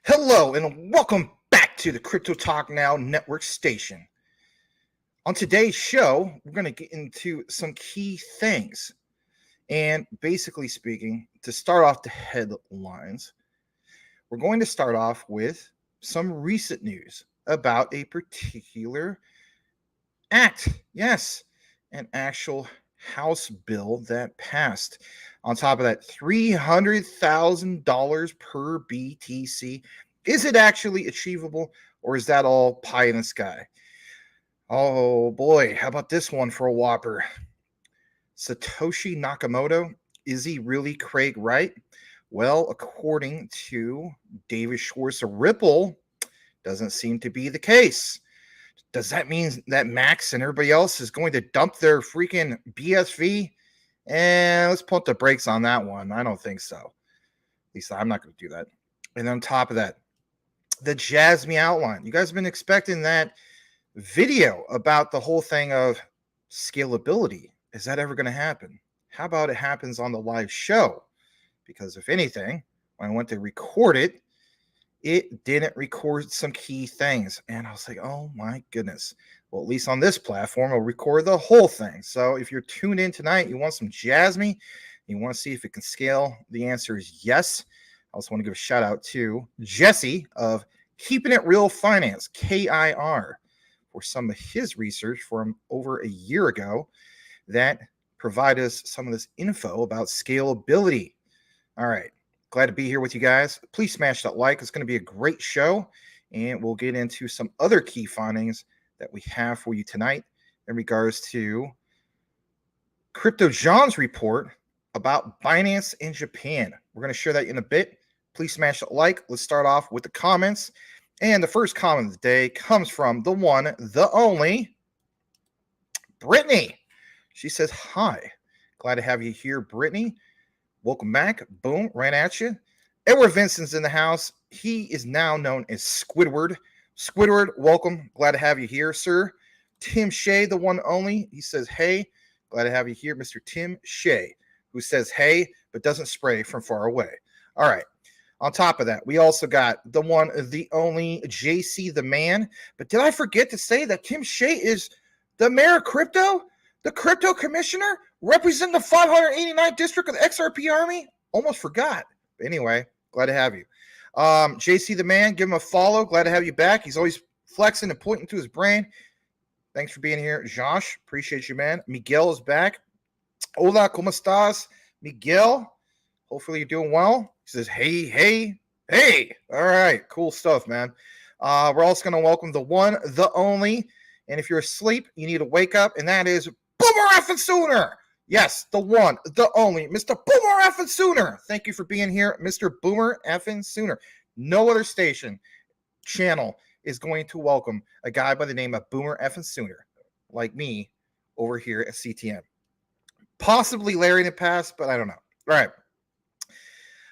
Hello and welcome back to the Crypto Talk Now Network station. On today's show, we're going to get into some key things. And basically speaking, to start off the headlines, we're going to start off with some recent news about a particular act. Yes, an actual House bill that passed. On top of that, $300,000 per BTC. Is it actually achievable, or is that all pie in the sky? Oh boy, how about this one for a whopper? Satoshi Nakamoto, is he really Craig Wright? Well, according to David Schwartz of Ripple, doesn't seem to be the case. Does that mean that Max and everybody else is going to dump their freaking BSV? And let's put the brakes on that one. I don't think so. At least I'm not going to do that. And on top of that, the Jasmy outline. You guys have been expecting that video about the whole thing of scalability. Is that ever going to happen? How about it happens on the live show? Because if anything, when I went to record it, it didn't record some key things. And I was like, oh my goodness. Well, at least on this platform, I'll record the whole thing. So if you're tuned in tonight, you want some Jasmy, you want to see if it can scale, the answer is yes. I also want to give a shout out to Jesse of Keeping It Real Finance, KIR, for some of his research from over a year ago that provided us some of this info about scalability. All right. Glad to be here with you guys. Please smash that like. It's going to be a great show, and we'll get into some other key findings that we have for you tonight in regards to Crypto John's report about Binance in Japan. We're going to share that in a bit. Please smash that like. Let's start off with the comments. And the first comment of the day comes from the one, the only, Brittany. She says, hi. Glad to have you here, Brittany. Welcome back. Boom, right at you. Edward Vincent's in the house. He is now known as Squidward. Squidward, welcome. Glad to have you here, sir. Tim Shea, the one only. He says, hey. Glad to have you here, Mr. Tim Shea, who says, hey, but doesn't spray from far away. All right. On top of that, we also got the one, the only, JC the man. But did I forget to say that Tim Shea is the mayor of crypto? The crypto commissioner representing the 589th district of the XRP Army? Almost forgot. But anyway, glad to have you. JC the man, give him a follow. Glad to have you back. He's always flexing and pointing to his brain. Thanks for being here, Josh. Appreciate you, man. Miguel is back. Hola, ¿cómo estás, Miguel? Hopefully you're doing well. He says, hey, hey, hey. All right, cool stuff, man. We're also going to welcome the one, the only, and if you're asleep, you need to wake up, and that is Boomer Effin' Sooner. Yes, the one, the only, Mr. Boomer Effin' Sooner. Thank you for being here, Mr. Boomer Effin' Sooner. No other station, channel is going to welcome a guy by the name of Boomer Effin' Sooner, like me, over here at CTN. Possibly Larry in the past, but I don't know. All right.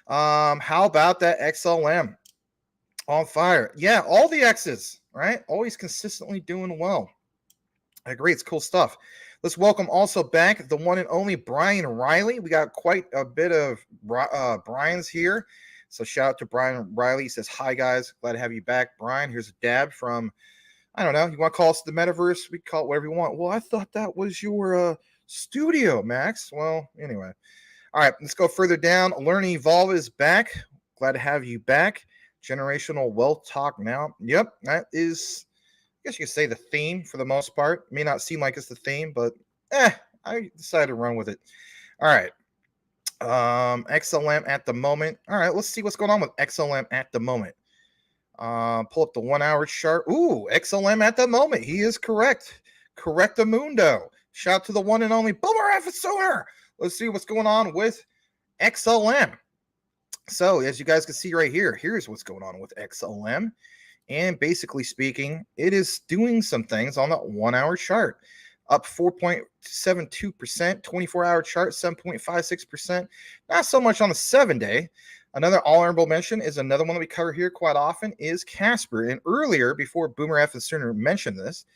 How about that XLM on fire? Yeah, all the X's, right? Always consistently doing well. I agree. It's cool stuff. Let's welcome also back the one and only Brian Riley. We got quite a bit of Brian's here. So shout out to Brian Riley. He says, hi, guys. Glad to have you back, Brian. Here's a dab from, I don't know. You want to call us the metaverse? We can call it whatever you want. Well, I thought that was your studio, Max. Well, anyway. All right, let's go further down. Learn and Evolve is back. Glad to have you back. Generational Wealth Talk Now. Yep, that is guess you could say the theme for the most part. May not seem like it's the theme, but I decided to run with it. All right. XLM at the moment. All right, let's see what's going on with XLM at the moment. Pull up the 1 hour chart. Ooh, XLM at the moment. He is correct. Correctamundo. Shout out to the one and only Boomer Sooner. Let's see what's going on with XLM. So, as you guys can see right here, here's what's going on with XLM. And basically speaking, it is doing some things on that 1 hour chart. Up 4.72%, 24-hour chart, 7.56%. Not so much on the 7-day. Another all-honorable mention is another one that we cover here quite often is Casper. And earlier, before Boomer F and Sooner mentioned this,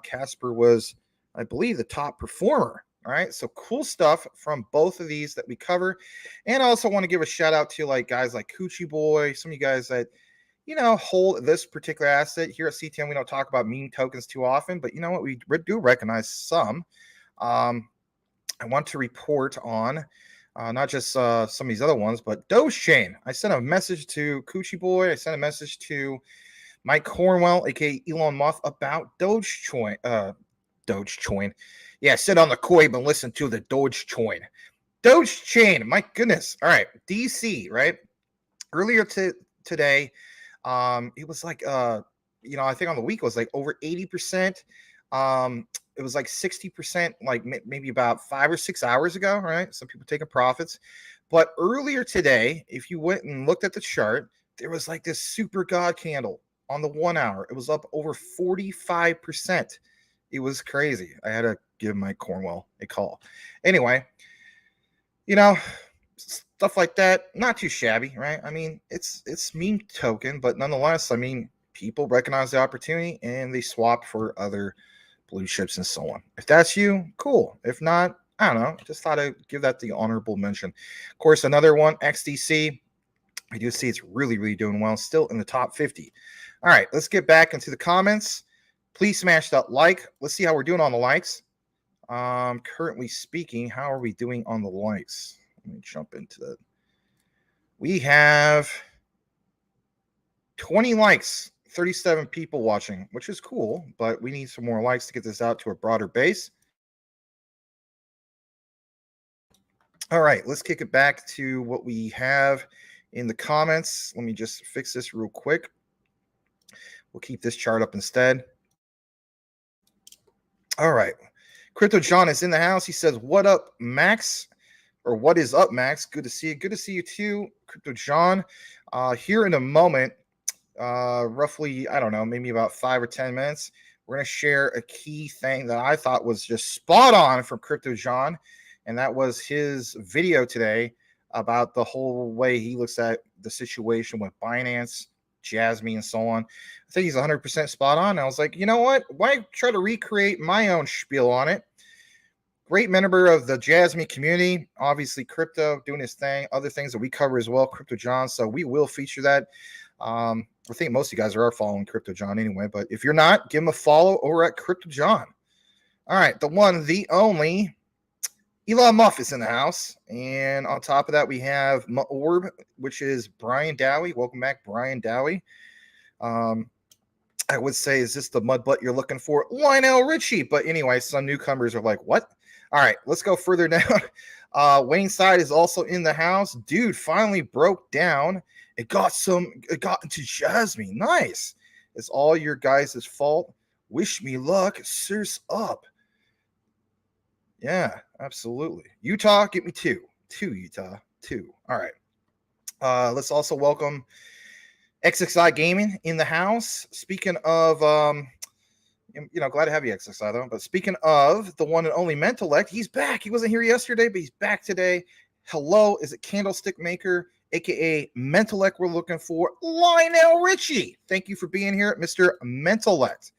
Casper was, I believe, the top performer. All right, so cool stuff from both of these that we cover. And I also want to give a shout out to like guys like Coochie Boy, some of you guys that hold this particular asset. Here at CTN, we don't talk about meme tokens too often, but you know what? We do recognize some. I want to report on not just some of these other ones, but Doge Chain. I sent a message to Coochie Boy. I sent a message to Mike Cornwell, aka Elon Musk, about Dogecoin. Dogecoin. Yeah, sit on the koi, but listen to the Dogecoin. Doge Chain. My goodness. All right, DC. Right. Earlier today. It was like I think on the week it was like over 80%. It was like 60%, like maybe about 5 or 6 hours ago, right? Some people taking profits. But earlier today, if you went and looked at the chart, there was like this super god candle on the 1 hour. It was up over 45%. It was crazy. I had to give Mike Cornwell a call. Anyway, stuff like that, not too shabby, right? I mean, it's meme token, but nonetheless, I mean, people recognize the opportunity and they swap for other blue chips and so on. If that's you, cool. If not, I don't know. Just thought I'd give that the honorable mention. Of course, another one, XDC. I do see it's really, really doing well, still in the top 50. All right, let's get back into the comments. Please smash that like. Let's see how we're doing on the likes. Currently speaking, how are we doing on the likes? Let me jump into that. We have 20 likes, 37 people watching, which is cool, but we need some more likes to get this out to a broader base. All right, let's kick it back to what we have in the comments. Let me just fix this real quick. We'll keep this chart up instead. All right. Crypto John is in the house. He says, what up, Max? Or what is up, Max? Good to see you. Good to see you too, Crypto John. Here in a moment, roughly, I don't know, maybe about 5 or 10 minutes, we're going to share a key thing that I thought was just spot on from Crypto John. And that was his video today about the whole way he looks at the situation with Binance, Jasmy, and so on. I think he's 100% spot on. I was like, you know what? Why try to recreate my own spiel on it? Great member of the Jasmy community, obviously crypto, doing his thing, other things that we cover as well, Crypto John. So we will feature that. I think most of you guys are following Crypto John anyway, but if you're not, give him a follow over at Crypto John. All right, the one, the only, Elon Musk is in the house. And on top of that, we have Orb, which is Brian Dowie. Welcome back, Brian Dowie. I would say, is this the mud butt you're looking for? Lionel Richie. But anyway, some newcomers are like, what? All right, let's go further down. Wayne Side is also in the house. Dude finally broke down. It got into Jasmy. Nice. It's all your guys' fault. Wish me luck. Sirs up. Yeah, absolutely. Utah, get me two. Two, Utah. Two. All right. Let's also welcome XXI Gaming in the house. Speaking of, glad to have you, XXI, though. But speaking of the one and only Mentalect, he's back. He wasn't here yesterday, but he's back today. Hello, is it Candlestick Maker, a.k.a. Mentalect we're looking for? Lionel Richie. Thank you for being here, Mr. Mentalect.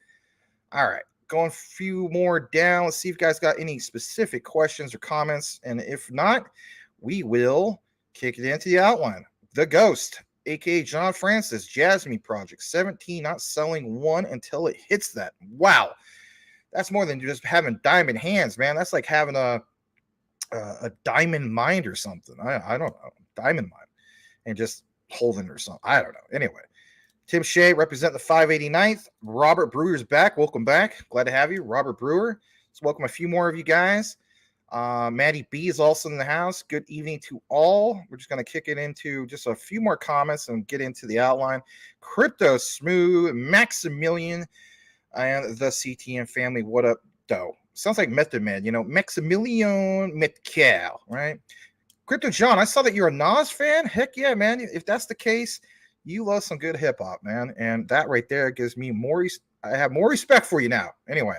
All right. Going a few more down. Let's see if you guys got any specific questions or comments. And if not, we will kick it into the outline. The Ghost, a.k.a. John Francis, Jasmy Project, 17, not selling one until it hits that. Wow. That's more than just having diamond hands, man. That's like having a diamond mind or something. I don't know. Diamond mind. And just holding or something. I don't know. Anyway. Tim Shea represent the 589th. Robert Brewer's back. Welcome back. Glad to have you, Robert Brewer. Let's welcome a few more of you guys. Maddie B is also in the house. Good evening to all. We're just going to kick it into just a few more comments and get into the outline. Crypto Smooth, Maximilian, and the CTN family. What up, though? Sounds like Method Man, Maximilian Metcal, right? Crypto John, I saw that you're a Nas fan. Heck yeah, man. If that's the case, you love some good hip hop, man. And that right there gives me I have more respect for you now. Anyway.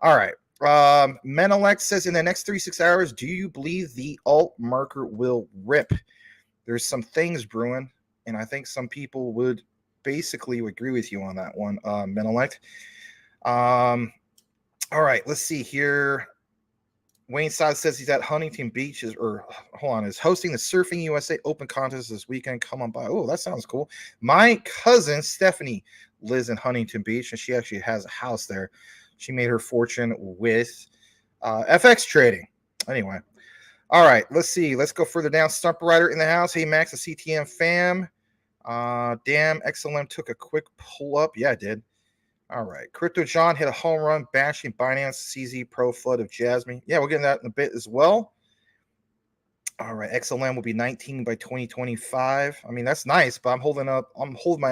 All right. Menelec says in the next 36 hours, do you believe the alt market will rip? There's some things brewing, and I think some people would basically agree with you on that one, Menelec. All right, let's see here. Wayne Side says he's at Huntington Beach is hosting the Surfing USA Open Contest this weekend. Come on by. Oh, that sounds cool. My cousin Stephanie lives in Huntington Beach, and she actually has a house there. She made her fortune with FX trading. Anyway, all right, let's see. Let's go further down. Stump Rider in the house. Hey, Max, the CTM fam. Damn, XLM took a quick pull up. Yeah, it did. All right. Crypto John hit a home run bashing Binance CZ Pro flood of Jasmy. Yeah, we'll get into that in a bit as well. All right. XLM will be 19 by 2025. I mean, that's nice, but I'm holding my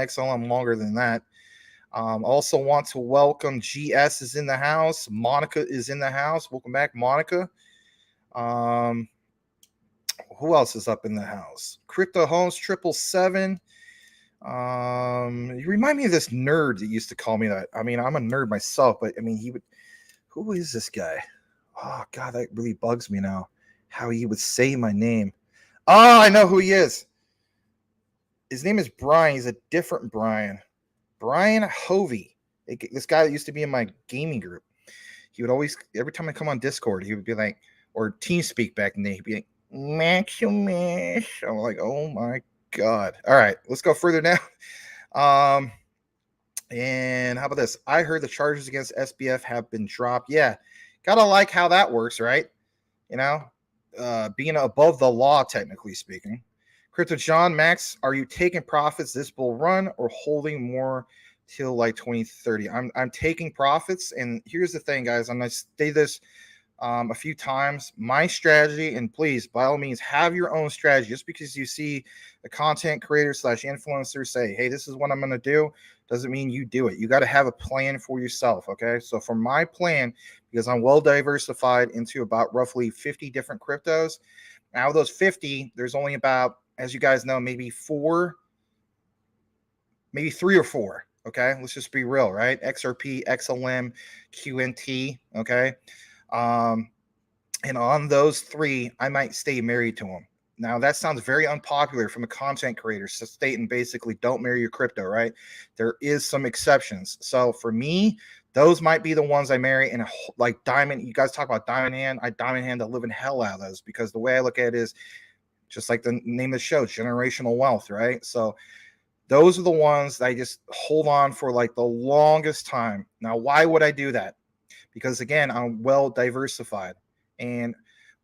XLM longer than that. Also want to welcome GS is in the house. Monica is in the house. Welcome back, Monica. Who else is up in the house? Crypto Homes 777. You remind me of this nerd that used to call me that. I mean, I'm a nerd myself, but I mean, who is this guy? Oh God, that really bugs me now. How he would say my name. Oh, I know who he is. His name is Brian. He's a different Brian. Brian Hovey. This guy that used to be in my gaming group. He would always, every time I come on Discord, he would be like, or TeamSpeak back in the day, he'd be like, Maximus. I'm like, oh my God. All right, let's go further down. And how about this? I heard the charges against SBF have been dropped. Yeah, gotta like how that works, right? Being above the law, technically speaking. Crypto John Max, are you taking profits this bull run or holding more till like 2030? I'm taking profits, and here's the thing, guys. I'm gonna say this a few times. My strategy, and please, by all means, have your own strategy. Just because you see a content creator / influencer say, hey, this is what I'm going to do, doesn't mean you do it. You got to have a plan for yourself, okay? So for my plan, because I'm well diversified into about roughly 50 different cryptos, out of those 50, there's only about, as you guys know, maybe 3 or 4, okay? Let's just be real, right? XRP, XLM, QNT, okay? And on those 3, I might stay married to them. Now, that sounds very unpopular from a content creator, so stating basically don't marry your crypto, right? There is some exceptions. So for me, those might be the ones I marry. And like diamond, you guys talk about diamond hand. I diamond hand the living hell out of those, because the way I look at it is just like the name of the show, generational wealth, right? So those are the ones that I just hold on for like the longest time. Now, why would I do that? Because again, I'm well diversified. And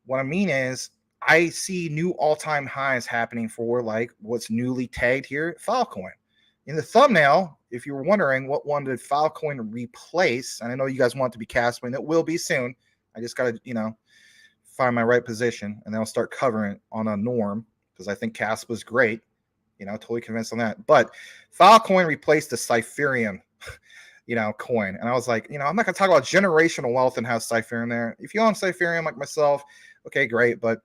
what I mean is I see new all-time highs happening for like what's newly tagged here, Filecoin. In the thumbnail, if you were wondering what one did Filecoin replace, and I know you guys want it to be Casper, and it will be soon. I just got to, find my right position, and then I'll start covering it on a norm, because I think Casper is great. Totally convinced on that. But Filecoin replaced the Cypherium coin. And I was like, I'm not going to talk about generational wealth and how Cypherium there. If you own Cypherium like myself, okay, great. But,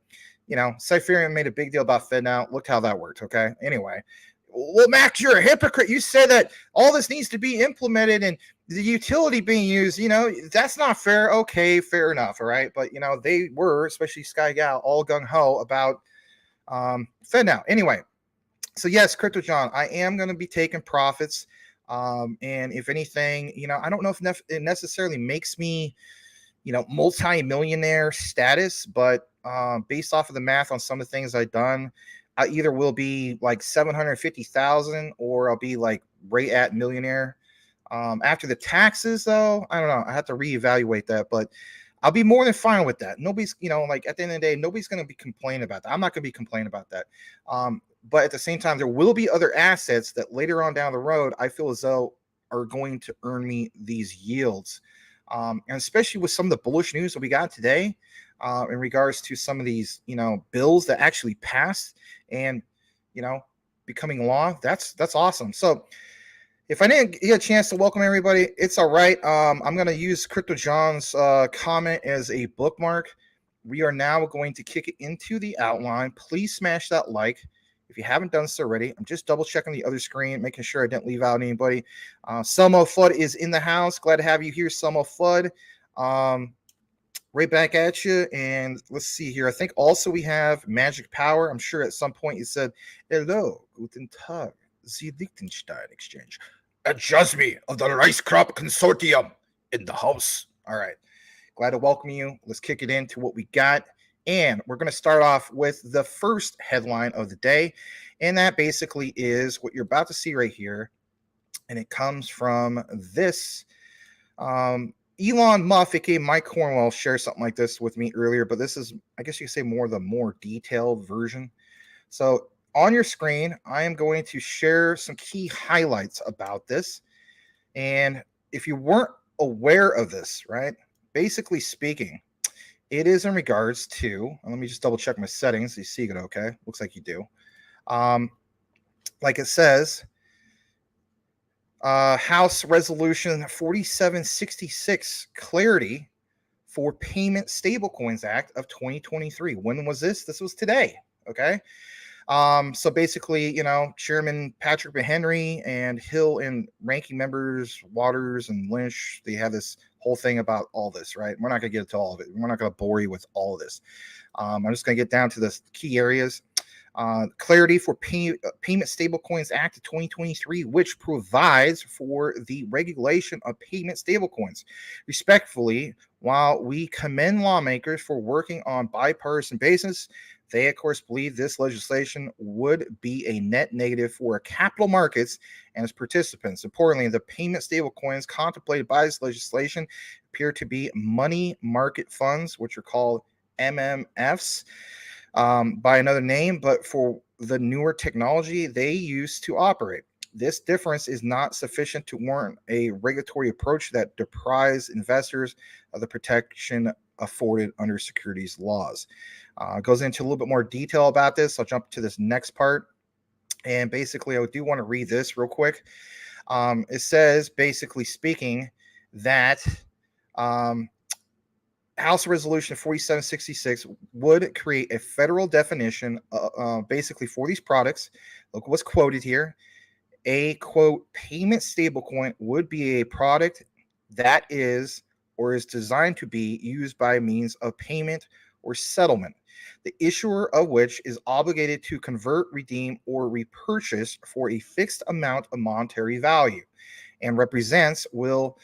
Cypherium made a big deal about FedNow. Look how that worked, okay? Anyway, well, Max, you're a hypocrite. You said that all this needs to be implemented and the utility being used, that's not fair. Okay, fair enough, all right? But, they were, especially Sky Gal, all gung-ho about FedNow. Anyway, so yes, Crypto John, I am going to be taking profits. And if anything, I don't know if it necessarily makes me, multi-millionaire status, but based off of the math on some of the things I've done, I either will be like 750,000 or I'll be like right at millionaire. After the taxes, though, I don't know. I have to reevaluate that, but I'll be more than fine with that. Nobody's, like at the end of the day, nobody's going to be complaining about that. I'm not going to be complaining about that. But at the same time, there will be other assets that later on down the road, I feel as though are going to earn me these yields. And especially with some of the bullish news that we got today in regards to some of these, bills that actually passed and, becoming law. That's awesome. So if I didn't get a chance to welcome everybody, it's all right. I'm going to use Crypto John's comment as a bookmark. We are now going to kick it into the outline. Please smash that like. If you haven't done so already, I'm just double checking the other screen, making sure I didn't leave out anybody. Selmo Flood is in the house. Glad to have you here, Selmo Flood. Right back at you. And let's see here. I think also we have Magic Power. I'm sure at some point you said, hello, guten Tag, the Liechtenstein Exchange. Jasmy of the Rice Crop Consortium in the house. All right. Glad to welcome you. Let's kick it into what we got. And we're going to start off with the first headline of the day. And that basically is what you're about to see right here. And it comes from this. Elon Musk, aka Mike Cornwell, shared something like this with me earlier. But this is, I guess you could say, the more detailed version. So on your screen, I am going to share some key highlights about this. And if you weren't aware of this, right, basically speaking, it is in regards to, let me just double check my settings. You see it okay? Looks like you do. Like it says, House Resolution 4766, Clarity for Payment Stablecoins Act of 2023. When was this? This was today, okay? So basically, Chairman Patrick McHenry and Hill and ranking members Waters and Lynch, they have this whole thing about all this, right? We're not going to get into all of it. We're not going to bore you with all of this. I'm just going to get down to the key areas. Clarity for Payment Stablecoins Act of 2023, which provides for the regulation of payment stablecoins. Respectfully, while we commend lawmakers for working on bipartisan basis, they, of course, believe this legislation would be a net negative for capital markets and its participants. Importantly, the payment stablecoins contemplated by this legislation appear to be money market funds, which are called MMFs by another name, but for the newer technology they use to operate. This difference is not sufficient to warrant a regulatory approach that deprives investors of the protection afforded under securities laws. Goes into a little bit more detail about this. I'll jump to this next part. And basically, I do want to read this real quick. It says, basically speaking, that House Resolution 4766 would create a federal definition basically for these products. Look what's quoted here. A, quote, payment stablecoin would be a product that is or is designed to be used by means of payment or settlement, the issuer of which is obligated to convert, redeem, or repurchase for a fixed amount of monetary value and represents will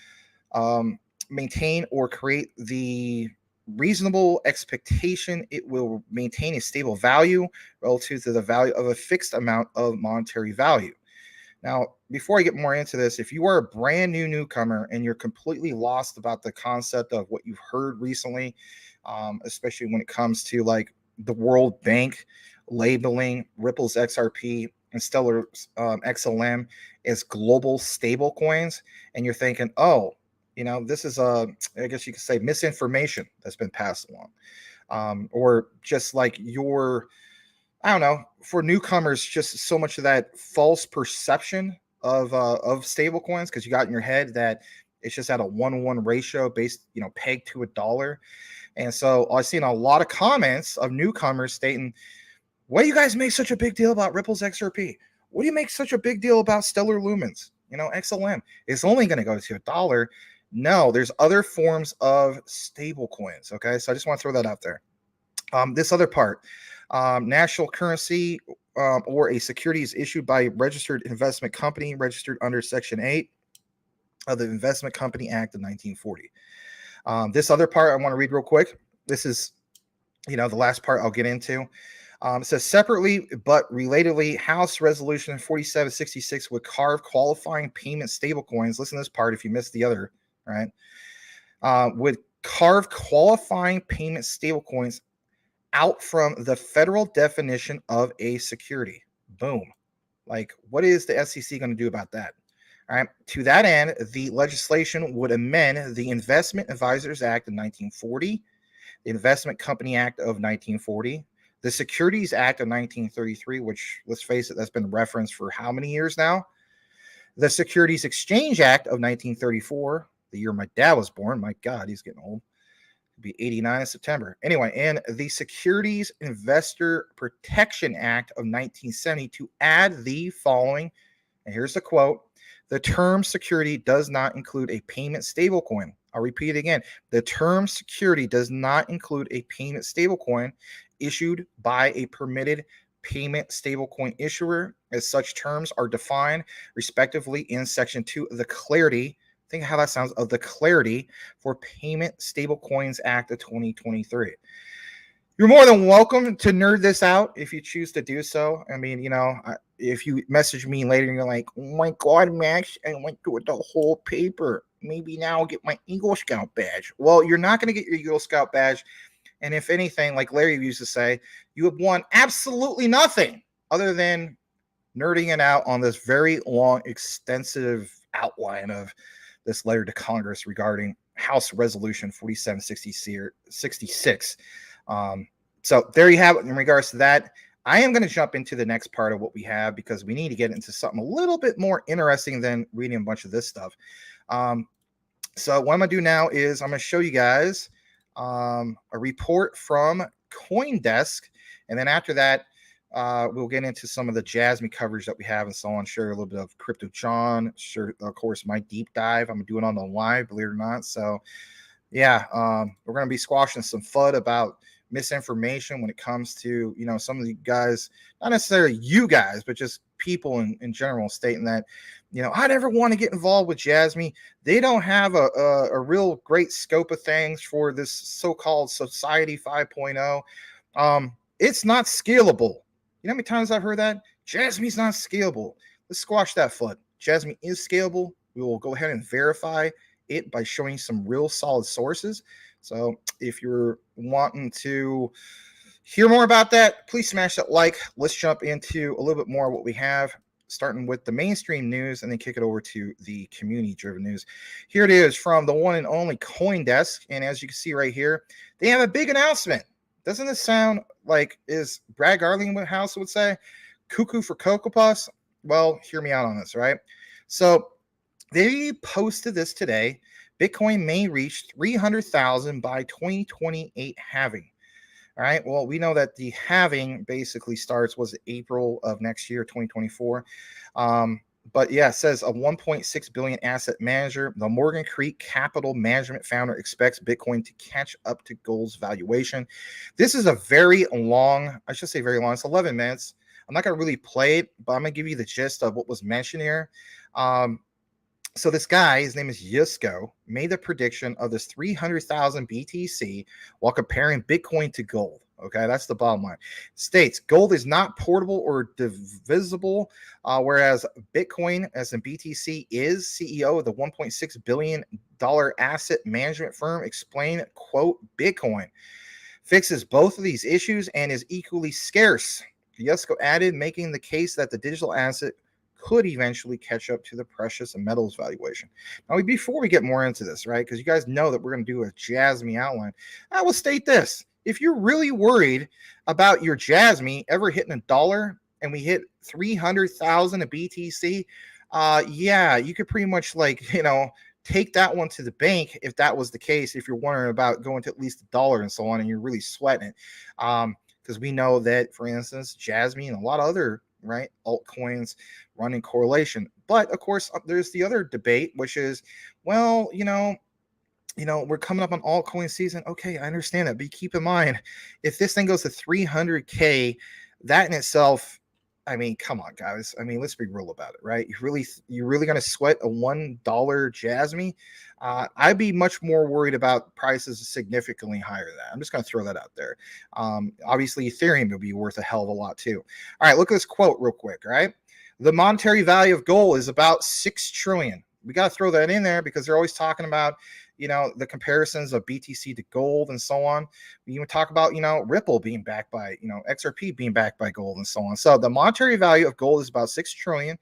maintain or create the reasonable expectation it will maintain a stable value relative to the value of a fixed amount of monetary value. Now, before I get more into this, if you are a brand new newcomer and you're completely lost about the concept of what you've heard recently, especially when it comes to like the World Bank labeling Ripple's XRP and Stellar's XLM as global stable coins, and you're thinking, oh, this is I guess you could say misinformation that's been passed along, or just like I don't know, for newcomers, just so much of that false perception of stable coins, because you got in your head that it's just at a 1-1 ratio based, pegged to $1. And so I've seen a lot of comments of newcomers stating, why do you guys make such a big deal about Ripple's XRP? What do you make such a big deal about Stellar Lumens? XLM, it's only going to go to $1. No, there's other forms of stable coins. Okay. So I just want to throw that out there. This other part, national currency or a securities issued by a registered investment company registered under Section 8 of the Investment Company Act of 1940. This other part I want to read real quick. This is, the last part I'll get into. It says, separately but relatedly, House Resolution 4766 would carve qualifying payment stablecoins. Listen to this part if you missed the other, right? Would carve qualifying payment stablecoins out from the federal definition of a security. Boom. Like, what is the SEC going to do about that? All right. To that end, the legislation would amend the Investment Advisors Act of 1940, the Investment Company Act of 1940, the Securities Act of 1933, which, let's face it, that's been referenced for how many years now? The Securities Exchange Act of 1934, the year my dad was born. My God, he's getting old. He'll be 89 in September. Anyway, and the Securities Investor Protection Act of 1970 to add the following, and here's the quote: the term security does not include a payment stablecoin. I'll repeat it again. The term security does not include a payment stablecoin issued by a permitted payment stablecoin issuer, as such terms are defined respectively in Section 2 of the Clarity. Think how that sounds, of the Clarity for Payment Stablecoins Act of 2023. You're more than welcome to nerd this out if you choose to do so. I mean, if you message me later and you're like, oh my God, Max, I went through the whole paper. Maybe now I'll get my Eagle Scout badge. Well, you're not going to get your Eagle Scout badge. And if anything, like Larry used to say, you have won absolutely nothing other than nerding it out on this very long, extensive outline of this letter to Congress regarding House Resolution 4766. So there you have it in regards to that. I am going to jump into the next part of what we have because we need to get into something a little bit more interesting than reading a bunch of this stuff. So what I'm going to do now is I'm going to show you guys a report from CoinDesk. And then after that, we'll get into some of the Jasmy coverage that we have and so on. Share a little bit of Crypto John. Sure, of course, my deep dive. I'm doing on the live, believe it or not. So, yeah, we're going to be squashing some FUD about misinformation when it comes to, some of the guys, not necessarily you guys, but just people in general stating that, I never want to get involved with Jasmy. They don't have a real great scope of things for this so-called Society 5.0. It's not scalable. You know how many times I've heard that? Jasmy's not scalable. Let's squash that FUD. Jasmy is scalable. We will go ahead and verify it by showing some real solid sources. So if you're wanting to hear more about that, please smash that like. Let's jump into a little bit more of what we have, starting with the mainstream news and then kick it over to the community-driven news. Here it is from the one and only CoinDesk. And as you can see right here, they have a big announcement. Doesn't this sound like, is Brad Garlinghouse would say, cuckoo for Cocoa Puffs? Well, hear me out on this, right? So they posted this today. Bitcoin may reach 300,000 by 2028 halving. All right. Well, we know that the halving basically starts April of next year, 2024. But yeah, it says a 1.6 billion asset manager, the Morgan Creek Capital Management founder, expects Bitcoin to catch up to gold's valuation. This is a very long, I should say very long. It's 11 minutes. I'm not going to really play it, but I'm going to give you the gist of what was mentioned here. So this guy, his name is Yusko, made the prediction of this 300,000 BTC while comparing Bitcoin to gold. Okay, that's the bottom line. States gold is not portable or divisible, whereas Bitcoin, as in BTC, is. CEO of the $1.6 billion asset management firm explained, quote, Bitcoin fixes both of these issues and is equally scarce. Yusko added, making the case that the digital asset could eventually catch up to the precious metals valuation. Now, before we get more into this, right, because you guys know that we're going to do a Jasmy outline, I will state this. If you're really worried about your Jasmy ever hitting $1 and we hit 300,000 a BTC, yeah, you could pretty much take that one to the bank if that was the case, if you're wondering about going to at least $1 and so on and you're really sweating it. Because we know that, for instance, Jasmy and a lot of other altcoins run in correlation. But of course, there's the other debate, which is, well, we're coming up on altcoin season. Okay, I understand that. But keep in mind, if this thing goes to 300K, that in itself, I mean, come on, guys. I mean, let's be real about it, right? You're really going to sweat a $1 Jasmy? I'd be much more worried about prices significantly higher than that. I'm just going to throw that out there. Obviously, Ethereum would be worth a hell of a lot too. All right, look at this quote real quick, right? The monetary value of gold is about $6 trillion. We got to throw that in there because they're always talking about, the comparisons of BTC to gold and so on. We even talk about, Ripple being backed by, XRP being backed by gold and so on. So the monetary value of gold is about 6 trillion.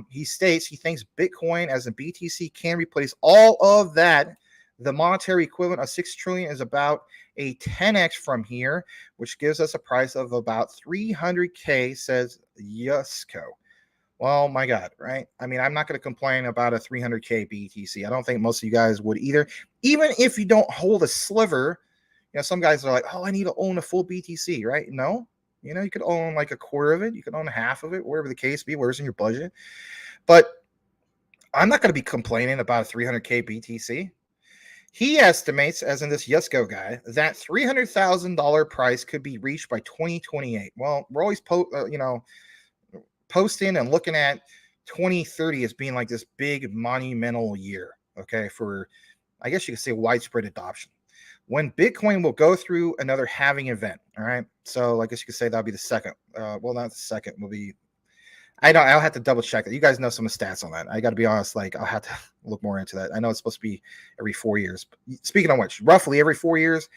He states he thinks Bitcoin as a BTC can replace all of that. The monetary equivalent of 6 trillion is about a 10x from here, which gives us a price of about 300K, says Yusko. Well, my God, right? I mean, I'm not going to complain about a 300K BTC. I don't think most of you guys would either. Even if you don't hold a sliver, some guys are like, oh, I need to own a full BTC, right? No, you could own like a quarter of it. You could own half of it, wherever the case be, where's in your budget. But I'm not going to be complaining about a 300K BTC. He estimates, as in this Yusko guy, that $300,000 price could be reached by 2028. Well, we're always posting and looking at 2030 as being like this big monumental year, okay, for, I guess you could say, widespread adoption, when Bitcoin will go through another halving event. All right, so I guess you could say that'll be the second. Well, not the second, will be, I know, I'll have to double check that. You guys know some of the stats on that. I got to be honest, like, I'll have to look more into that. I know it's supposed to be every 4 years. Speaking of which, roughly every 4 years,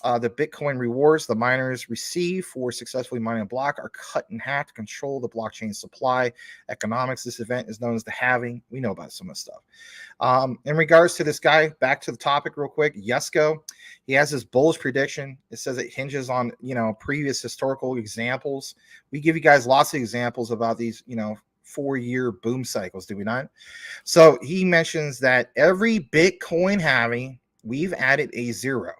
the Bitcoin rewards the miners receive for successfully mining a block are cut in half to control the blockchain supply economics. This event is known as the halving. We know about some of the stuff. In regards to this guy, back to the topic real quick, Yusko, he has this bullish prediction. It says it hinges on, previous historical examples. We give you guys lots of examples about these, 4-year boom cycles, do we not? So he mentions that every Bitcoin halving, we've added a zero.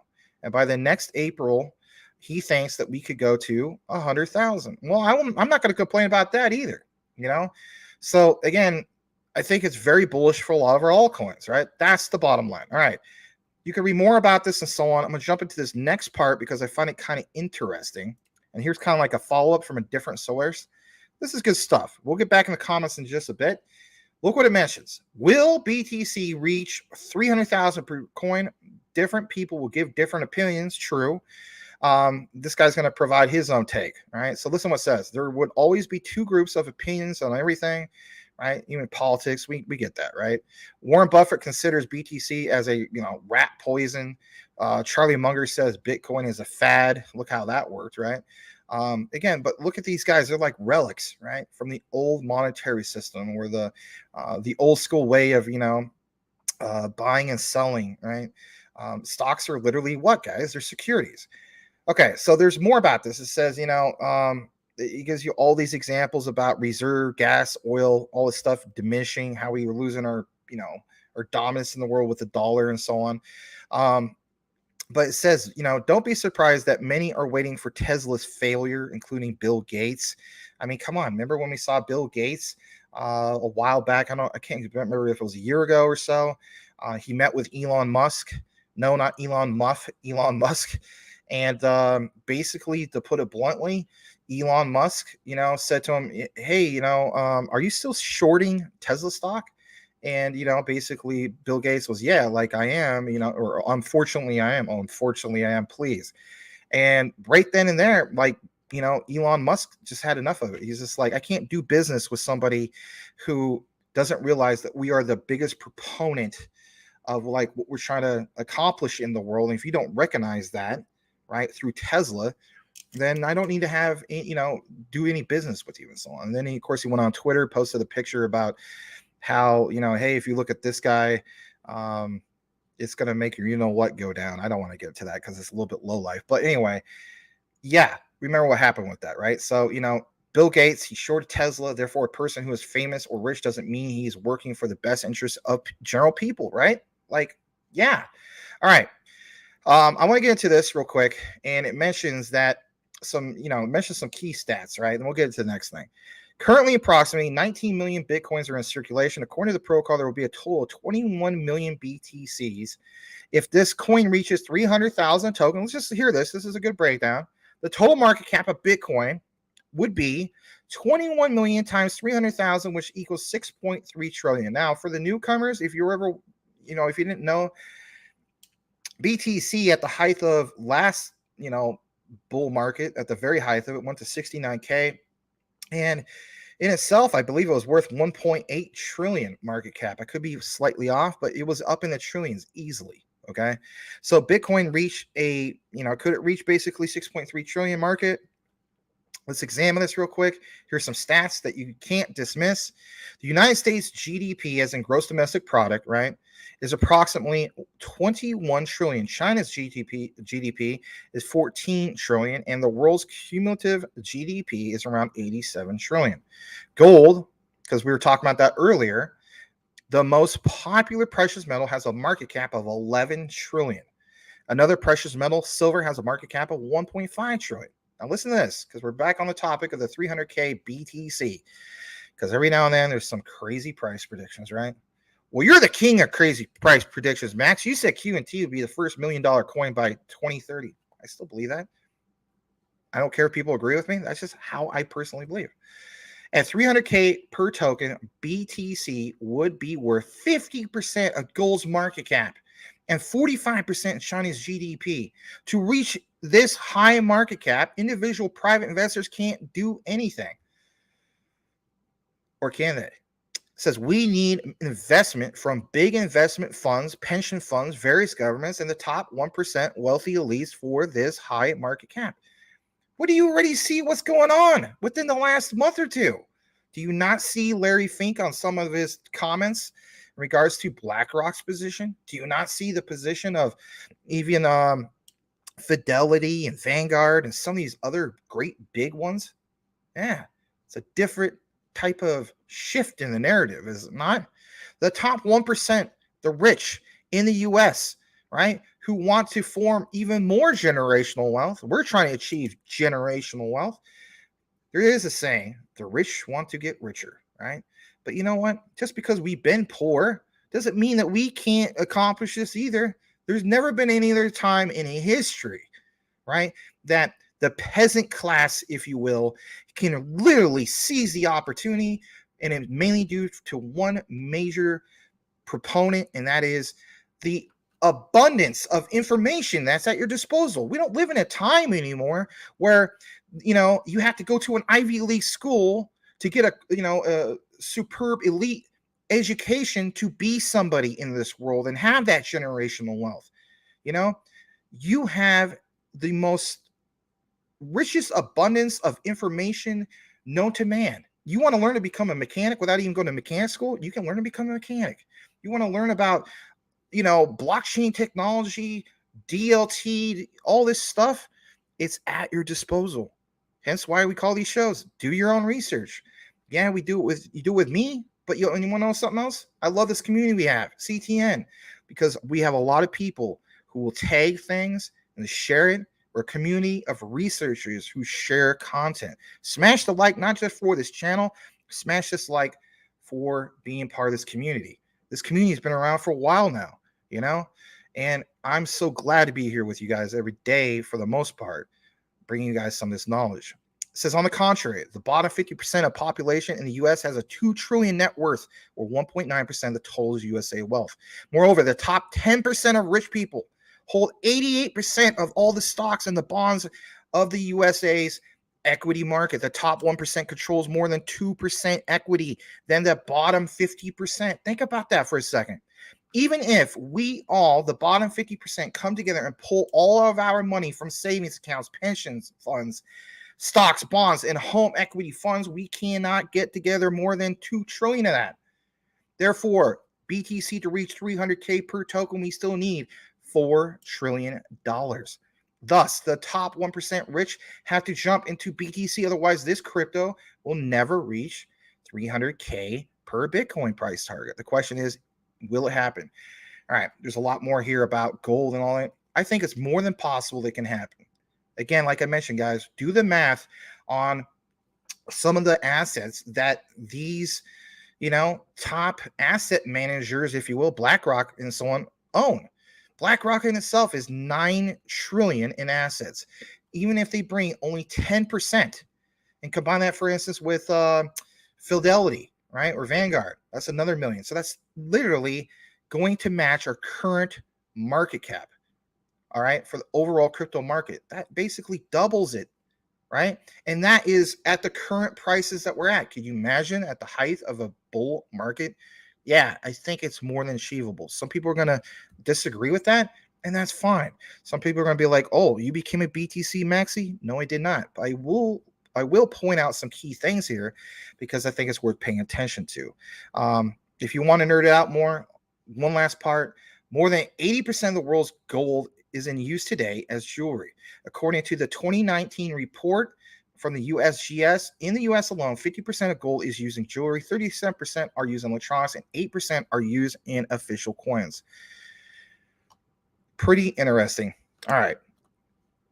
And by the next April, he thinks that we could go to 100,000. Well, I'm not going to complain about that either, So again, I think it's very bullish for a lot of our altcoins, right? That's the bottom line. All right. You can read more about this and so on. I'm going to jump into this next part because I find it kind of interesting. And here's kind of like a follow-up from a different source. This is good stuff. We'll get back in the comments in just a bit. Look what it mentions. Will BTC reach 300,000 per coin? Different people will give different opinions. True. This guy's going to provide his own take. Right. So listen what it says. There would always be two groups of opinions on everything. Right. Even politics. We get that. Right. Warren Buffett considers BTC as a rat poison. Charlie Munger says Bitcoin is a fad. Look how that worked. Right. Again, but look at these guys. They're like relics, right, from the old monetary system, or the old school way of buying and selling, right? Stocks are literally what, guys? They're securities. Okay, so there's more about this. It says, it gives you all these examples about reserve gas, oil, all this stuff diminishing, how we were losing our dominance in the world with the dollar and so on. But it says, don't be surprised that many are waiting for Tesla's failure, including Bill Gates. I mean, come on. Remember when we saw Bill Gates a while back? I can't remember if it was a year ago or so. He met with Elon Musk. No, not Elon Musk. Elon Musk. And basically, to put it bluntly, Elon Musk, said to him, hey, are you still shorting Tesla stock? And, basically Bill Gates was, yeah, like I am, or unfortunately I am. Oh, unfortunately I am, please. And right then and there, like, Elon Musk just had enough of it. He's just like, I can't do business with somebody who doesn't realize that we are the biggest proponent of like what we're trying to accomplish in the world. And if you don't recognize that, right, through Tesla, then I don't need to have, do any business with you and so on. And then of course he went on Twitter, posted a picture about how, hey, if you look at this guy, it's going to make your what go down. I don't want to get to that because it's a little bit low life. But anyway, yeah, remember what happened with that, right? So, Bill Gates, he shorted Tesla. Therefore, a person who is famous or rich doesn't mean he's working for the best interests of general people, right? Like, yeah. All right. I want to get into this real quick. And it mentions that some key stats, right? And we'll get into the next thing. Currently, approximately 19 million Bitcoins are in circulation. According to the protocol, there will be a total of 21 million BTCs. If this coin reaches 300,000 tokens, let's just hear this. This is a good breakdown. The total market cap of Bitcoin would be 21 million times 300,000, which equals 6.3 trillion. Now, for the newcomers, if you ever, if you didn't know, BTC at the height of last, bull market, at the very height of it, went to 69K. And In itself, I believe it was worth 1.8 trillion market cap. I could be slightly off, but it was up in the trillions easily. Okay. So Bitcoin reached could it reach basically 6.3 trillion market? Let's examine this real quick. Here's some stats that you can't dismiss. The United States GDP, as in gross domestic product, right, is approximately 21 trillion. China's GDP is 14 trillion, and the world's cumulative GDP is around 87 trillion. Gold, because we were talking about that earlier, the most popular precious metal has a market cap of 11 trillion. Another precious metal, silver, has a market cap of 1.5 trillion. Now listen to this, because we're back on the topic of the 300K BTC, because every now and then there's some crazy price predictions, right? Well, you're the king of crazy price predictions, Max. You said Q&T would be the first $1 million coin by 2030. I still believe that. I don't care if people agree with me. That's just how I personally believe. At 300K per token, BTC would be worth 50% of gold's market cap and 45% of China's GDP. To reach this high market cap, individual private investors can't do anything. Or can they? It says we need investment from big investment funds, pension funds, various governments, and the top 1% wealthy elites for this high market cap. What do you already see what's going on within the last month or two? Do you not see Larry Fink on some of his comments in regards to BlackRock's position? Do you not see the position of even Fidelity and Vanguard and some of these other great big ones? Yeah, it's a different type of shift in the narrative, is it not? The top 1%, the rich in the US, right, who want to form even more generational wealth. We're trying to achieve generational wealth. There is a saying, the rich want to get richer, right? But you know what? Just because we've been poor doesn't mean that we can't accomplish this either. There's never been any other time in history, right, that the peasant class, if you will, can literally seize the opportunity, and it's mainly due to one major proponent, and that is the abundance of information that's at your disposal. We don't live in a time anymore where you have to go to an Ivy League school to get a superb elite education to be somebody in this world and have that generational wealth. You have the most richest abundance of information known to man. You want to learn to become a mechanic without even going to mechanic school? You can learn to become a mechanic. You want to learn about blockchain technology, DLT, all this stuff, it's at your disposal. Hence why we call these shows, do your own research. Yeah, you do it with me, but you want to know something else? I love this community we have, CTN, because we have a lot of people who will tag things and share it. We're a community of researchers who share content. Smash the like, not just for this channel, smash this like for being part of this community. This community has been around for a while now, and I'm so glad to be here with you guys every day for the most part, bringing you guys some of this knowledge. It says, on the contrary, the bottom 50% of population in the U.S. has a 2 trillion net worth, or 1.9% of the total USA wealth. Moreover, the top 10% of rich people hold 88% of all the stocks and the bonds of the USA's equity market. The top 1% controls more than 2% equity than the bottom 50%. Think about that for a second. Even if we all, the bottom 50%, come together and pull all of our money from savings accounts, pensions funds, stocks, bonds, and home equity funds, we cannot get together more than 2 trillion of that. Therefore, BTC to reach 300K per token, we still need $4 trillion. Thus, the top 1% rich have to jump into BTC. Otherwise, this crypto will never reach 300K per Bitcoin price target. The question is, will it happen? All right, there's a lot more here about gold and all that. I think it's more than possible that can happen. Again, like I mentioned, guys, do the math on some of the assets that these, top asset managers, if you will, BlackRock and so on, own. BlackRock in itself is 9 trillion in assets. Even if they bring only 10% and combine that, for instance, with Fidelity, right, or Vanguard, that's another million. So that's literally going to match our current market cap. All right, for the overall crypto market, that basically doubles it, right? And that is at the current prices that we're at. Can you imagine at the height of a bull market? Yeah, I think it's more than achievable. Some people are going to disagree with that, and that's fine. Some people are going to be like, "Oh, you became a BTC maxi?" No, I did not. But I will point out some key things here because I think it's worth paying attention to. If you want to nerd it out more, one last part: more than 80% of the world's gold is in use today as jewelry. According to the 2019 report from the USGS, in the US alone, 50% of gold is used in jewelry, 37% are used in electronics, and 8% are used in official coins. Pretty interesting. All right.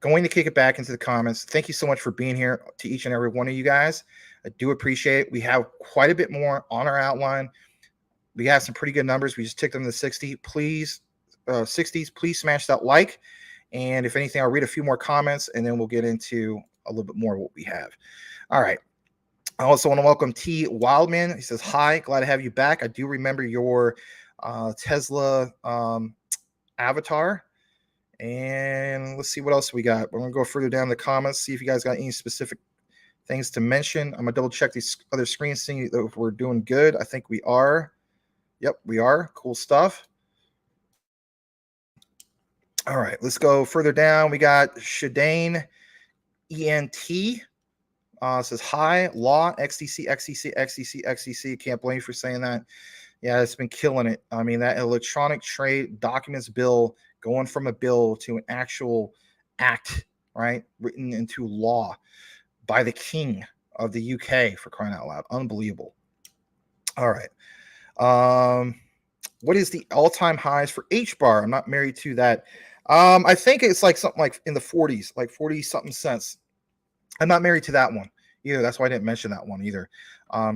Going to kick it back into the comments. Thank you so much for being here to each and every one of you guys. I do appreciate it. We have quite a bit more on our outline. We have some pretty good numbers. We just ticked them to 60. Please, 60s, please smash that like. And if anything, I'll read a few more comments and then we'll get into a little bit more of what we have. All right. I also want to welcome T. Wildman. He says, hi, glad to have you back. I do remember your Tesla avatar. And let's see what else we got. We're going to go further down the comments, see if you guys got any specific things to mention. I'm going to double check these other screens, see if we're doing good. I think we are. Yep, we are. Cool stuff. All right, let's go further down. We got Shadane ENT. Says, hi, law, XDC, XDC, XDC, XDC. Can't blame you for saying that. Yeah, it's been killing it. I mean, that electronic trade documents bill going from a bill to an actual act, right? Written into law by the king of the UK, for crying out loud. Unbelievable. All right. What is the all-time highs for H-bar? I'm not married to that. I think it's like something like in the 40s, like 40 something cents. I'm not married to that one either. That's why I didn't mention that one either.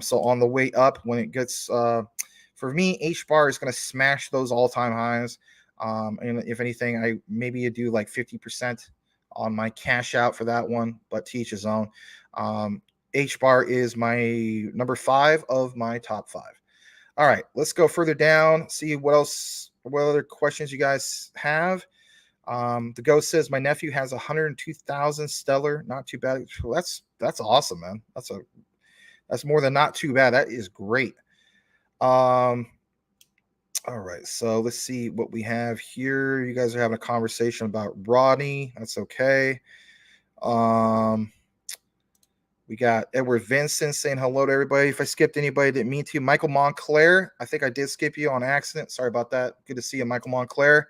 So on the way up, when it gets, for me, H-bar is going to smash those all-time highs. And if anything, I maybe do like 50% on my cash out for that one, but to each his own. H-bar is my number 5 of my top 5. All right, let's go further down, see what other questions you guys have. The Ghost says, my nephew has 102,000 stellar. Not too bad. That's awesome, man. That's more than not too bad. That is great. All right, so let's see what we have here. You guys are having a conversation about Rodney. That's okay. We got Edward Vincent saying hello to everybody. If I skipped anybody, I didn't mean to. Michael Montclair, I think I did skip you on accident. Sorry about that. Good to see you, Michael Montclair.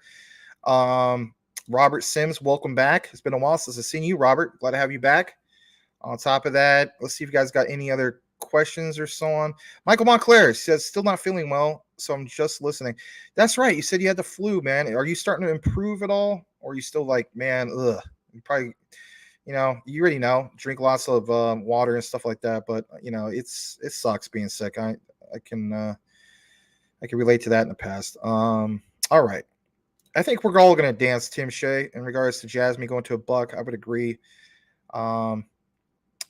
Robert Sims, welcome back. It's been a while since I've seen you, Robert. Glad to have you back. On top of that, let's see if you guys got any other questions or so on. Michael Montclair says, still not feeling well, so I'm just listening. That's right. You said you had the flu, man. Are you starting to improve at all? Or are you still like, man, ugh? You probably, you already know, drink lots of water and stuff like that. But, it sucks being sick. I can relate to that in the past. All right. I think we're all going to dance Tim Shea in regards to Jasmy going to $1. I would agree. All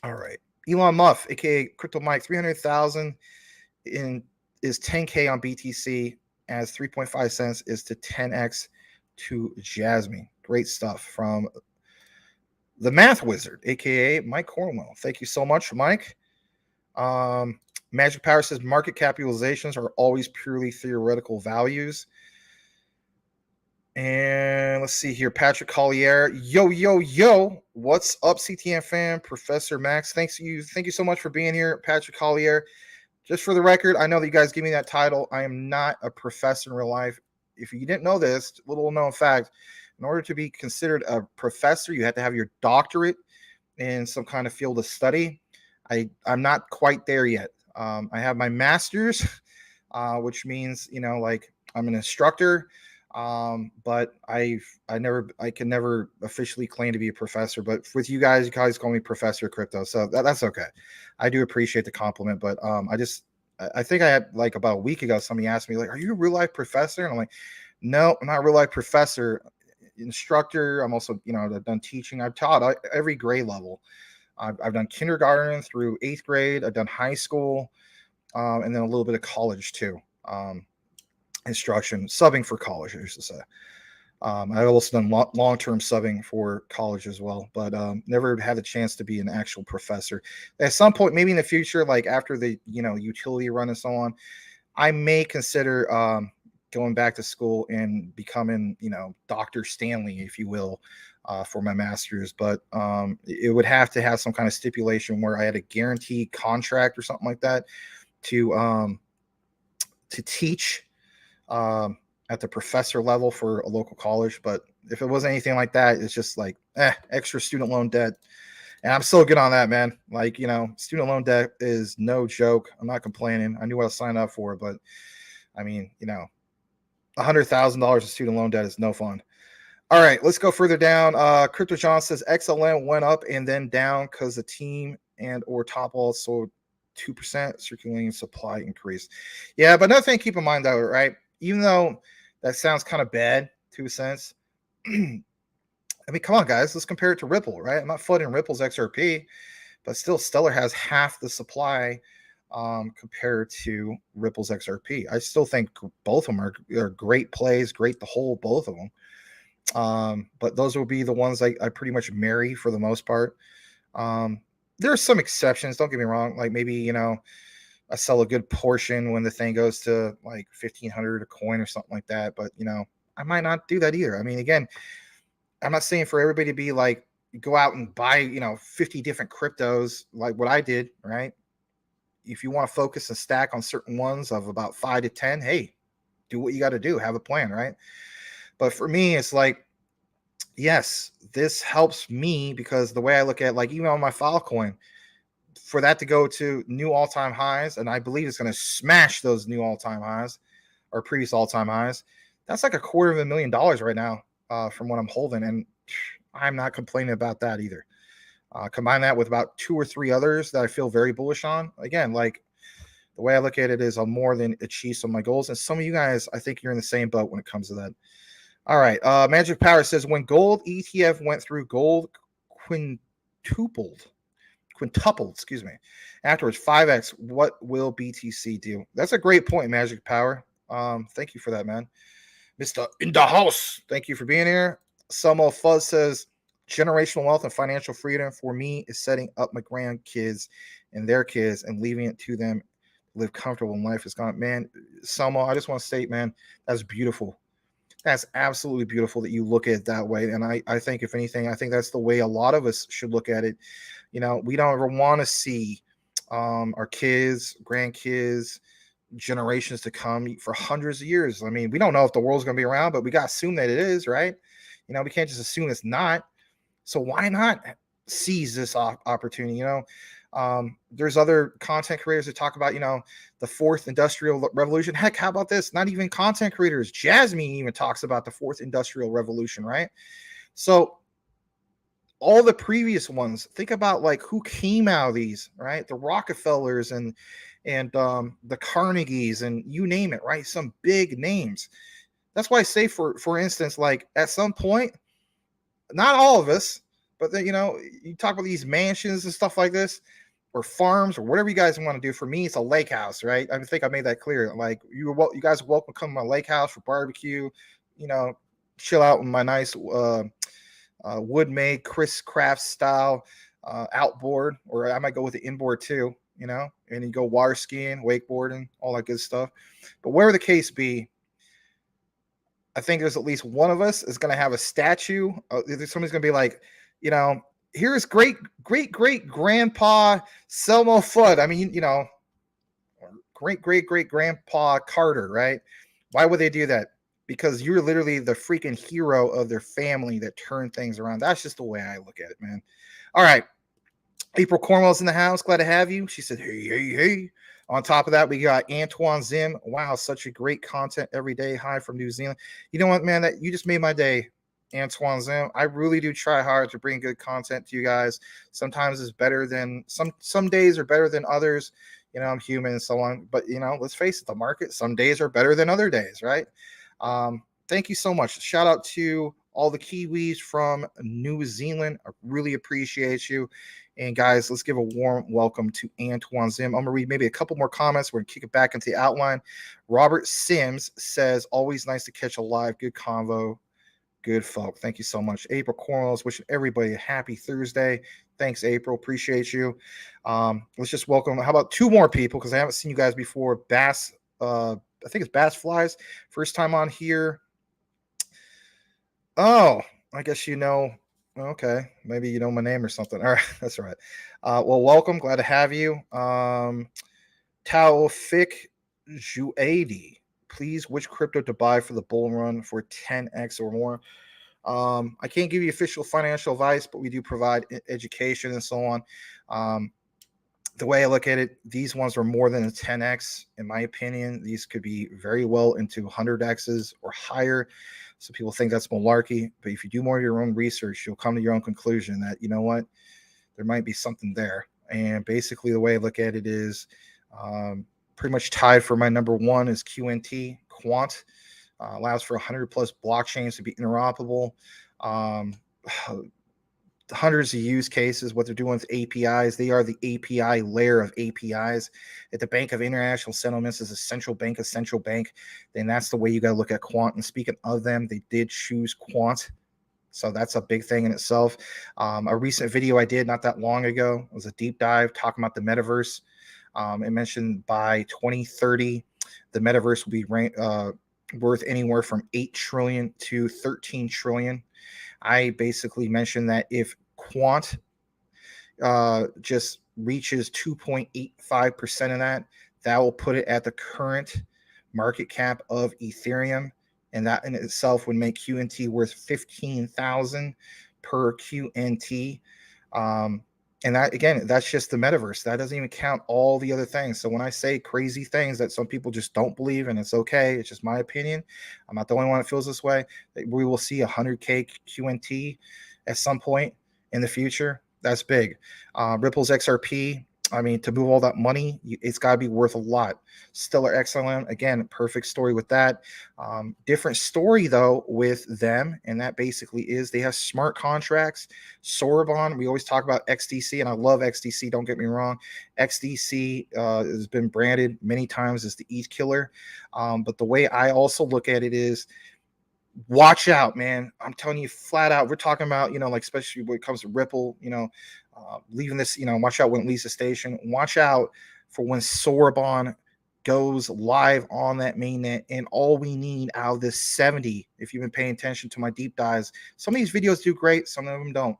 right. Elon Muff, aka Crypto Mike, 300,000 is 10K on BTC, as 3.5 cents is to 10x to Jasmy. Great stuff from the Math Wizard, aka Mike Cornwell. Thank you so much, Mike. Magic Power says market capitalizations are always purely theoretical values. And let's see here. Patrick Collier. Yo. What's up, CTN fam? Professor Max. Thank you so much for being here, Patrick Collier. Just for the record, I know that you guys give me that title. I am not a professor in real life. If you didn't know this, little known fact, in order to be considered a professor, you have to have your doctorate in some kind of field of study. I'm not quite there yet. I have my master's, which means, like I'm an instructor. But I can never officially claim to be a professor, but with you guys call me Professor Crypto. So that's okay. I do appreciate the compliment, but I think I had like about a week ago, somebody asked me like, are you a real life professor? And I'm like, no, I'm not a real life professor, instructor. I'm also, I've done teaching. I've taught every grade level. I've done kindergarten through 8th grade. I've done high school, and then a little bit of college too. Instruction, subbing for college, I used to say. I've also done long-term subbing for college as well, but never had a chance to be an actual professor. At some point, maybe in the future, like after the utility run and so on, I may consider going back to school and becoming Dr. Stanley, if you will, for my master's. But it would have to have some kind of stipulation where I had a guaranteed contract or something like that to teach. At the professor level for a local college. But if it wasn't anything like that, it's just like extra student loan debt. And I'm so good on that, man. Like, student loan debt is no joke. I'm not complaining. I knew what I signed up for, but I mean, $100,000 of student loan debt is no fun. All right, let's go further down. Crypto John says XLM went up and then down because the team and or top wall sold 2%, circulating supply increased. Yeah, but another thing, keep in mind though, right? Even though that sounds kind of bad, 2 cents. I mean, come on, guys. Let's compare it to Ripple, right? I'm not flooding Ripple's XRP, but still Stellar has half the supply compared to Ripple's XRP. I still think both of them are great plays, great to hold both of them. But those will be the ones I pretty much marry for the most part. There are some exceptions. Don't get me wrong. Like maybe, I sell a good portion when the thing goes to like 1,500 a coin or something like that. But, I might not do that either. I mean, again, I'm not saying for everybody to be like, go out and buy, 50 different cryptos like what I did, right? If you want to focus and stack on certain ones of about 5 to 10, hey, do what you got to do. Have a plan, right? But for me, it's like, yes, this helps me because the way I look at like even on my Filecoin, for that to go to new all-time highs, and I believe it's going to smash those new all-time highs or previous all-time highs, that's like $250,000 right now from what I'm holding, and I'm not complaining about that either. Combine that with about 2 or 3 others that I feel very bullish on. Again, like the way I look at it is I'll more than achieve some of my goals, and some of you guys, I think you're in the same boat when it comes to that. All right, Magic Power says when gold ETF went through, gold quintupled, excuse me. Afterwards, 5x. What will BTC do? That's a great point, Magic Power. Thank you for that, man. Mr. In the house. Thank you for being here. Samo Fuzz says generational wealth and financial freedom for me is setting up my grandkids and their kids and leaving it to them to live comfortable in life is gone. Man, Samo, I just want to state, man, that's beautiful. That's absolutely beautiful that you look at it that way. And I think, if anything, I think that's the way a lot of us should look at it. We don't ever want to see our kids, grandkids, generations to come for hundreds of years. I mean, we don't know if the world's going to be around, but we got to assume that it is, right? We can't just assume it's not. So why not seize this opportunity? There's other content creators that talk about, the fourth industrial revolution. Heck, how about this? Not even content creators. Jasmy even talks about the fourth industrial revolution, right? So all the previous ones, think about like who came out of these, right? The Rockefellers and the Carnegies and you name it, right? Some big names. That's why I say, for instance, like at some point, not all of us, but then, you talk about these mansions and stuff like this, or farms, or whatever you guys want to do. For me, it's a lake house, right? I think I made that clear. Like you guys are welcome to come to my lake house for barbecue, chill out in my nice wood-made Chris Craft style outboard, or I might go with the inboard too, and you go water skiing, wakeboarding, all that good stuff. But whatever the case be, I think there's at least one of us is going to have a statue. Somebody's going to be like, here's great grandpa Selmo Flood. I mean, great grandpa Carter, right? Why would they do that? Because you're literally the freaking hero of their family that turned things around. That's just the way I look at it, man. All right. April Cornwell's in the house. Glad to have you. She said, hey. On top of that, we got Antoine Zim. Wow, such a great content every day. Hi from New Zealand. You know what, man? That you just made my day, Antoine Zim. I really do try hard to bring good content to you guys. Sometimes it's better than some days are better than others. I'm human and so on. But let's face it, the market, some days are better than other days, right? Thank you so much. Shout out to all the Kiwis from New Zealand. I really appreciate you. And guys, let's give a warm welcome to Antoine Zim. I'm going to read maybe a couple more comments. We're going to kick it back into the outline. Robert Sims says, always nice to catch a live. Good convo. Good folk. Thank you so much. April Cornwell's wishing everybody a happy Thursday. Thanks, April. Appreciate you. Let's just welcome. How about 2 more people? Because I haven't seen you guys before. Bass, I think it's Bass Flies. First time on here. Oh, I guess you know. Okay, maybe you know my name or something. All right, that's all right. Well, welcome. Glad to have you. Taufik Juadi. Please, which crypto to buy for the bull run for 10x or more? I can't give you official financial advice, but we do provide education and so on. The way I look at it, these ones are more than a 10x. In my opinion, these could be very well into 100x's or higher. So people think that's malarkey. But if you do more of your own research, you'll come to your own conclusion that, you know what, there might be something there. And basically the way I look at it is pretty much tied for my number 1 is QNT, Quant. Allows for 100 plus blockchains to be interoperable. Hundreds of use cases. What they're doing with APIs, they are the API layer of APIs. At the Bank of International Settlements is a central bank, then that's the way you got to look at Quant. And speaking of them, they did choose Quant. So that's a big thing in itself. A recent video I did not that long ago was a deep dive talking about the metaverse. It mentioned by 2030, the metaverse will be worth anywhere from 8 trillion to 13 trillion. I basically mentioned that if Quant just reaches 2.85% of that, that will put it at the current market cap of Ethereum. And that in itself would make QNT worth 15,000 per QNT. And that, again, that's just the metaverse. That doesn't even count all the other things. So when I say crazy things that some people just don't believe, and it's okay, it's just my opinion, I'm not the only one that feels this way, that we will see 100K QNT at some point in the future. That's big. Ripple's XRP, I mean, to move all that money, it's got to be worth a lot. Stellar XLM, again, perfect story with that. Different story, though, with them, and that basically is they have smart contracts. Sorbonne, we always talk about XDC, and I love XDC, don't get me wrong. XDC has been branded many times as the ETH killer. But the way I also look at it is, watch out, man. I'm telling you flat out, we're talking about, like, especially when it comes to Ripple, leaving this, watch out when it leaves the station. Watch out for when Sorbonne goes live on that mainnet. And all we need out of this 70, if you've been paying attention to my deep dives, some of these videos do great, some of them don't.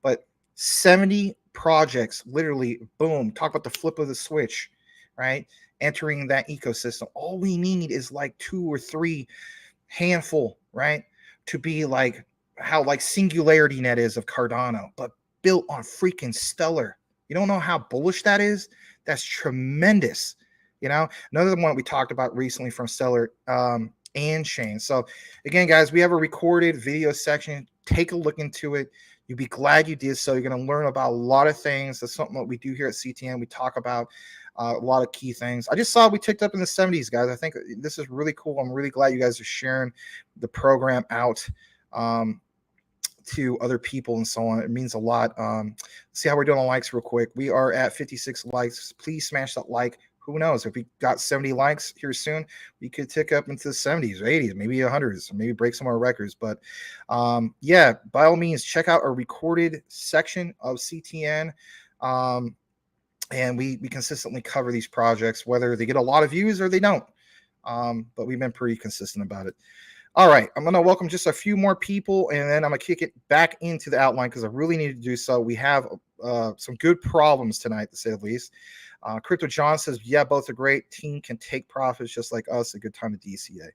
But 70 projects, literally, boom, talk about the flip of the switch, right? Entering that ecosystem. All we need is like 2 or 3 handful, right? To be like how like Singularity Net is of Cardano, but built on freaking Stellar. You don't know how bullish that is? That's tremendous. Another one we talked about recently from Stellar and Shane. So again, guys, we have a recorded video section. Take a look into it. You'll be glad you did so. You're going to learn about a lot of things. That's something that we do here at CTN. We talk about a lot of key things. I just saw we ticked up in the 70s, guys. I think this is really cool. I'm really glad you guys are sharing the program out to other people and so on. It means a lot. See how we're doing on likes real quick. We are at 56 likes. Please smash that like. Who knows? If we got 70 likes here soon, we could tick up into the 70s or 80s, maybe 100s, maybe break some more records. But yeah, by all means, check out our recorded section of CTN. And we consistently cover these projects, whether they get a lot of views or they don't. But we've been pretty consistent about it. All right, I'm going to welcome just a few more people, and then I'm going to kick it back into the outline because I really need to do so. We have some good problems tonight, to say the least. Crypto John says, yeah, both are great. Team can take profits just like us. A good time to DCA.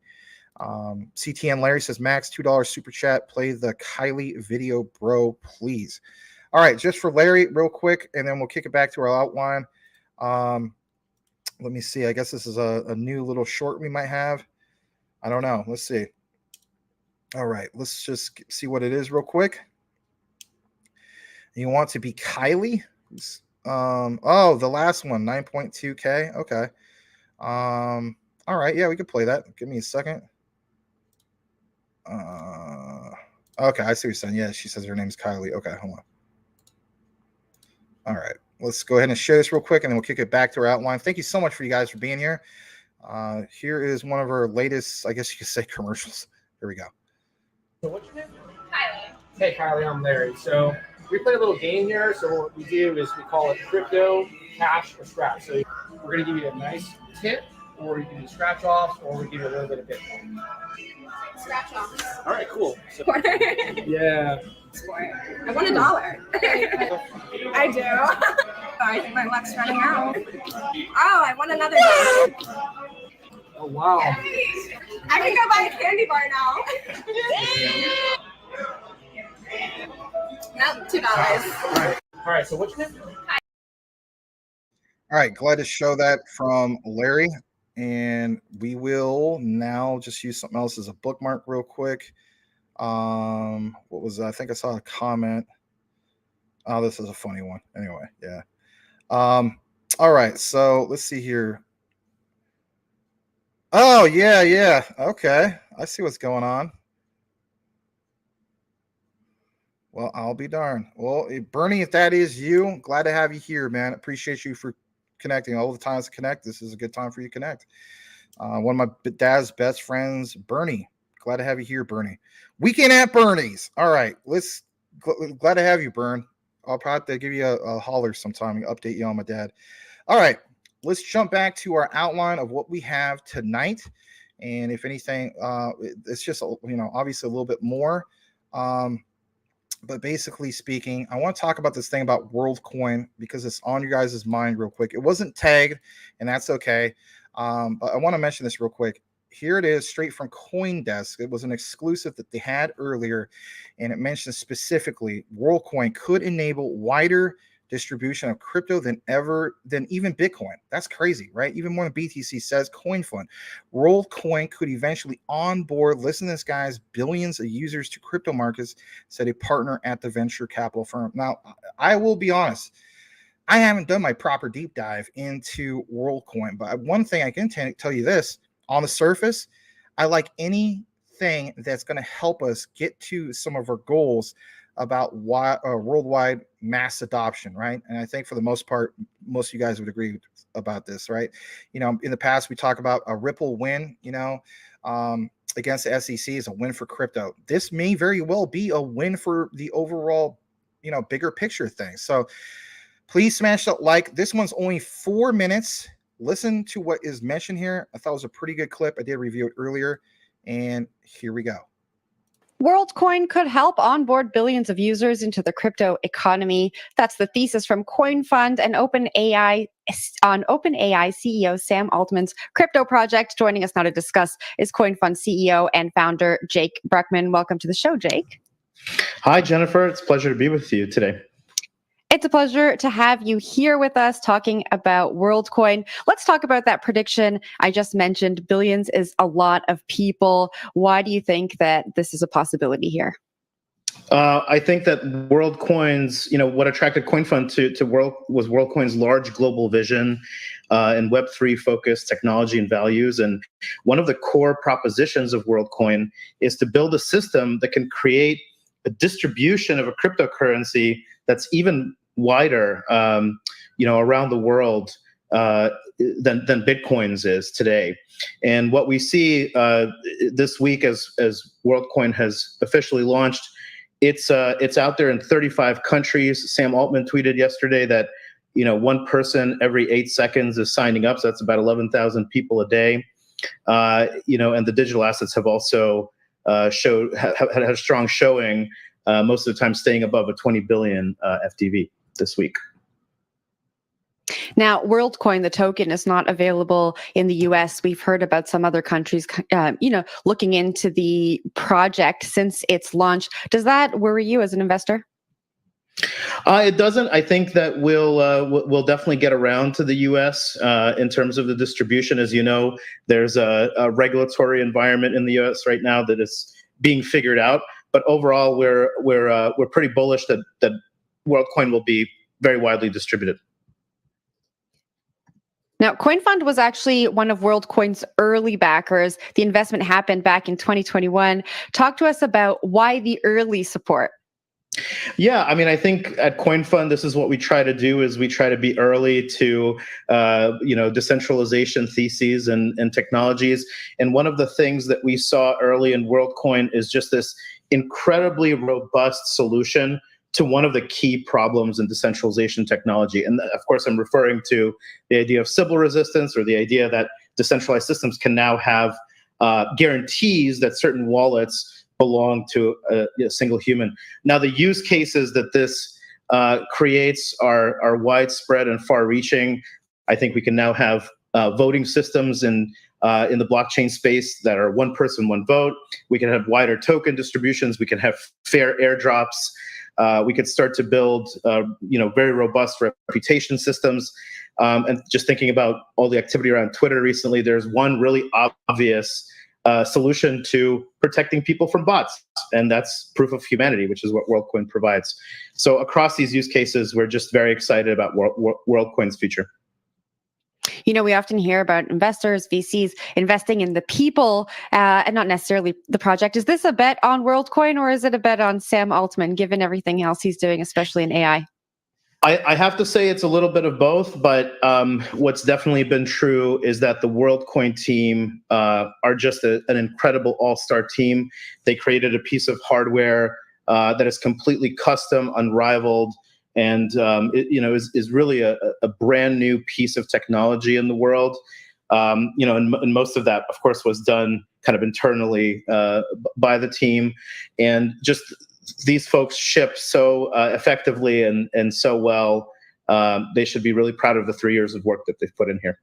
CTN Larry says, Max, $2 super chat. Play the Kylie video, bro, please. All right, just for Larry real quick, and then we'll kick it back to our outline. Let me see. I guess this is a new little short we might have. I don't know. Let's see. All right, let's just see what it is real quick. You want to be Kylie? Oh, the last one, 9.2K. Okay. All right, yeah, we could play that. Give me a second. Okay, I see what you're saying. Yeah, she says her name's Kylie. Okay, hold on. All right, let's go ahead and share this real quick, and then we'll kick it back to our outline. Thank you so much for you guys for being here. Here is one of our latest, I guess you could say, commercials. Here we go. So what's your name? Kylie. Hey Kylie, I'm Larry. So we play a little game here. So what we do is we call it crypto, cash, or scratch. So we're going to give you a nice tip, or you can do scratch offs, or we give you a little bit of Bitcoin. Scratch offs. All right, cool. So, Sport. yeah. Sport. I won $1. I do. I think my luck's running out. Oh, I won another $1. Oh wow. I can go buy a candy bar now. No, $2. All right. So what's your name? All right, glad to show that from Larry. And we will now just use something else as a bookmark real quick. What was that? I think I saw a comment. Oh, this is a funny one. Anyway, yeah. All right, so let's see here. Oh, yeah. Okay, I see what's going on. Well, I'll be darned. Well, Bernie, if that is you, glad to have you here, man. Appreciate you for connecting. All the times to connect. This is a good time for you to connect. One of my dad's best friends, Bernie. Glad to have you here, Bernie. Weekend at Bernie's. All right, glad to have you, Bern. I'll probably have to give you a holler sometime and update you on my dad. All right, let's jump back to our outline of what we have tonight. And if anything, it's just, obviously a little bit more. But basically speaking, I want to talk about this thing about Worldcoin because it's on you guys' mind real quick. It wasn't tagged, and that's okay. But I want to mention this real quick. Here it is, straight from CoinDesk. It was an exclusive that they had earlier, and it mentions specifically Worldcoin could enable wider distribution of crypto than even Bitcoin. That's crazy, right? Even more than BTC, says CoinFund. Worldcoin could eventually onboard, listen to this, guys, billions of users to crypto markets, said a partner at the venture capital firm. Now, I will be honest, I haven't done my proper deep dive into Worldcoin, but one thing I can tell you this, on the surface, I like anything that's going to help us get to some of our goals about worldwide mass adoption, right? And I think for the most part, most of you guys would agree about this, right? In the past, we talk about a Ripple win, against the SEC is a win for crypto. This may very well be a win for the overall, bigger picture thing. So please smash that like. This one's only 4 minutes. Listen to what is mentioned here. I thought it was a pretty good clip. I did review it earlier, and here we go. Worldcoin could help onboard billions of users into the crypto economy. That's the thesis from CoinFund and OpenAI CEO Sam Altman's crypto project. Joining us now to discuss is CoinFund CEO and founder Jake Bruckman. Welcome to the show, Jake. Hi, Jennifer. It's a pleasure to be with you today. It's a pleasure to have you here with us talking about Worldcoin. Let's talk about that prediction I just mentioned. Billions is a lot of people. Why do you think that this is a possibility here? I think that Worldcoin's, what attracted CoinFund to was Worldcoin's large global vision and Web3 focused technology and values. And one of the core propositions of Worldcoin is to build a system that can create a distribution of a cryptocurrency that's even wider, around the world than Bitcoin's is today. And what we see this week as Worldcoin has officially launched, it's out there in 35 countries. Sam Altman tweeted yesterday that one person every 8 seconds is signing up, so that's about 11,000 people a day. And the digital assets have also had a strong showing. Most of the time staying above a 20 billion FDV this week. Now, Worldcoin, the token, is not available in the US. We've heard about some other countries, looking into the project since its launch. Does that worry you as an investor? It doesn't. I think that we'll definitely get around to the U.S. In terms of the distribution. As you know, there's a regulatory environment in the U.S. right now that is being figured out. But overall, we're pretty bullish that Worldcoin will be very widely distributed. Now, CoinFund was actually one of Worldcoin's early backers. The investment happened back in 2021. Talk to us about why the early support. Yeah, I mean, I think at CoinFund, this is what we try to do: is we try to be early to, decentralization theses and technologies. And one of the things that we saw early in Worldcoin is just this incredibly robust solution to one of the key problems in decentralization technology. And of course, I'm referring to the idea of Sybil resistance, or the idea that decentralized systems can now have guarantees that certain wallets belong to a single human. Now, the use cases that this creates are widespread and far-reaching. I think we can now have voting systems in the blockchain space that are one person, one vote. We can have wider token distributions. We can have fair airdrops. We could start to build, very robust reputation systems. And just thinking about all the activity around Twitter recently, there's one really obvious solution to protecting people from bots, and that's proof of humanity, which is what Worldcoin provides. So across these use cases, we're just very excited about Worldcoin's future. We often hear about investors, VCs investing in the people and not necessarily the project. Is this a bet on Worldcoin, or is it a bet on Sam Altman, given everything else he's doing, especially in AI? I have to say it's a little bit of both, but what's definitely been true is that the Worldcoin team are just an incredible all-star team. They created a piece of hardware that is completely custom, unrivaled, and is really a brand new piece of technology in the world. And most of that, of course, was done kind of internally by the team, and just these folks ship so effectively and so well. They should be really proud of the 3 years of work that they've put in here.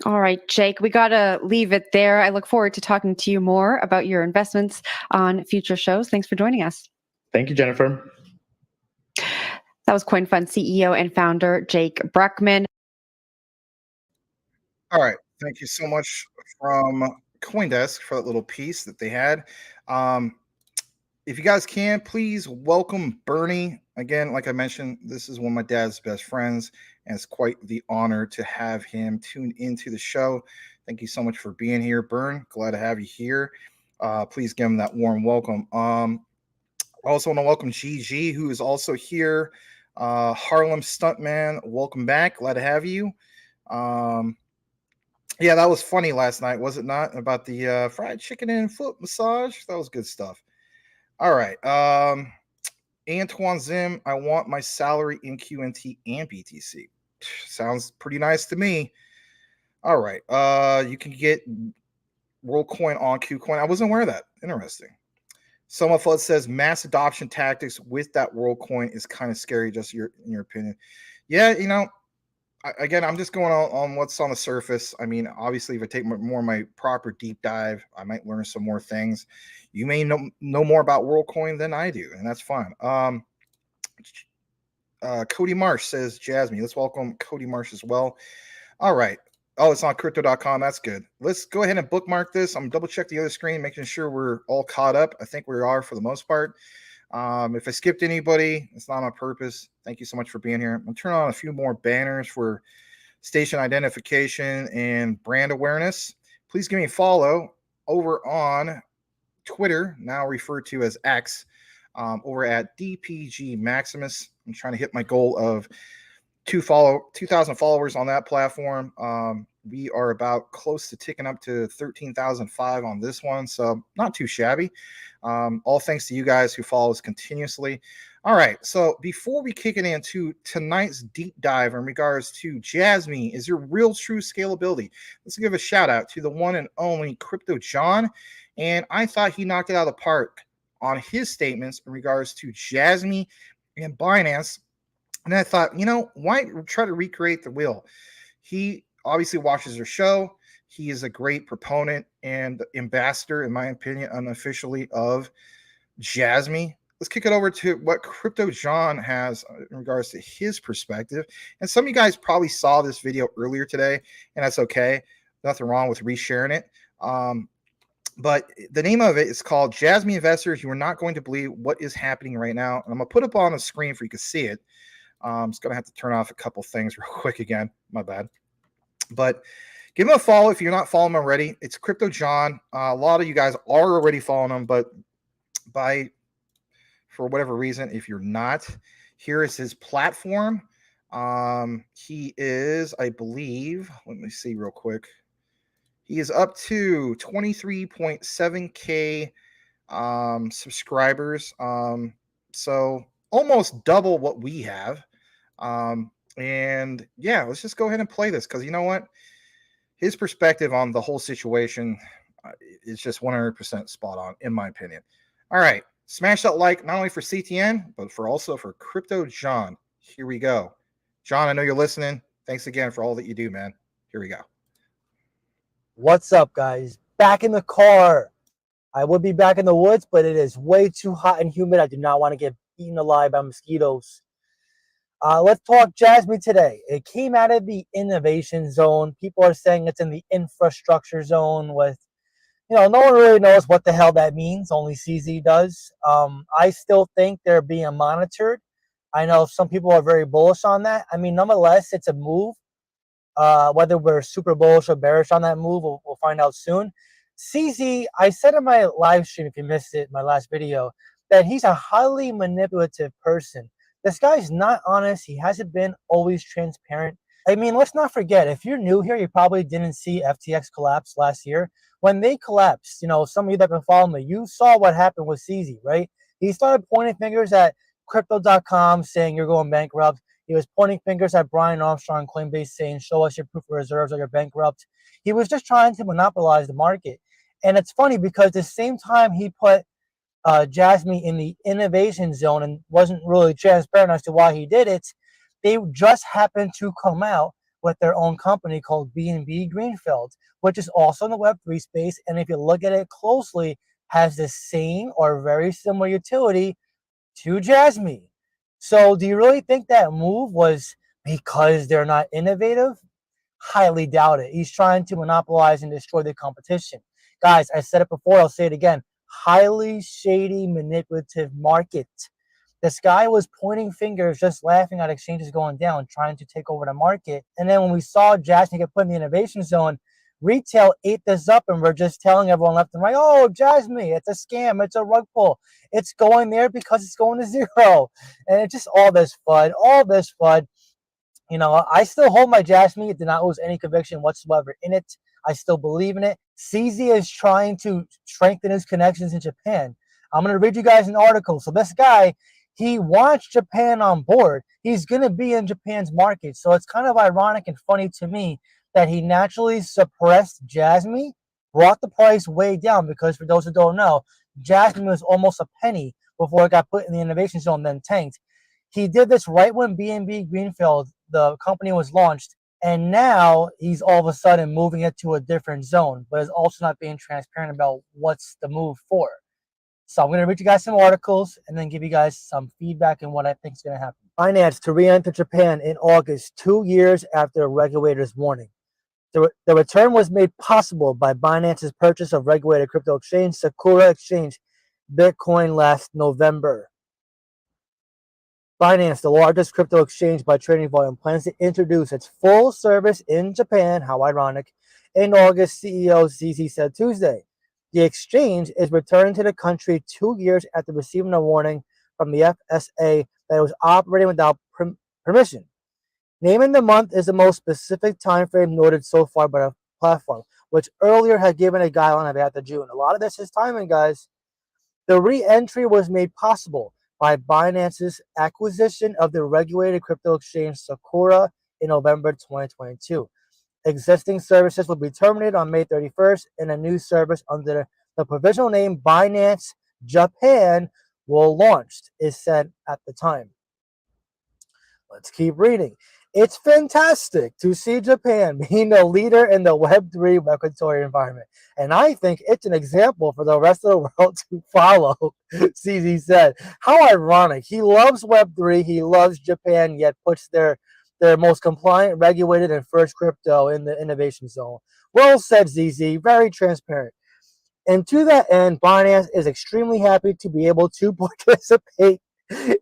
All right, Jake, we got to leave it there. I look forward to talking to you more about your investments on future shows. Thanks for joining us. Thank you, Jennifer. That was CoinFund CEO and founder Jake Bruckman. All right. Thank you so much from CoinDesk for that little piece that they had. If you guys can, please welcome Bernie. Again, like I mentioned, this is one of my dad's best friends, and it's quite the honor to have him tune into the show. Thank you so much for being here, Bern. Glad to have you here. Please give him that warm welcome. I also want to welcome GG, who is also here. Harlem Stuntman, welcome back. Glad to have you. Yeah, that was funny last night, was it not? About the fried chicken and foot massage. That was good stuff. All right. Antoine Zim, I want my salary in QNT and BTC. Sounds pretty nice to me. All right. You can get Worldcoin on KuCoin. I wasn't aware of that. Interesting. Soma Flood says mass adoption tactics with that Worldcoin is kind of scary, just in your opinion. Yeah, again, I'm just going on what's on the surface. I mean, obviously, if I take more of my proper deep dive, I might learn some more things. You may know more about Worldcoin than I do, and that's fine. Cody Marsh says, Jasmy. Let's welcome Cody Marsh as well. All right. Oh, it's on crypto.com. That's good. Let's go ahead and bookmark this. I'm double check the other screen, making sure we're all caught up. I think we are for the most part. If I skipped anybody, it's not on purpose. Thank you so much for being here. I'm going to turn on a few more banners for station identification and brand awareness. Please give me a follow over on Twitter, now referred to as X, over at DPG Maximus. I'm trying to hit my goal of 2,000 followers on that platform. We are about close to ticking up to 13,005 on this one, so not too shabby. All thanks to you guys who follow us continuously. All right, so before we kick it into tonight's deep dive in regards to Jasmy, is there real true scalability? Let's give a shout out to the one and only Crypto John, and I thought he knocked it out of the park on his statements in regards to Jasmy and Binance. And I thought, why try to recreate the wheel? He obviously watches their show. He is a great proponent and ambassador, in my opinion, unofficially, of Jasmy. Let's kick it over to what Crypto John has in regards to his perspective. And some of you guys probably saw this video earlier today, and that's okay. Nothing wrong with resharing it. But the name of it is called Jasmy Investors. You are not going to believe what is happening right now. And I'm going to put up on the screen for you to see it. I'm just going to have to turn off a couple things real quick again. My bad. But give him a follow if you're not following him already. It's Crypto John. A lot of you guys are already following him, but for whatever reason, if you're not, here is his platform. He is, I believe, let me see real quick. He is up to 23.7K subscribers. So almost double what we have. And yeah, let's just go ahead and play this because you know what? His perspective on the whole situation is just 100% spot on, in my opinion. All right, smash that like not only for CTN, but also for Crypto John. Here we go. John, I know you're listening. Thanks again for all that you do, man. Here we go. What's up, guys? Back in the car. I would be back in the woods, but it is way too hot and humid. I do not want to get eaten alive by mosquitoes. Let's talk Jasmy today. It came out of the innovation zone. People are saying it's in the infrastructure zone with, no one really knows what the hell that means. Only CZ does. I still think they're being monitored. I know some people are very bullish on that. I mean, nonetheless, it's a move. Whether we're super bullish or bearish on that move, we'll find out soon. CZ, I said in my live stream, if you missed it, my last video, that he's a highly manipulative person. This guy's not honest. He hasn't been always transparent. I mean, let's not forget, if you're new here, you probably didn't see FTX collapse last year. When they collapsed, some of you that have been following me, you saw what happened with CZ, right? He started pointing fingers at crypto.com saying you're going bankrupt. He was pointing fingers at Brian Armstrong, Coinbase, saying, show us your proof of reserves or you're bankrupt. He was just trying to monopolize the market. And it's funny because the same time he put Jasmy in the innovation zone and wasn't really transparent as to why he did it, they just happened to come out with their own company called BNB Greenfield, which is also in the Web3 space. And if you look at it closely, has the same or very similar utility to Jasmy. So do you really think that move was because they're not innovative? Highly doubt it. He's trying to monopolize and destroy the competition. Guys, I said it before, I'll say it again. Highly shady, manipulative market. This guy was pointing fingers, just laughing at exchanges going down, trying to take over the market. And then when we saw Jasmy get put in the innovation zone, retail ate this up and we're just telling everyone left and right, oh, Jasmy, it's a scam, it's a rug pull. It's going there because it's going to zero. And it's just all this FUD. I still hold my Jasmy. It did not lose any conviction whatsoever in it. I still believe in it. CZ is trying to strengthen his connections in Japan. I'm going to read you guys an article. So this guy, he wants Japan on board. He's going to be in Japan's market. So it's kind of ironic and funny to me that he naturally suppressed Jasmy, brought the price way down because for those who don't know, Jasmy was almost a penny before it got put in the innovation zone, then tanked. He did this right when BNB Greenfield, the company, was launched. And now he's all of a sudden moving it to a different zone, but is also not being transparent about what's the move for. So I'm going to read you guys some articles and then give you guys some feedback on what I think is going to happen. Binance to re-enter Japan in August, 2 years after a regulator's warning. The return was made possible by Binance's purchase of regulated crypto exchange Sakura Exchange Bitcoin last November. Binance, the largest crypto exchange by trading volume, plans to introduce its full service in Japan, how ironic, in August, CEO CZ said Tuesday. The exchange is returning to the country 2 years after receiving a warning from the FSA that it was operating without permission. Naming the month is the most specific time frame noted so far by the platform, which earlier had given a guideline of after June. A lot of this is timing, guys. The re-entry was made possible by Binance's acquisition of the regulated crypto exchange Sakura in November 2022. Existing services will be terminated on May 31st, and a new service under the provisional name Binance Japan will launch, is said at the time. Let's keep reading. It's fantastic to see Japan being a leader in the Web3 regulatory environment. And I think it's an example for the rest of the world to follow, CZ said. How ironic. He loves Web3, he loves Japan, yet puts their most compliant, regulated, and first crypto in the innovation zone. Well said, ZZ. Very transparent. And to that end, Binance is extremely happy to be able to participate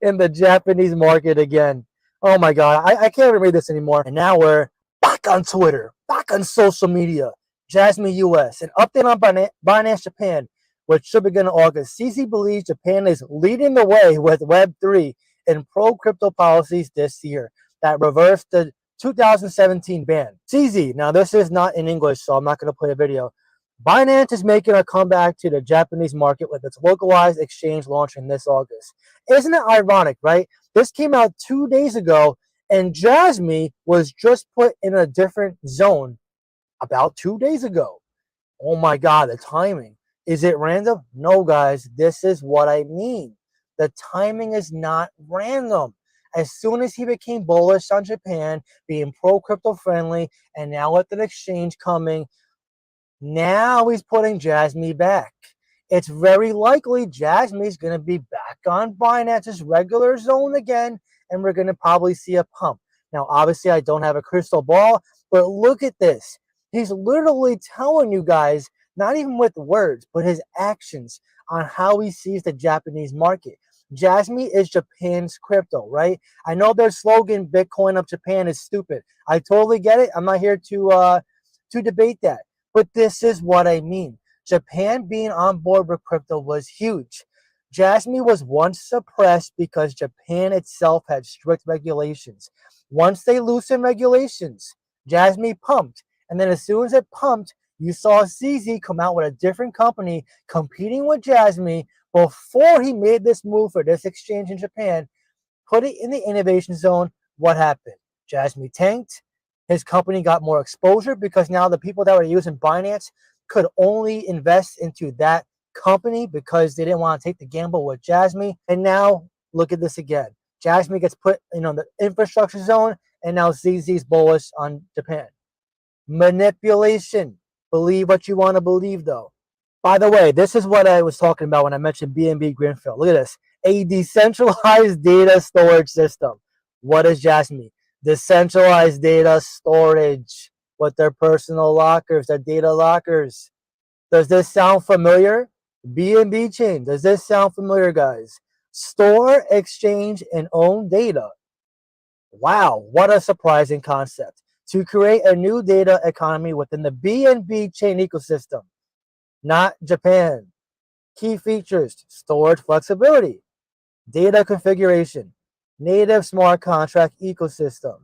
in the Japanese market again. Oh my God, I can't even read this anymore. And now we're back on Twitter, back on social media. Jasmy US, an update on Binance Japan, which should begin in August. CZ believes Japan is leading the way with Web3 and pro-crypto policies this year that reversed the 2017 ban. CZ, now this is not in English, so I'm not going to play a video. Binance is making a comeback to the Japanese market with its localized exchange launching this August. Isn't it ironic, right? This came out 2 days ago, and Jasmy was just put in a different zone about 2 days ago. Oh my God, the timing. Is it random? No, guys, this is what I mean. The timing is not random. As soon as he became bullish on Japan, being pro-crypto friendly, and now with an exchange coming, now he's putting Jasmy back. It's very likely Jasmy's going to be back on Binance's regular zone again, and we're going to probably see a pump. Now, obviously, I don't have a crystal ball, but look at this. He's literally telling you guys, not even with words, but his actions on how he sees the Japanese market. Jasmy is Japan's crypto, right? I know their slogan, Bitcoin of Japan, is stupid. I totally get it. I'm not here to debate that. But this is what I mean. Japan being on board with crypto was huge. Jasmy was once suppressed because Japan itself had strict regulations. Once they loosened regulations, Jasmy pumped. And then as soon as it pumped, you saw CZ come out with a different company competing with Jasmy before he made this move for this exchange in Japan, put it in the innovation zone. What happened? Jasmy tanked. His company got more exposure because now the people that were using Binance could only invest into that company because they didn't want to take the gamble with Jasmy. And now look at this again. Jasmy gets put in the infrastructure zone, and now ZZ's bullish on Japan. Manipulation. Believe what you want to believe, though. By the way, this is what I was talking about when I mentioned BNB Greenfield. Look at this. A decentralized data storage system. What is Jasmy? Decentralized data storage with their personal lockers, their data lockers. Does this sound familiar? BNB chain. Does this sound familiar, guys? Store, exchange, and own data. Wow, what a surprising concept. To create a new data economy within the BNB chain ecosystem. Not Japan. Key features: storage flexibility, data configuration, native smart contract ecosystem.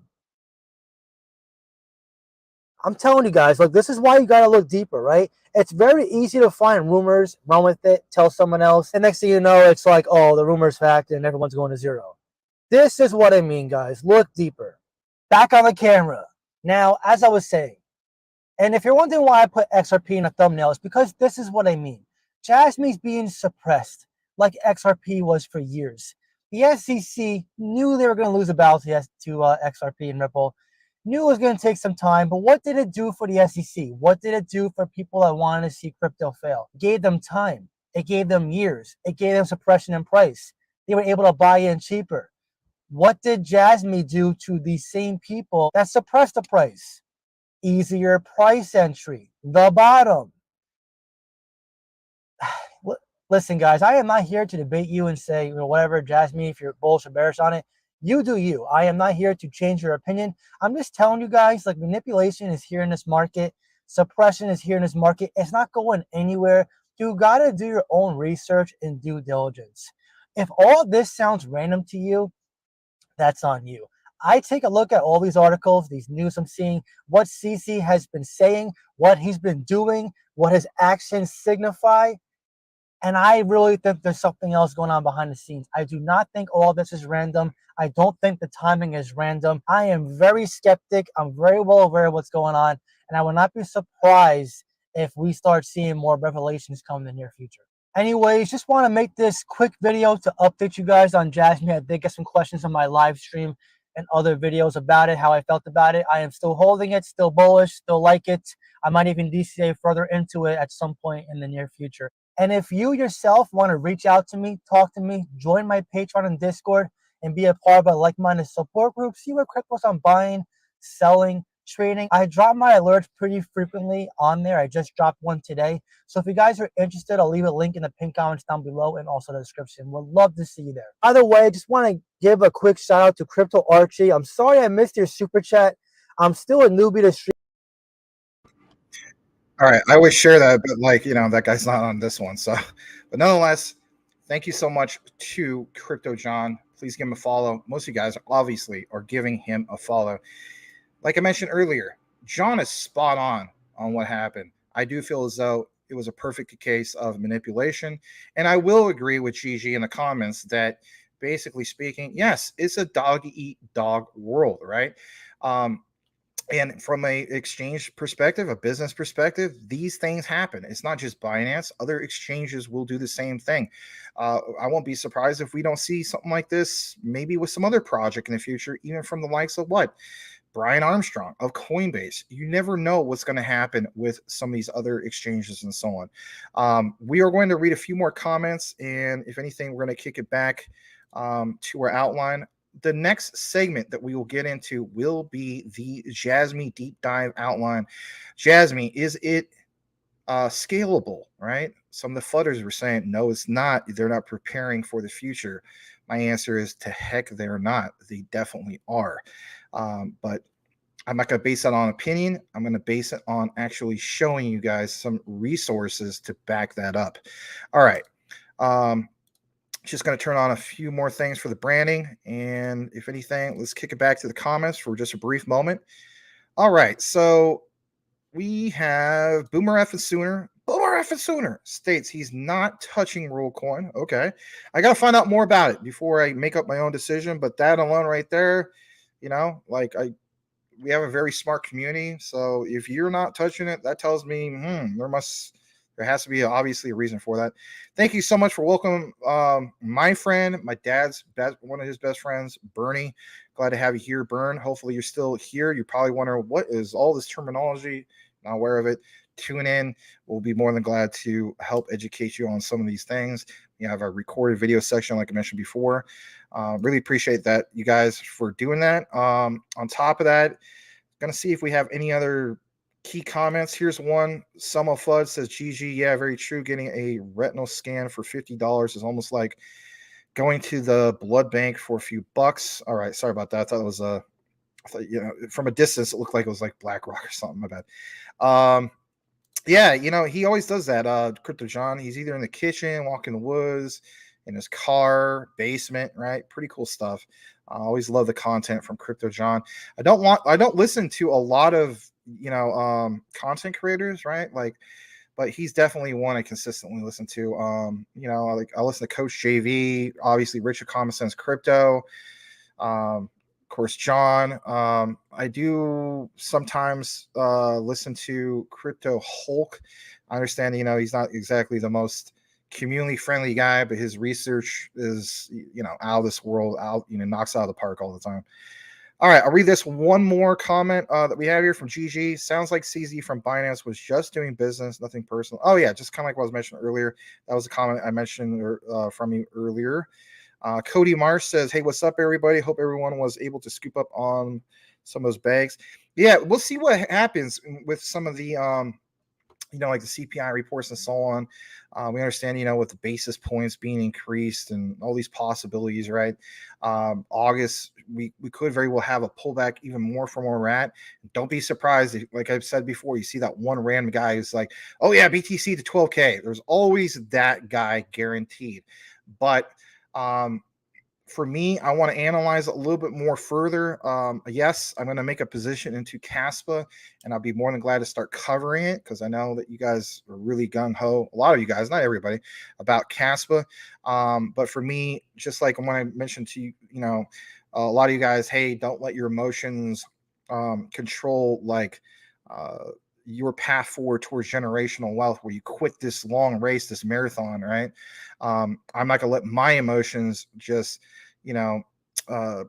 I'm telling you guys, look, this is why you got to look deeper, right? It's very easy to find rumors, run with it, tell someone else, and next thing you know, it's like, oh, the rumor's fact and everyone's going to zero. This is what I mean, guys. Look deeper. Back on the camera. Now, as I was saying, and if you're wondering why I put XRP in a thumbnail, it's because this is what I mean. Jasmy's being suppressed like XRP was for years. The SEC knew they were going to lose a battle to XRP and Ripple, knew it was going to take some time, but what did it do for the SEC? What did it do for people that wanted to see crypto fail? It gave them time. It gave them years. It gave them suppression in price. They were able to buy in cheaper. What did Jasmy do to these same people that suppressed the price? Easier price entry, the bottom. Listen, guys, I am not here to debate you and say, whatever, Jasmy, if you're bullish or bearish on it, you do you. I am not here to change your opinion. I'm just telling you guys, like, manipulation is here in this market. Suppression is here in this market. It's not going anywhere. You got to do your own research and due diligence. If all this sounds random to you, that's on you. I take a look at all these articles, these news I'm seeing, what CC has been saying, what he's been doing, what his actions signify, and I really think there's something else going on behind the scenes. I do not think all this is random. I don't think the timing is random. I am very skeptic. I'm very well aware of what's going on, and I will not be surprised if we start seeing more revelations come in the near future. Anyways, just want to make this quick video to update you guys on Jasmy. I did get some questions on my live stream and other videos about it, how I felt about it. I am still holding it, still bullish, still like it. I might even DCA further into it at some point in the near future. And if you yourself want to reach out to me, talk to me, join my Patreon and Discord, and be a part of a like-minded support group, see what cryptos I'm buying, selling, trading. I drop my alerts pretty frequently on there. I just dropped one today. So if you guys are interested, I'll leave a link in the pinned comments down below and also the description. Would love to see you there. Either way, I just want to give a quick shout out to Crypto Archie. I'm sorry I missed your super chat. I'm still a newbie to stream. All right, I always share that, but that guy's not on this one. So, but nonetheless, thank you so much to Crypto John. Please give him a follow. Most of you guys obviously are giving him a follow. Like I mentioned earlier, John is spot on what happened. I do feel as though it was a perfect case of manipulation. And I will agree with Gigi in the comments that basically speaking, yes, it's a dog eat dog world, right? And from a exchange perspective, a business perspective, these things happen. It's not just Binance. Other exchanges will do the same thing. I won't be surprised if we don't see something like this, maybe with some other project in the future, even from the likes of what? Brian Armstrong of Coinbase. You never know what's going to happen with some of these other exchanges and so on. We are going to read a few more comments, and if anything, we're going to kick it back to our outline. The next segment that we will get into will be the Jasmy deep dive outline. Jasmy, is it scalable, right? Some of the fudders were saying, no, it's not. They're not preparing for the future. My answer is to heck, they're not. They definitely are. But I'm not going to base that on opinion. I'm going to base it on actually showing you guys some resources to back that up. All right. Just going to turn on a few more things for the branding. And if anything, let's kick it back to the comments for just a brief moment. All right. So we have Boomer Effin' Sooner. Boomer Effin' Sooner states he's not touching Worldcoin. Okay. I got to find out more about it before I make up my own decision. But that alone right there, you know, like we have a very smart community. So if you're not touching it, that tells me there has to be obviously a reason for that. Thank you so much for welcoming my friend, my dad's one of his best friends, Bernie. Glad to have you here, Bern. Hopefully you're still here. You're probably wondering, what is all this terminology? Not aware of it. Tune in. We'll be more than glad to help educate you on some of these things. You have a recorded video section, like I mentioned before. Really appreciate that, you guys, for doing that. On top of that, going to see if we have any other key comments. Here's one. Selma Flood says, GG, yeah, very true. Getting a retinal scan for $50 is almost like going to the blood bank for a few bucks. All right, sorry about that. I thought it was I thought, you know, from a distance, it looked like it was like BlackRock or something. My bad. Yeah, you know, he always does that. Crypto John, he's either in the kitchen, walking the woods, in his car, basement, right? Pretty cool stuff. I always love the content from Crypto John. I don't listen to a lot of, you know, content creators, right? Like, but he's definitely one I consistently listen to. You know, like I listen to Coach JV, obviously Richard Common Sense Crypto, of course, John. I do sometimes listen to Crypto Hulk. I understand, you know, he's not exactly the most community friendly guy, but his research is, you know, out of this world, knocks out of the park all the time. All right, I'll read this one more comment that we have here from GG. Sounds like CZ from Binance was just doing business, nothing personal. Oh, yeah, just kind of like what I was mentioning earlier. That was a comment I mentioned from you earlier. Cody Marsh says, hey, what's up, everybody? Hope everyone was able to scoop up on some of those bags. Yeah, we'll see what happens with some of the, you know, like the CPI reports and so on. We understand, you know, with the basis points being increased and all these possibilities, right? August, we could very well have a pullback even more from where we're at. Don't be surprised if, like I've said before, you see that one random guy who's like, oh yeah, BTC to 12K. There's always that guy guaranteed. But for me, I want to analyze it a little bit more further. Yes, I'm going to make a position into Caspa, and I'll be more than glad to start covering it because I know that you guys are really gung-ho, a lot of you guys, not everybody, about Caspa. But for me, just like when I mentioned to you, you know, a lot of you guys, hey, don't let your emotions control like your path forward towards generational wealth where you quit this long race, this marathon, right? I'm not gonna let my emotions just, you know,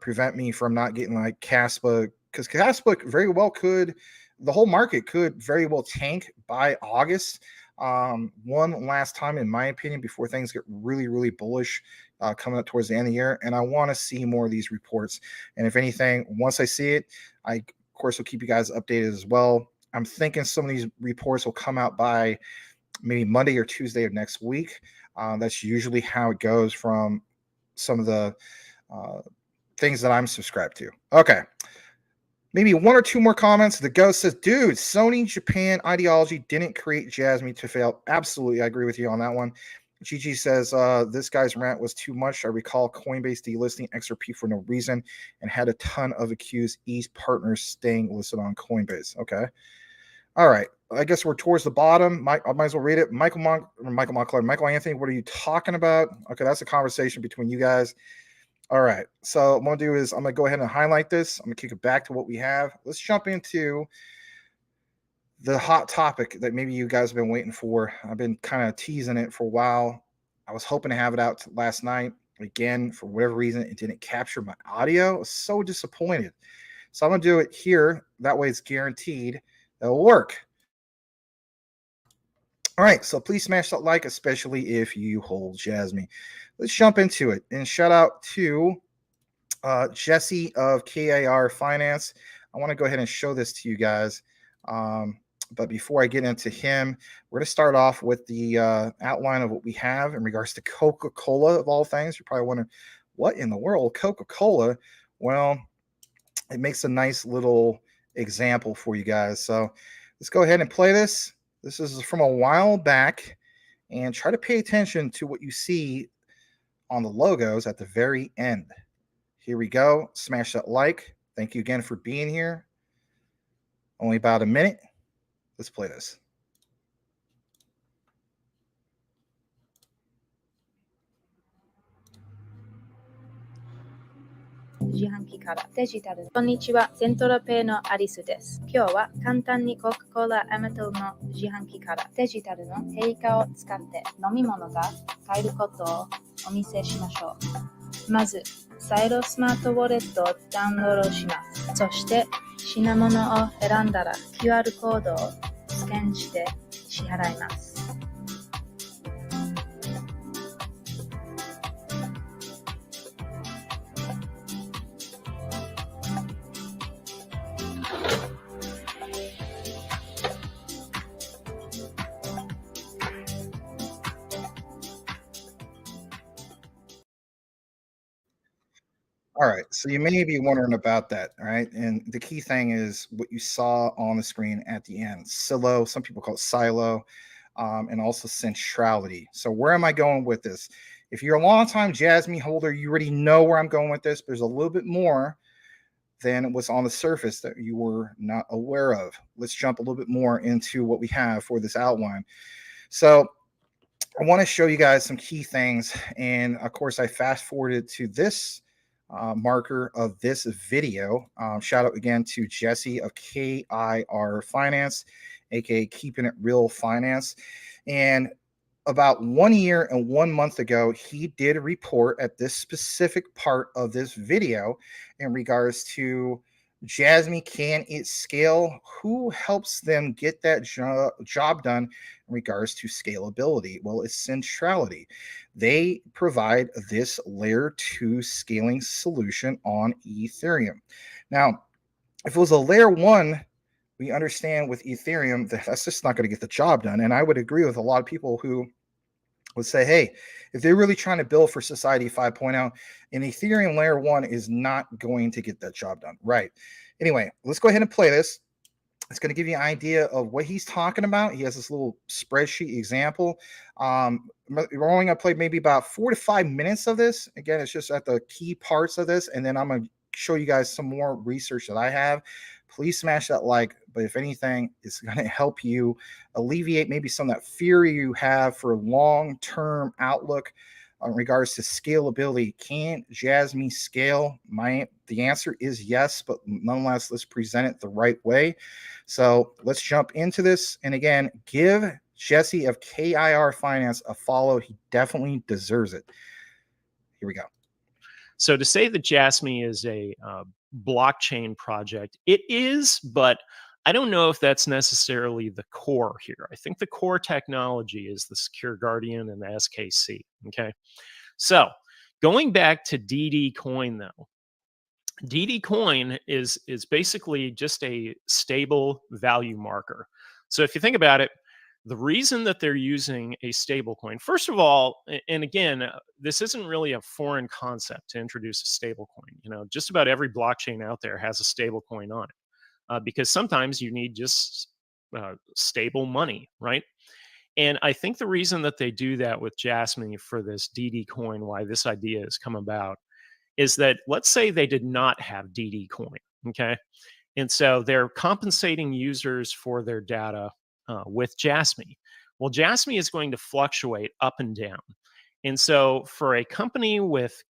prevent me from not getting like Caspa, because Caspa very well could, the whole market could very well tank by August. One last time, in my opinion, before things get really, really bullish coming up towards the end of the year. And I want to see more of these reports. And if anything, once I see it, I, of course, will keep you guys updated as well. I'm thinking some of these reports will come out by maybe Monday or Tuesday of next week. That's usually how it goes from some of the things that I'm subscribed to. Okay. Maybe one or two more comments. The Ghost says, dude, Sony Japan ideology didn't create Jasmy to fail. Absolutely. I agree with you on that one. Gigi says, this guy's rant was too much. I recall Coinbase delisting XRP for no reason and had a ton of accused East partners staying listed on Coinbase. Okay. All right. I guess we're towards the bottom. I might as well read it. Michael Moncler, Michael Anthony, what are you talking about? Okay, that's a conversation between you guys. All right. So what I'm going to do is I'm going to go ahead and highlight this. I'm going to kick it back to what we have. Let's jump into the hot topic that maybe you guys have been waiting for. I've been kind of teasing it for a while. I was hoping to have it out last night. Again, for whatever reason, it didn't capture my audio. I was so disappointed. So I'm going to do it here. That way it's guaranteed that it'll work. All right, so please smash that like, especially if you hold Jasmy. Let's jump into it. And shout out to Jesse of KIR Finance. I want to go ahead and show this to you guys. But before I get into him, we're going to start off with the outline of what we have in regards to Coca-Cola, of all things. You're probably wondering, what in the world, Coca-Cola? Well, it makes a nice little example for you guys. So let's go ahead and play this. This is from a while back, and try to pay attention to what you see on the logos at the very end. Here we go. Smash that like. Thank you again for being here. Only about a minute. Let's play this. 自販機からデジタル。こんにちは、セントラペイのアリスです。今日は簡単にコカ・コーラアメトルの自販機からデジタルの定価を使って飲み物が買えることをお見せしましょう。まず、サイロスマートウォレットをダウンロードします。そして、品物を選んだら QR コードをスキャンして支払います。All right, so you may be wondering about that, all right? And the key thing is what you saw on the screen at the end. Silo, some people call it silo, and also centrality. So where am I going with this? If you're a long-time Jasmy holder, you already know where I'm going with this. There's a little bit more than what's on the surface that you were not aware of. Let's jump a little bit more into what we have for this outline. So I want to show you guys some key things. And of course, I fast forwarded to this marker of this video. Shout out again to Jesse of KIR Finance, aka Keeping It Real Finance. And about 1 year and 1 month ago, he did a report at this specific part of this video in regards to Jasmy, can it scale? Who helps them get that job done in regards to scalability? Well, it's Centrality. They provide this layer 2 scaling solution on Ethereum. Now, if it was a layer 1, we understand with Ethereum that that's just not going to get the job done. And I would agree with a lot of people who would say, hey, if they're really trying to build for Society 5.0, an Ethereum layer 1 is not going to get that job done. Right. Anyway, let's go ahead and play this. It's going to give you an idea of what he's talking about. He has this little spreadsheet example. We're only going to play maybe about 4 to 5 minutes of this. Again, it's just at the key parts of this. And then I'm going to show you guys some more research that I have. Please smash that like. But if anything, it's going to help you alleviate maybe some of that fear you have for long-term outlook in regards to scalability. Can Jasmy scale? The answer is yes, but nonetheless, let's present it the right way. So let's jump into this. And again, give Jesse of KIR Finance a follow. He definitely deserves it. Here we go. So to say that Jasmy is a blockchain project, it is, but I don't know if that's necessarily the core here. I think the core technology is the Secure Guardian and the SKC. Okay. So going back to DD Coin though, DD Coin is basically just a stable value marker. So if you think about it, the reason that they're using a stable coin, first of all, and again, this isn't really a foreign concept to introduce a stable coin. You know, just about every blockchain out there has a stable coin on it. Because sometimes you need just stable money, right? And I think the reason that they do that with Jasmy for this DD coin, why this idea has come about, is that let's say they did not have DD coin, okay? And so they're compensating users for their data with Jasmy. Well, Jasmy is going to fluctuate up and down. And so for a company with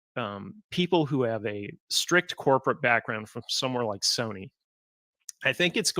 people who have a strict corporate background from somewhere like Sony, I think it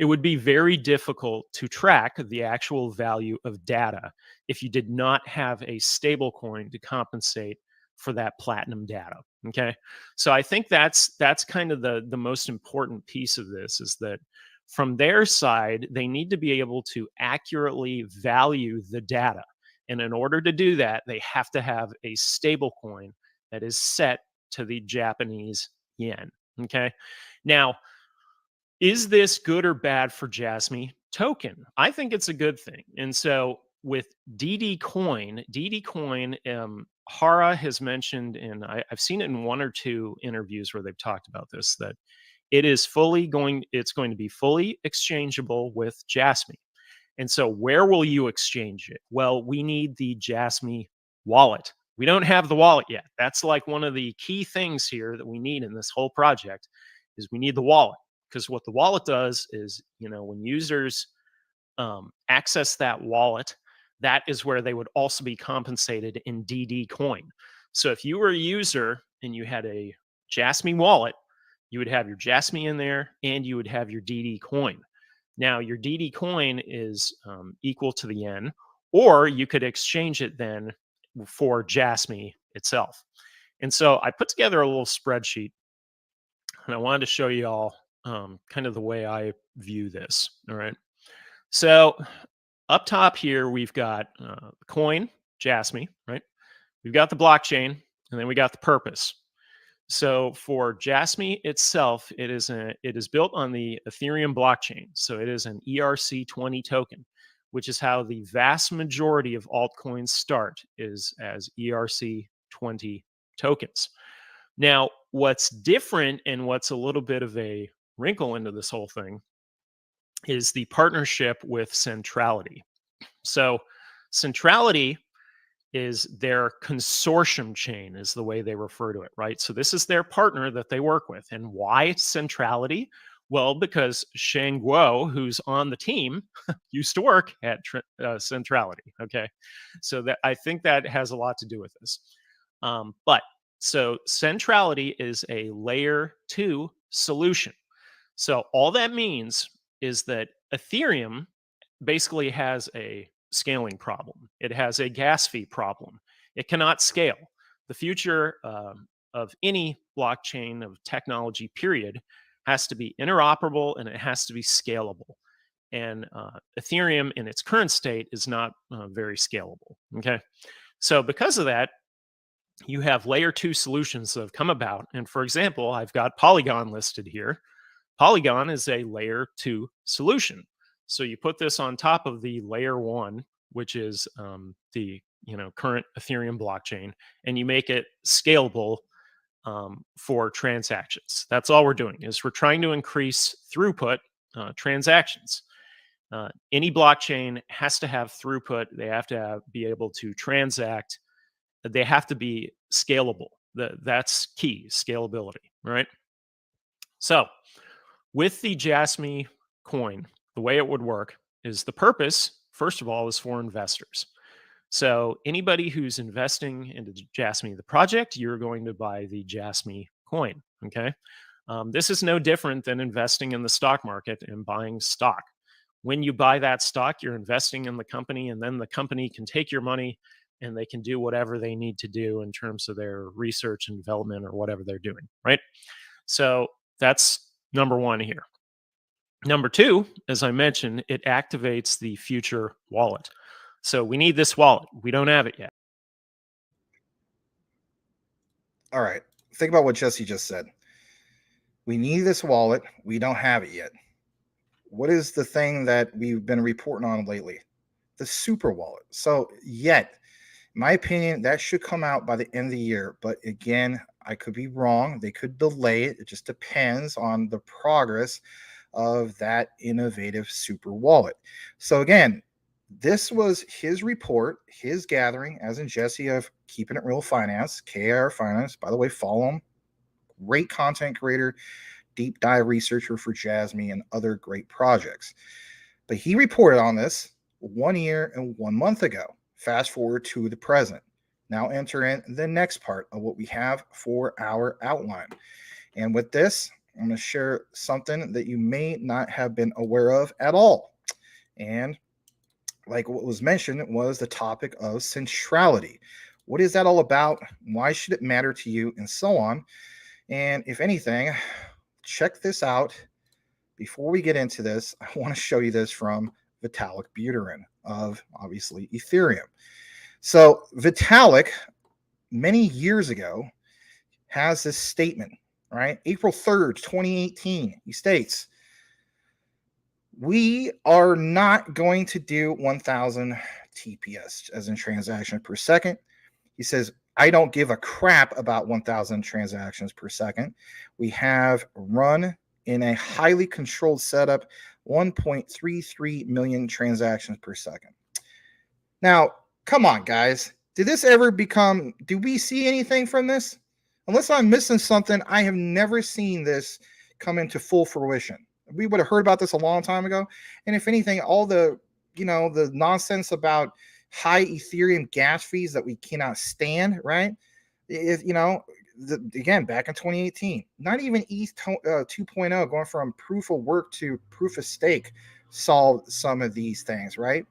would be very difficult to track the actual value of data if you did not have a stable coin to compensate for that platinum data. Okay. So I think that's kind of the most important piece of this, is that from their side, they need to be able to accurately value the data. And in order to do that, they have to have a stable coin that is set to the Japanese yen. Okay. Now, is this good or bad for Jasmy token? I think it's a good thing. And so with DD Coin, Hara has mentioned, and I've seen it in one or two interviews where they've talked about this, that it's going to be fully exchangeable with Jasmy. And so where will you exchange it? Well, we need the Jasmy wallet. We don't have the wallet yet. That's like one of the key things here that we need in this whole project, is we need the wallet. Because what the wallet does is, when users access that wallet, that is where they would also be compensated in DD coin. So if you were a user and you had a Jasmy wallet, you would have your Jasmy in there and you would have your DD coin. Now, your DD coin is equal to the yen, or you could exchange it then for Jasmy itself. And so I put together a little spreadsheet, and I wanted to show you all kind of the way I view this. All right. So up top here, we've got coin, Jasmy, right? We've got the blockchain, and then we got the purpose. So for Jasmy itself, it is built on the Ethereum blockchain. So it is an ERC20 token, which is how the vast majority of altcoins start, is as ERC20 tokens. Now, what's different and what's a little bit of a wrinkle into this whole thing is the partnership with Centrality. So Centrality is their consortium chain, is the way they refer to it, right? So this is their partner that they work with. And why Centrality? Well, because Sheng Guo, who's on the team, used to work at Centrality. Okay, so that, I think that has a lot to do with this. So Centrality is a layer 2 solution. So all that means is that Ethereum basically has a scaling problem. It has a gas fee problem. It cannot scale. The future of any blockchain of technology, period, has to be interoperable and it has to be scalable. And Ethereum in its current state is not very scalable. Okay. So because of that, you have layer 2 solutions that have come about. And for example, I've got Polygon listed here. Polygon is a layer 2 solution. So you put this on top of the layer 1, which is the current Ethereum blockchain, and you make it scalable for transactions. That's all we're doing, is we're trying to increase throughput transactions. Any blockchain has to have throughput. They have to be able to transact. They have to be scalable. That's key, scalability, right? So with the Jasmy coin, the way it would work is the purpose, first of all, is for investors. So anybody who's investing into Jasmy, the project, you're going to buy the Jasmy coin, okay? This is no different than investing in the stock market and buying stock. When you buy that stock, you're investing in the company, and then the company can take your money and they can do whatever they need to do in terms of their research and development or whatever they're doing, right? So that's number one here. Number two, as I mentioned, it activates the future wallet. So we need this wallet. We don't have it yet. All right. Think about what Jesse just said. We need this wallet. We don't have it yet. What is the thing that we've been reporting on lately? The super wallet. So yet, in my opinion, that should come out by the end of the year. But again, I could be wrong. They could delay it. It just depends on the progress of that innovative super wallet. So again, this was his report, his gathering, as in Jesse of Keeping It Real Finance, KR Finance. By the way, follow him. Great content creator. deep dive researcher for Jasmy and other great projects. But he reported on this 1 year and 1 month ago. Fast forward to the present. Now enter in the next part of what we have for our outline. And with this, I'm going to share something that you may not have been aware of at all. And like what was mentioned, was the topic of centrality. What is that all about? Why should it matter to you? And so on. And if anything, check this out. Before we get into this, I want to show you this from Vitalik Buterin of, obviously, Ethereum. So Vitalik, many years ago, has this statement, right? April 3rd, 2018, he states, we are not going to do 1,000 TPS, as in transactions per second. He says, I don't give a crap about 1,000 transactions per second. We have run in a highly controlled setup 1.33 million transactions per second. Now, come on, guys. Did this ever become, do we see anything from this? Unless I'm missing something, I have never seen this come into full fruition. We would have heard about this a long time ago. And if anything, all the, the nonsense about high Ethereum gas fees that we cannot stand, right? If, again, back in 2018, not even ETH 2.0 going from proof of work to proof of stake solved some of these things, right?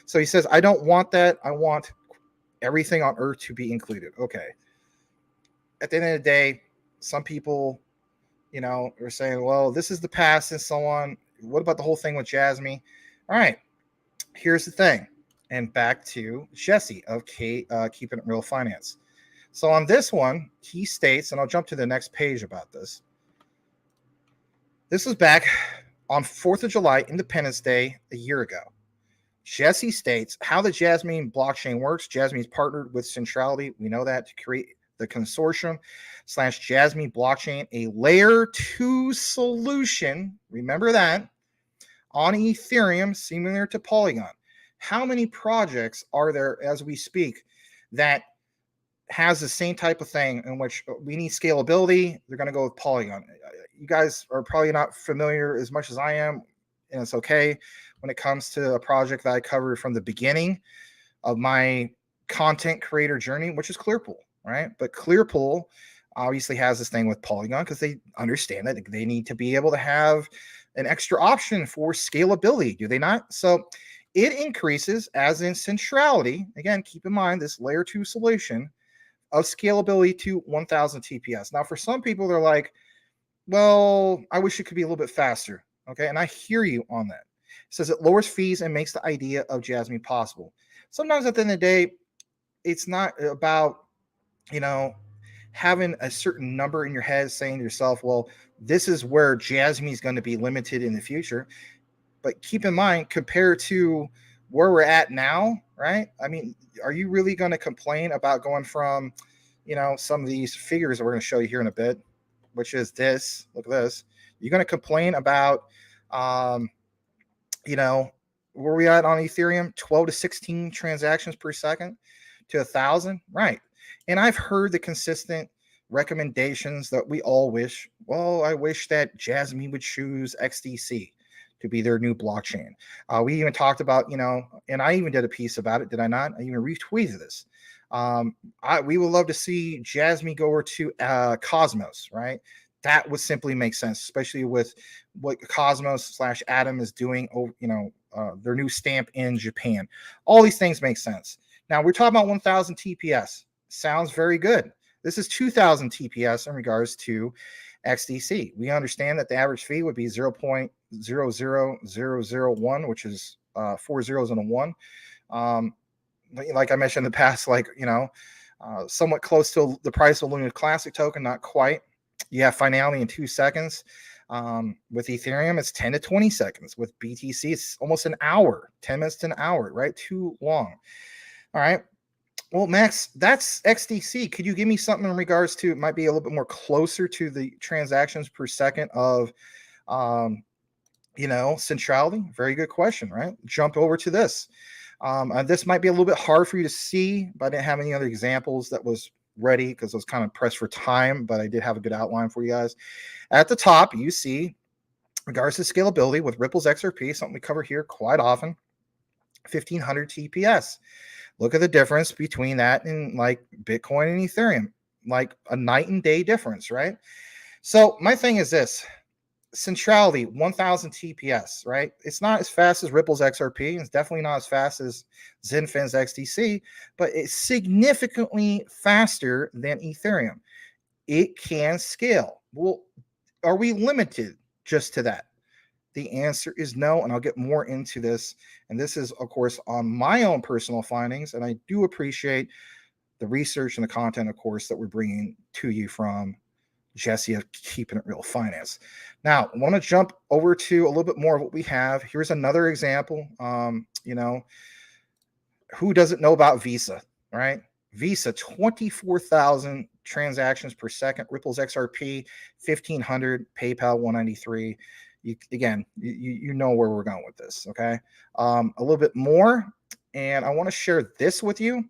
So he says, I don't want that. I want everything on earth to be included. Okay. At the end of the day, some people, are saying, well, this is the past and so on. What about the whole thing with Jasmy? All right. Here's the thing. And back to Jesse of Keeping It Real Finance. So on this one, he states, and I'll jump to the next page about this. This was back on 4th of July, Independence Day, a year ago. Jesse states how the Jasmy blockchain works. Jasmy's partnered with Centrality. We know that, to create the consortium / Jasmy blockchain, a layer 2 solution. Remember that, on Ethereum, similar to Polygon. How many projects are there as we speak that has the same type of thing in which we need scalability? They're going to go with Polygon. You guys are probably not familiar as much as I am, and it's okay when it comes to a project that I covered from the beginning of my content creator journey, which is Clearpool, right? But Clearpool obviously has this thing with Polygon because they understand that they need to be able to have an extra option for scalability, do they not? So it increases, as in Centrality. Again, keep in mind this layer 2 solution of scalability to 1,000 TPS. Now, for some people, they're like, well, I wish it could be a little bit faster. Okay. And I hear you on that. It says it lowers fees and makes the idea of Jasmy possible. Sometimes at the end of the day, it's not about, having a certain number in your head saying to yourself, well, this is where Jasmy is going to be limited in the future. But keep in mind, compared to where we're at now, right? I mean, are you really going to complain about going from, some of these figures that we're going to show you here in a bit, which is this, look at this. You're going to complain about, where we at on Ethereum, 12 to 16 transactions per second to 1,000, right? And I've heard the consistent recommendations that we all wish. Well, I wish that Jasmy would choose XDC to be their new blockchain. We even talked about, and I even did a piece about it. Did I not? I even retweeted this. We would love to see Jasmy go over to Cosmos, right? That would simply make sense, especially with what Cosmos / Atom is doing, their new stamp in Japan. All these things make sense. Now, we're talking about 1,000 TPS. Sounds very good. This is 2,000 TPS in regards to XDC. We understand that the average fee would be 0.00001, which is 4 zeros and a 1. Like I mentioned in the past, somewhat close to the price of Luna Classic token, not quite. You have finality in 2 seconds. With Ethereum, it's 10 to 20 seconds. With BTC, it's almost an hour, 10 minutes to an hour, right? Too long. All right. Well, Max, that's XDC. Could you give me something in regards to, it might be a little bit more closer to the transactions per second of, Centrality? Very good question, right? Jump over to this. This might be a little bit hard for you to see, but I didn't have any other examples that was ready because I was kind of pressed for time, but I did have a good outline for you guys. At the top, you see regards to scalability with Ripple's XRP, something we cover here quite often, 1500 TPS. Look at the difference between that and like Bitcoin and Ethereum, like a night and day difference, right? So my thing is this. Centrality, 1000 TPS, right? It's not as fast as Ripple's XRP. It's definitely not as fast as Zenfin's XDC, but it's significantly faster than Ethereum. It can scale. Well, are we limited just to that? The answer is no, and I'll get more into this. And this is, of course, on my own personal findings, and I do appreciate the research and the content, of course, that we're bringing to you from Jesse of Keeping It Real Finance. Now, I want to jump over to a little bit more of what we have. Here's another example. You know, who doesn't know about Visa, right? Visa, 24,000 transactions per second. Ripple's XRP, 1,500. PayPal, 193. You know where we're going with this, okay? A little bit more, and I want to share this with you.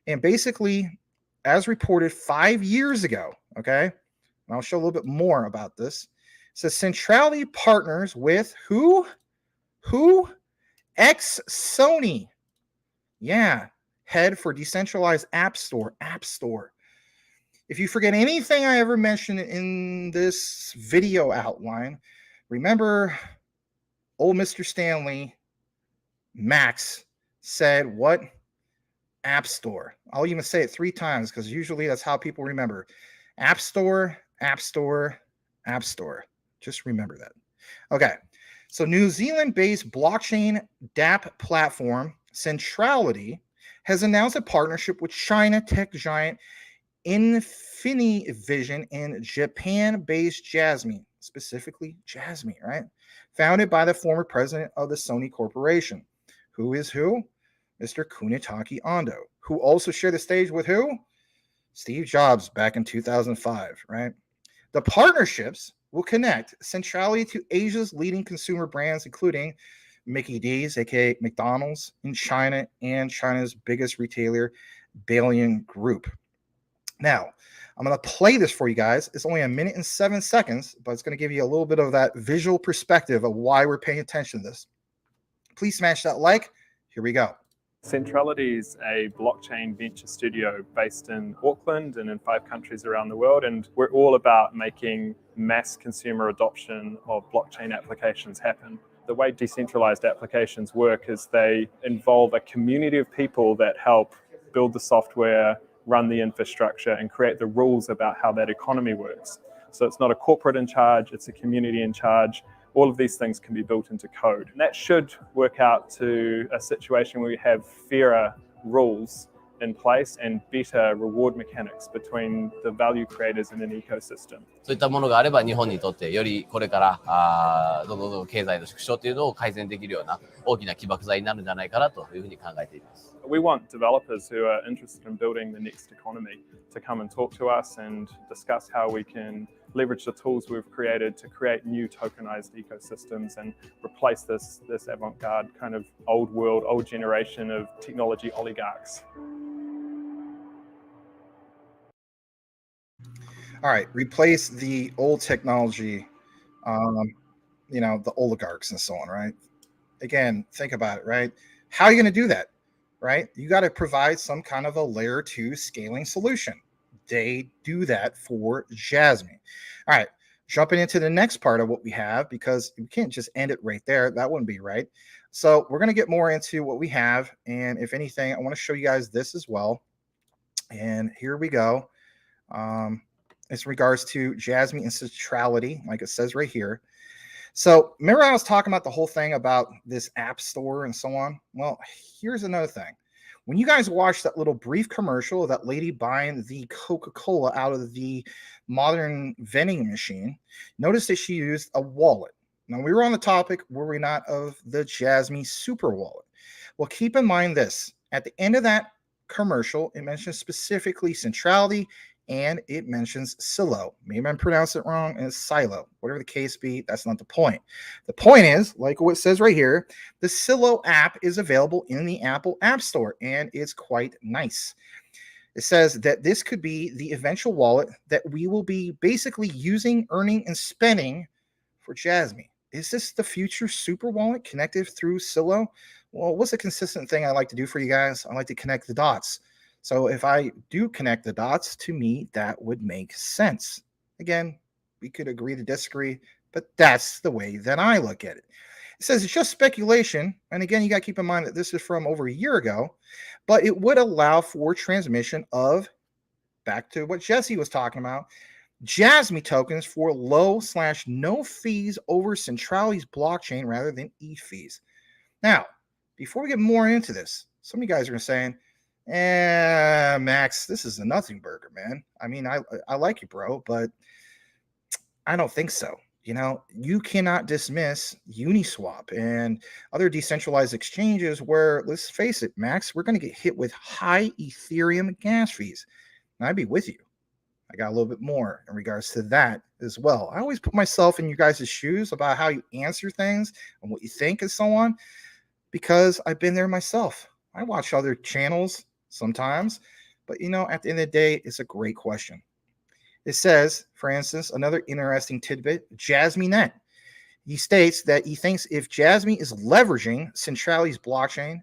And basically, as reported 5 years ago, okay? And I'll show a little bit more about this. It says Centrality partners with who? Sony. Yeah, head for decentralized App Store. If you forget anything I ever mentioned in this video outline, remember old Mr. Stanley, Max, said what? App Store. I'll even say it 3 times because usually that's how people remember. App Store, App Store, App Store. Just remember that. Okay. So New Zealand-based blockchain DApp platform Centrality has announced a partnership with China tech giant Infinivision and Japan-based Jasmy, specifically Jasmy, right? Founded by the former president of the Sony Corporation. Who is who? Mr. Kunitake Ando, who also shared the stage with who? Steve Jobs back in 2005, right? The partnerships will connect Centrality to Asia's leading consumer brands, including Mickey D's, aka McDonald's, in China, and China's biggest retailer, Bailian Group. Now, I'm going to play this for you guys. It's only 1 minute and 7 seconds, but it's going to give you a little bit of that visual perspective of why we're paying attention to this. Please smash that like. Here we go. Centrality is a blockchain venture studio based in Auckland and in 5 countries around the world, and we're all about making mass consumer adoption of blockchain applications happen. The way decentralized applications work is they involve a community of people that help build the software, run the infrastructure, and create the rules about how that economy works. So it's not a corporate in charge, it's a community in charge. All of these things can be built into code. And that should work out to a situation where we have fairer rules in place and better reward mechanics between the value creators in an ecosystem. そういったものがあれば日本にとってよりこれからどんどん経済の縮小というのを改善できるような大きな起爆剤になるんじゃないかなというふうに考えています。We want developers who are interested in building the next economy to come and talk to us and discuss how we can leverage the tools we've created to create new tokenized ecosystems and replace this avant-garde kind of old world, old generation of technology oligarchs. All right, replace the old technology, the oligarchs and so on, right? Again, think about it, right? How are you going to do that, right? You got to provide some kind of a layer 2 scaling solution. They do that for Jasmy. All right, jumping into the next part of what we have, because we can't just end it right there. That wouldn't be right. So we're going to get more into what we have. And if anything, I want to show you guys this as well. And here we go. It's in regards to Jasmy and Centrality, like it says right here. So remember I was talking about the whole thing about this app store and so on? Well, here's another thing. When you guys watch that little brief commercial of that lady buying the Coca-Cola out of the modern vending machine, notice that she used a wallet. Now, we were on the topic, were we not, of the Jasmy Super Wallet. Well, keep in mind this. At the end of that commercial, it mentions specifically Centrality, and it mentions Silo. Maybe I'm pronouncing it wrong, and it's Silo. Whatever the case be, that's not the point. The point is, like what it says right here, the Silo app is available in the Apple App Store, and it's quite nice. It says that this could be the eventual wallet that we will be basically using, earning, and spending for Jasmy. Is this the future super wallet connected through Silo? Well, what's a consistent thing I like to do for you guys? I like to connect the dots. So if I do connect the dots, to me, that would make sense. Again, we could agree to disagree, but that's the way that I look at it. It says it's just speculation. And again, you got to keep in mind that this is from over a year ago, but it would allow for transmission of, back to what Jesse was talking about, Jasmy tokens for low/no fees over Centrality's blockchain rather than ETH fees. Now, before we get more into this, some of you guys are saying, Max, this is a nothing burger, man. I mean, I like you, bro, but I don't think so. You know, you cannot dismiss Uniswap and other decentralized exchanges where, let's face it, Max, we're going to get hit with high Ethereum gas fees. And I'd be with you. I got a little bit more in regards to that as well. I always put myself in you guys' shoes about how you answer things and what you think and so on, because I've been there myself. I watch other channels sometimes, but you know, at the end of the day, it's a great question. It says, for instance, another interesting tidbit, Jasmy Net. He states that he thinks if Jasmy is leveraging Centrality's blockchain,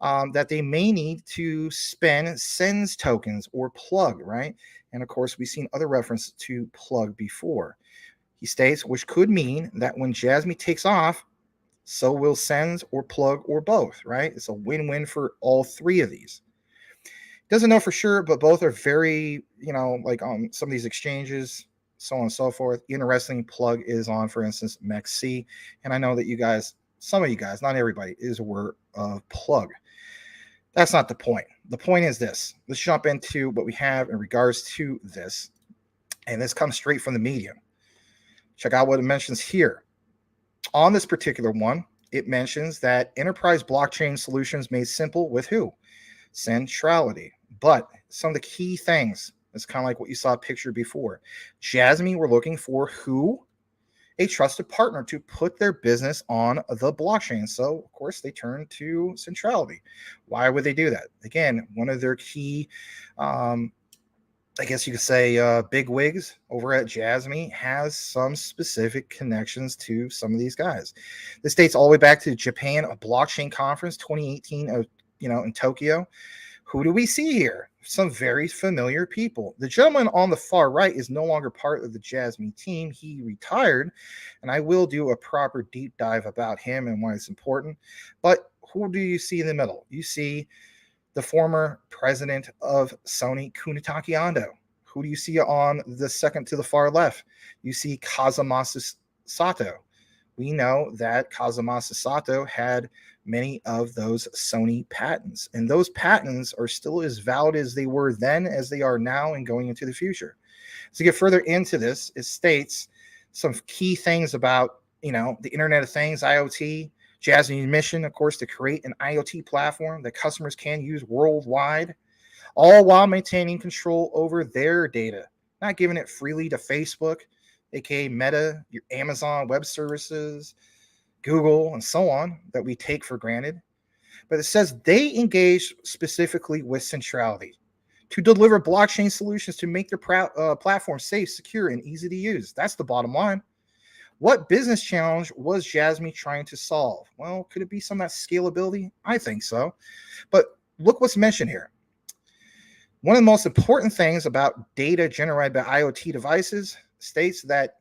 that they may need to spend SENS tokens or plug, right? And of course, we've seen other references to plug before. He states, which could mean that when Jasmy takes off, so will SENS or plug or both, right? It's a win-win for all three of these. Doesn't know for sure, but both are very, you know, like on some of these exchanges, so on and so forth. Interesting plug is on, for instance, MEXC. And I know that you guys, some of you guys, not everybody, is aware of plug. That's not the point. The point is this. Let's jump into what we have in regards to this. And this comes straight from the Medium. Check out what it mentions here. On this particular one, it mentions that enterprise blockchain solutions made simple with who? Centrality. But some of the key things, it's kind of like what you saw pictured before. Jasmy were looking for who? A trusted partner to put their business on the blockchain. So, of course, they turned to Centrality. Why would they do that? Again, one of their key, I guess you could say, big wigs over at Jasmy has some specific connections to some of these guys. This dates all the way back to Japan, a blockchain conference, 2018, in Tokyo. Who do we see here? Some very familiar people. The gentleman on the far right is no longer part of the Jasmy team. He retired, and I will do a proper deep dive about him and why it's important. But who do you see in the middle? You see the former president of Sony, Kunitake Ando. Who do you see on the second to the far left? You see Kazumasa Sato. We know that Kazumasa Sato had many of those Sony patents, and those patents are still as valid as they were then as they are now and going into the future. To get further into this, it states some key things about, the Internet of Things, IoT, Jasmy's mission, of course, to create an IoT platform that customers can use worldwide, all while maintaining control over their data, not giving it freely to Facebook, aka Meta, your Amazon Web Services, Google, and so on, that we take for granted. But it says they engage specifically with Centrality to deliver blockchain solutions to make their platform safe, secure, and easy to use. That's the bottom line. What business challenge was Jasmy trying to solve? Well, could it be some of that scalability? I think so. But look what's mentioned here. One of the most important things about data generated by IoT devices states that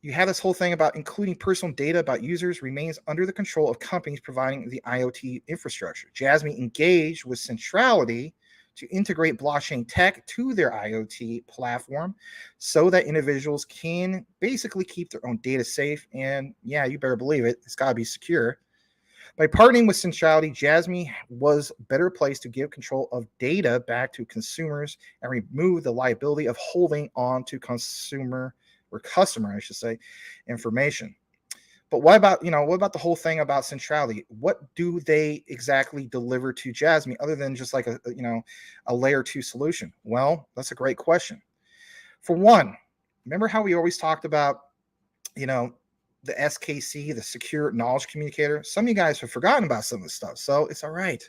you have this whole thing about including personal data about users remains under the control of companies providing the IoT infrastructure. Jasmy engaged with Centrality to integrate blockchain tech to their IoT platform so that individuals can basically keep their own data safe. And yeah, you better believe it, it's got to be secure. By partnering with Centrality, Jasmy was better placed to give control of data back to consumers and remove the liability of holding on to customer, I should say, information. But what about the whole thing about Centrality? What do they exactly deliver to Jasmy other than just like a layer 2 solution? Well, that's a great question. For one, remember how we always talked about, the SKC, the Secure Knowledge Communicator? Some of you guys have forgotten about some of this stuff, so it's all right.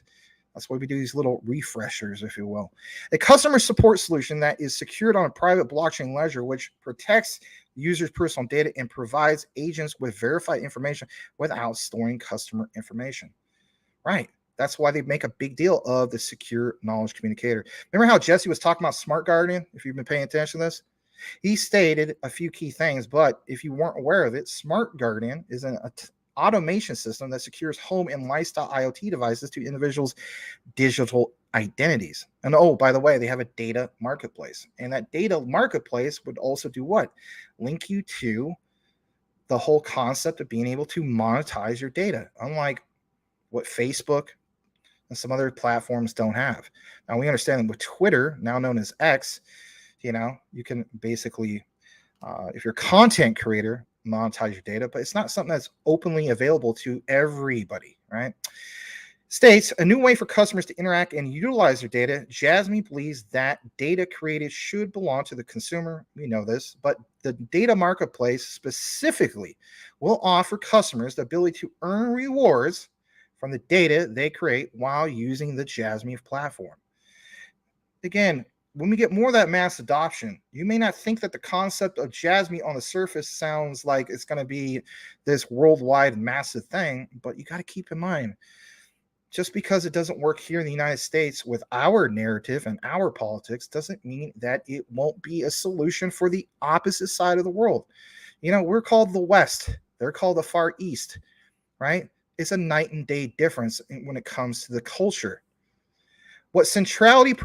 That's why we do these little refreshers, if you will. A customer support solution that is secured on a private blockchain ledger, which protects users' personal data and provides agents with verified information without storing customer information. Right. That's why they make a big deal of the secure knowledge communicator. Remember how Jesse was talking about Smart Guardian, if you've been paying attention to this? He stated a few key things, but if you weren't aware of it, Smart Guardian is an automation system that secures home and lifestyle IoT devices to individuals' digital identities. And oh, by the way, they have a data marketplace. And that data marketplace would also do what? Link you to the whole concept of being able to monetize your data, unlike what Facebook and some other platforms don't have. Now, we understand that with Twitter, now known as X, you can basically, if you're a content creator, monetize your data, but it's not something that's openly available to everybody, right? States a new way for customers to interact and utilize their data. Jasmy believes that data created should belong to the consumer. We know this, but the data marketplace specifically will offer customers the ability to earn rewards from the data they create while using the Jasmy platform. Again, when we get more of that mass adoption, you may not think that the concept of Jasmy on the surface sounds like it's going to be this worldwide massive thing, but you got to keep in mind, just because it doesn't work here in the United States with our narrative and our politics doesn't mean that it won't be a solution for the opposite side of the world. We're called the West. They're called the Far East, right? It's a night and day difference when it comes to the culture. What Centrality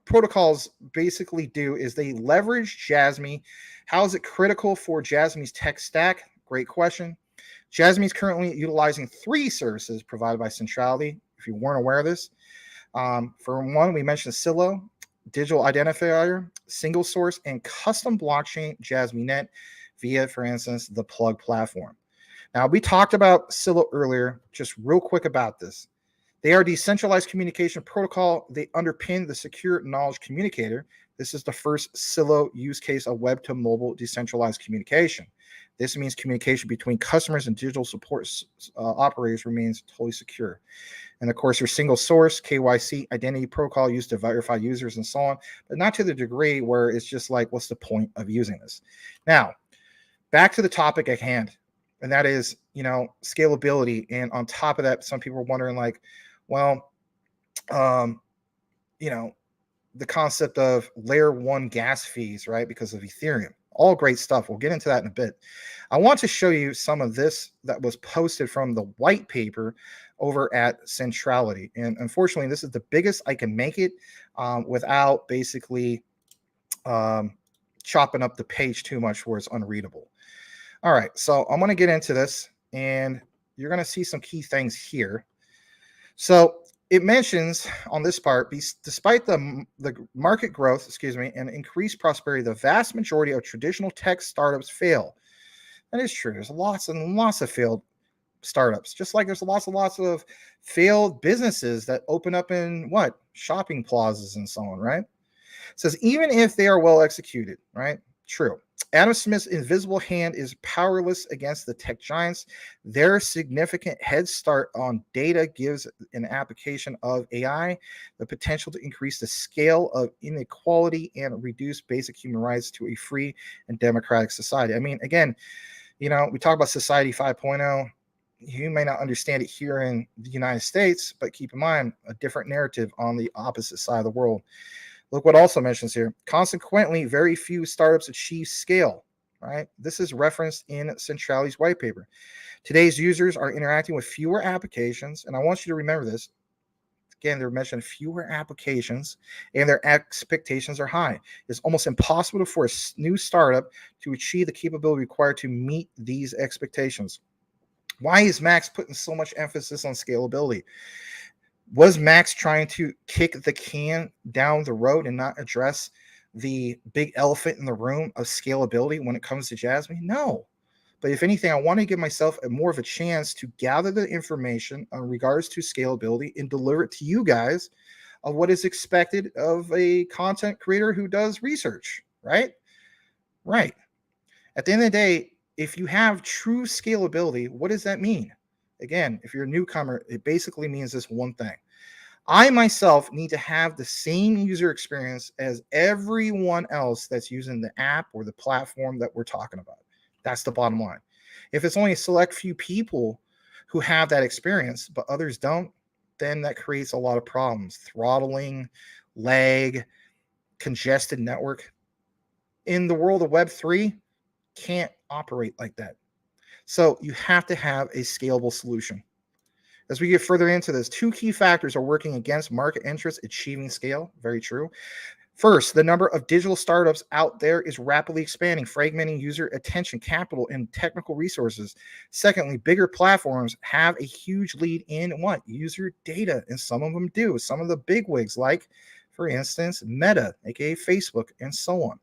protocols basically do is they leverage Jasmy. How is it critical for Jasmy's tech stack? Great question. Jasmy is currently utilizing 3 services provided by Centrality, if you weren't aware of this. For one, we mentioned Silo, digital identifier, single source, and custom blockchain Jasmy Net via, for instance, the Plug platform. Now, we talked about Silo earlier, just real quick about this. They are a decentralized communication protocol. They underpin the secure knowledge communicator. This is the first Silo use case of web to mobile decentralized communication. This means communication between customers and digital support operators remains totally secure. And of course, your single source, KYC, identity protocol used to verify users and so on, but not to the degree where it's just like, what's the point of using this? Now, back to the topic at hand, and that is, scalability. And on top of that, some people are wondering like, well, the concept of layer 1 gas fees, right? Because of Ethereum, all great stuff. We'll get into that in a bit. I want to show you some of this that was posted from the white paper over at Centrality. And unfortunately, this is the biggest I can make it without basically chopping up the page too much where it's unreadable. All right, so I'm going to get into this, and you're going to see some key things here. So it mentions on this part, despite the market growth, and increased prosperity, the vast majority of traditional tech startups fail. That is true. There's lots and lots of failed startups, just like there's lots and lots of failed businesses that open up in shopping plazas and so on, right? It says even if they are well executed, right? True. Adam Smith's invisible hand is powerless against the tech giants. Their significant head start on data gives an application of AI the potential to increase the scale of inequality and reduce basic human rights to a free and democratic society. I mean, again, we talk about Society 5.0. You may not understand it here in the United States, but keep in mind a different narrative on the opposite side of the world. Look what also mentions here. Consequently, very few startups achieve scale, right? This is referenced in Centrality's white paper. Today's users are interacting with fewer applications, and I want you to remember this. Again, they're mentioning fewer applications, and their expectations are high. It's almost impossible for a new startup to achieve the capability required to meet these expectations. Why is Max putting so much emphasis on scalability? Was Max trying to kick the can down the road and not address the big elephant in the room of scalability when it comes to Jasmy? No. But if anything, I want to give myself more of a chance to gather the information in regards to scalability and deliver it to you guys of what is expected of a content creator who does research, right? Right. At the end of the day, if you have true scalability, what does that mean? Again, if you're a newcomer, it basically means this one thing. I myself need to have the same user experience as everyone else that's using the app or the platform that we're talking about. That's the bottom line. If it's only a select few people who have that experience, but others don't, then that creates a lot of problems. Throttling, lag, congested network. In the world of Web3, can't operate like that. So you have to have a scalable solution. As we get further into this, two key factors are working against market interest achieving scale. Very true. First, the number of digital startups out there is rapidly expanding, fragmenting user attention, capital, and technical resources. Secondly, bigger platforms have a huge lead in what? User data, and some of them do. Some of the bigwigs, like, for instance, Meta, aka Facebook, and so on.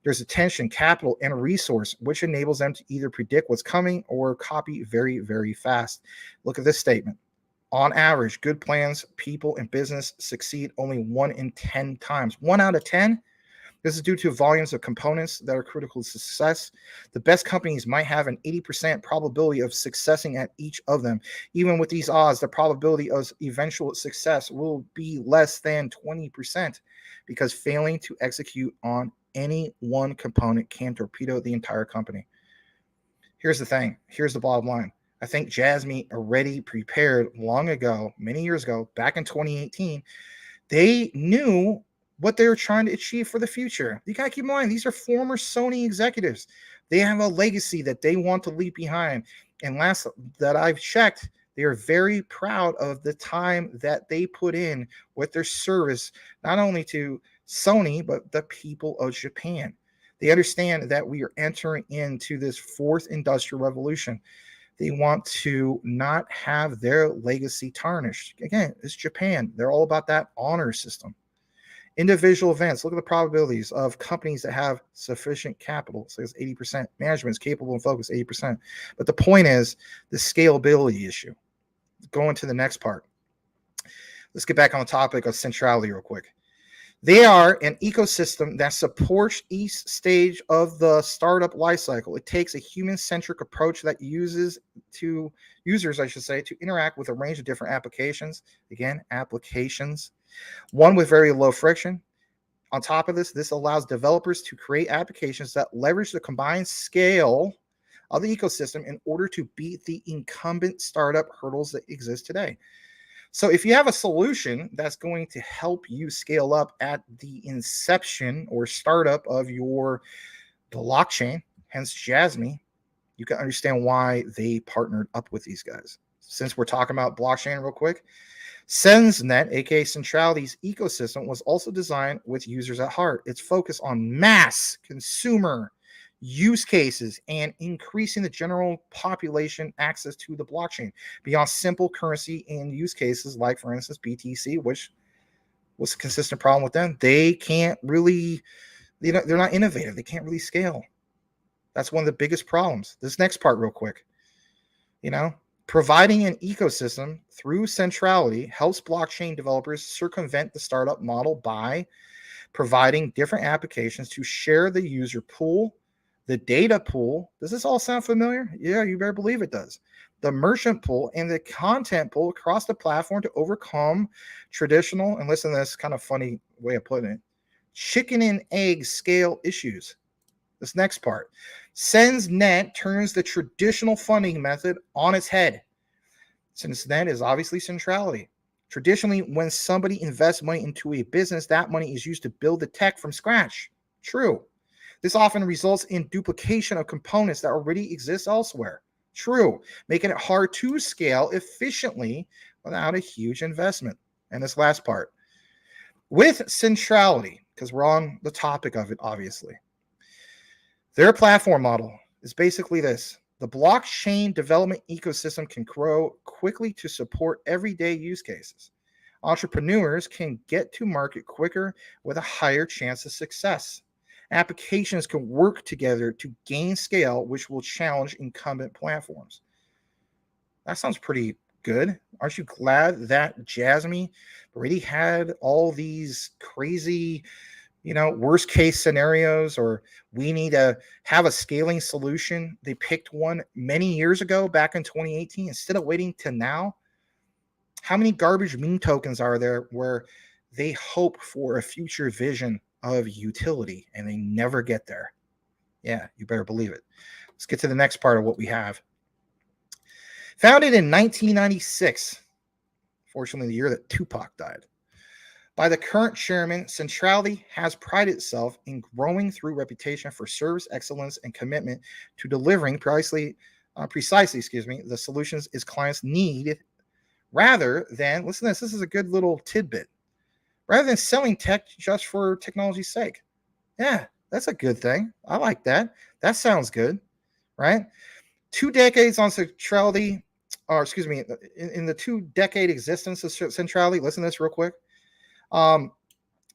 There's attention, capital, and resource, which enables them to either predict what's coming or copy very, very fast. Look at this statement. On average, good plans, people, and business succeed only 1 in 10 times. 1 out of 10? This is due to volumes of components that are critical to success. The best companies might have an 80% probability of successing at each of them. Even with these odds, the probability of eventual success will be less than 20% because failing to execute on any one component can torpedo the entire company. Here's the thing. Here's the bottom line. I think Jasmy already prepared long ago, many years ago, back in 2018. They knew what they were trying to achieve for the future. You got to keep in mind, these are former Sony executives. They have a legacy that they want to leave behind. And last that I've checked, they are very proud of the time that they put in with their service, not only to Sony, but the people of Japan. They understand that we are entering into this fourth industrial revolution. They want to not have their legacy tarnished. Again, it's Japan. They're all about that honor system. Individual events. Look at the probabilities of companies that have sufficient capital. So it's 80%. Management is capable and focused, 80%. But the point is the scalability issue. Going to the next part. Let's get back on the topic of Centrality real quick. They are an ecosystem that supports each stage of the startup lifecycle. It takes a human-centric approach that uses users, to interact with a range of different applications. Again, applications. One with very low friction. On top of this, this allows developers to create applications that leverage the combined scale of the ecosystem in order to beat the incumbent startup hurdles that exist today. So if you have a solution that's going to help you scale up at the inception or startup of your blockchain, hence Jasmy, you can understand why they partnered up with these guys. Since we're talking about blockchain real quick, SensNet, aka Centrality's ecosystem, was also designed with users at heart. It's focused on mass consumer use cases and increasing the general population access to the blockchain beyond simple currency and use cases like, for instance, BTC, which was a consistent problem with them. They can't really, they're not innovative. They can't really scale. That's one of the biggest problems. This next part real quick, providing an ecosystem through Centrality helps blockchain developers circumvent the startup model by providing different applications to share the user pool, the data pool. Does this all sound familiar? Yeah, you better believe it does. The merchant pool and the content pool across the platform to overcome traditional, and listen to this kind of funny way of putting it, chicken and egg scale issues. This next part. SensNet turns the traditional funding method on its head. SensNet is obviously Centrality. Traditionally, when somebody invests money into a business, that money is used to build the tech from scratch. True. This often results in duplication of components that already exist elsewhere. True, making it hard to scale efficiently without a huge investment. And this last part. With Centrality, because we're on the topic of it, obviously, their platform model is basically this. The blockchain development ecosystem can grow quickly to support everyday use cases. Entrepreneurs can get to market quicker with a higher chance of success. Applications can work together to gain scale, which will challenge incumbent platforms. That sounds pretty good. Aren't you glad that Jasmy already had all these crazy, worst case scenarios, or we need to have a scaling solution? They picked one many years ago, back in 2018, instead of waiting to now. How many garbage meme tokens are there where they hope for a future vision of utility and they never get there? Yeah, you better believe it. Let's get to the next part of what we have. Founded in 1996, fortunately the year that Tupac died, by the current chairman, Centrality has prided itself in growing through reputation for service excellence and commitment to delivering precisely, the solutions its clients need, rather than, listen to this is a good little tidbit, rather than selling tech just for technology's sake. Yeah, that's a good thing. I like that. That sounds good, right? 2 decades on Centrality, or excuse me, in the 2-decade existence of Centrality, listen to this real quick.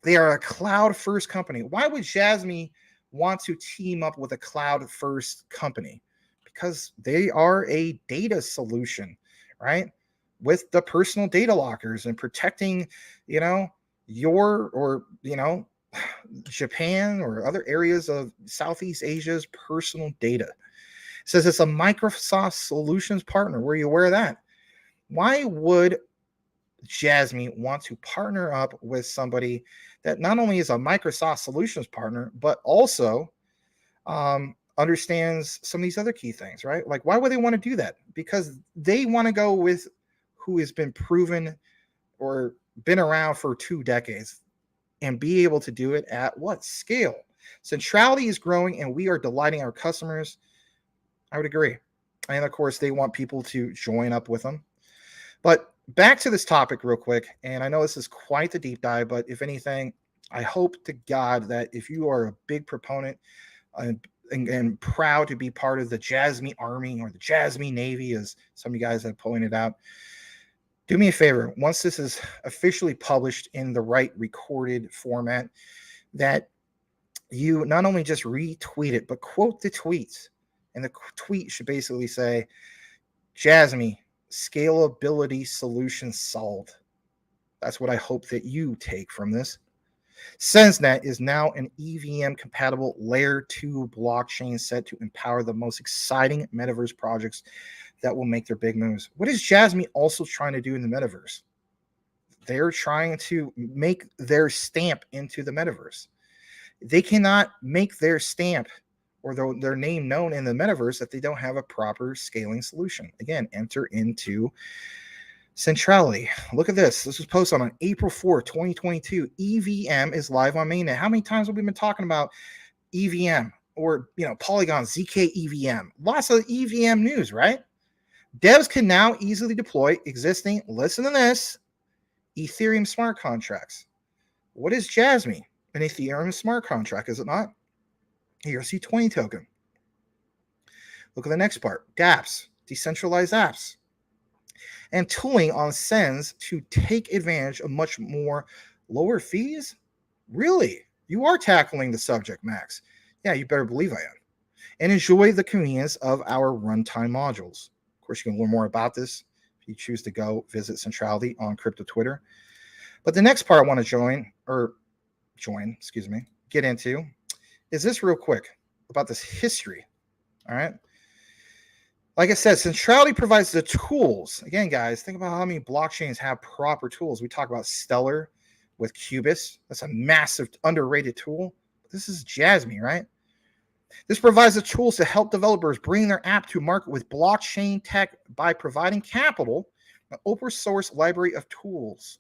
They are a cloud-first company. Why would Jasmy want to team up with a cloud-first company? Because they are a data solution, right? With the personal data lockers and protecting, Japan or other areas of Southeast Asia's personal data. It says it's a Microsoft Solutions partner. Were you aware of that? Why would Jasmy want to partner up with somebody that not only is a Microsoft Solutions partner, but also understands some of these other key things, right? Like, why would they want to do that? Because they want to go with who has been proven or been around for 2 decades and be able to do it at what scale? Centrality is growing and we are delighting our customers. I would agree. And of course, they want people to join up with them. But back to this topic real quick. And I know this is quite the deep dive, but if anything, I hope to God that if you are a big proponent and proud to be part of the Jasmy Army or the Jasmy Navy, as some of you guys have pointed out, do me a favor. Once this is officially published in the right recorded format, that you not only just retweet it, but quote the tweets. And the tweet should basically say, Jasmy, scalability solution solved. That's what I hope that you take from this. SensNet is now an EVM-compatible Layer 2 blockchain set to empower the most exciting metaverse projects that will make their big moves. What is Jasmy also trying to do in the metaverse? They're trying to make their stamp into the metaverse. They cannot make their stamp or their name known in the metaverse if they don't have a proper scaling solution. Again, enter into Centrality. Look at this. This was posted on April 4, 2022. EVM is live on mainnet. How many times have we been talking about EVM or Polygon ZK EVM? Lots of EVM news, right? Devs can now easily deploy existing, listen to this, Ethereum smart contracts. What is Jasmy? An Ethereum smart contract, is it not? ERC20 token. Look at the next part. dApps, decentralized apps, and tooling on Sens to take advantage of much more lower fees? Really? You are tackling the subject, Max. Yeah, you better believe I am. And enjoy the convenience of our runtime modules. Of course, you can learn more about this if you choose to go visit Centrality on crypto Twitter. But the next part I want to get into is this real quick about this history. All right. Like I said, Centrality provides the tools. Again, guys, think about how many blockchains have proper tools. We talk about Stellar with Cubis. That's a massive, underrated tool. This is Jasmy, right? This provides the tools to help developers bring their app to market with blockchain tech by providing capital, an open source library of tools.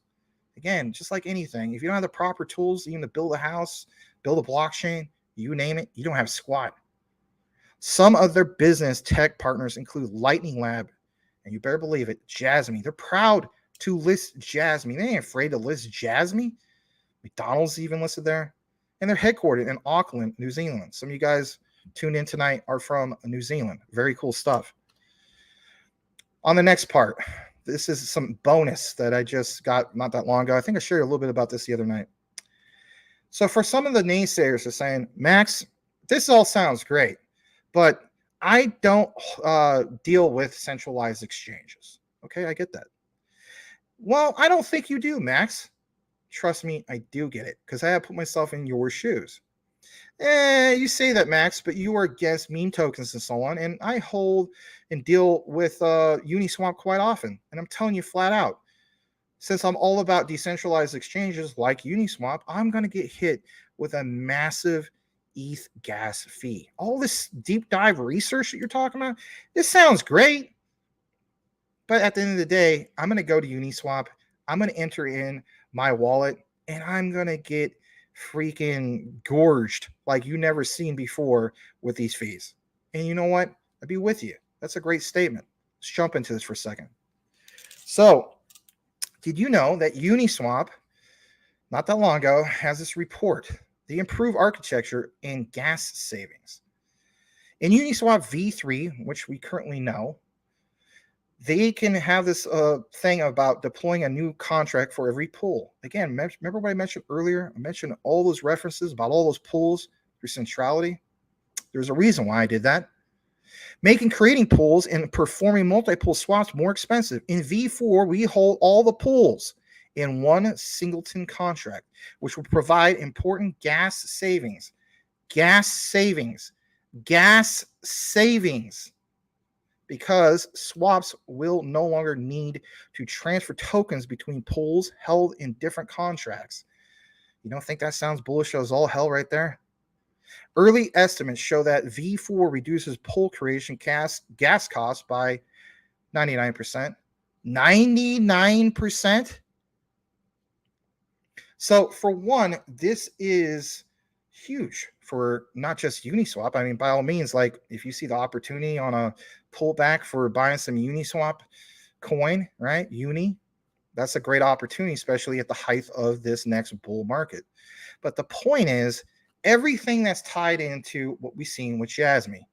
Again, just like anything, if you don't have the proper tools, even to build a house, build a blockchain, you name it, you don't have squat. Some of their business tech partners include Lightning Lab, and you better believe it, Jasmy. They're proud to list Jasmy. They ain't afraid to list Jasmy. McDonald's even listed there. And they're headquartered in Auckland, New Zealand. Some of you guys tuned in tonight are from New Zealand. Very cool stuff. On the next part, this is some bonus that I just got not that long ago. I think I shared a little bit about this the other night. So for some of the naysayers are saying, Max, this all sounds great, but I don't deal with centralized exchanges. Okay, I get that. Well, I don't think you do, Max. Trust me, I do get it because I have put myself in your shoes. You say that, Max, but you are against meme tokens and so on, and I hold and deal with Uniswap quite often, and I'm telling you flat out, since I'm all about decentralized exchanges like Uniswap, I'm going to get hit with a massive ETH gas fee. All this deep dive research that you're talking about, this sounds great. But at the end of the day, I'm going to go to Uniswap. I'm going to enter in my wallet, and I'm going to get freaking gorged like you never seen before with these fees. And you know what? I'd be with you. That's a great statement. Let's jump into this for a second. So, did you know that Uniswap, not that long ago, has this report, the improved architecture and gas savings? In Uniswap v3, which we currently know, they can have this thing about deploying a new contract for every pool. Again, remember what I mentioned earlier? I mentioned all those references about all those pools through Centrality. There's a reason why I did that. Making creating pools and performing multi-pool swaps more expensive. In V4, we hold all the pools in one singleton contract, which will provide important gas savings. Gas savings. Gas savings. Because swaps will no longer need to transfer tokens between pools held in different contracts. You don't think that sounds bullish as all hell right there? Early estimates show that V4 reduces pool creation gas costs by 99%. 99%? So for one, this is huge for not just Uniswap. I mean, by all means, like if you see the opportunity on a pullback for buying some Uniswap coin, right? Uni, that's a great opportunity, especially at the height of this next bull market. But the point is, everything that's tied into what we've seen with Jasmy.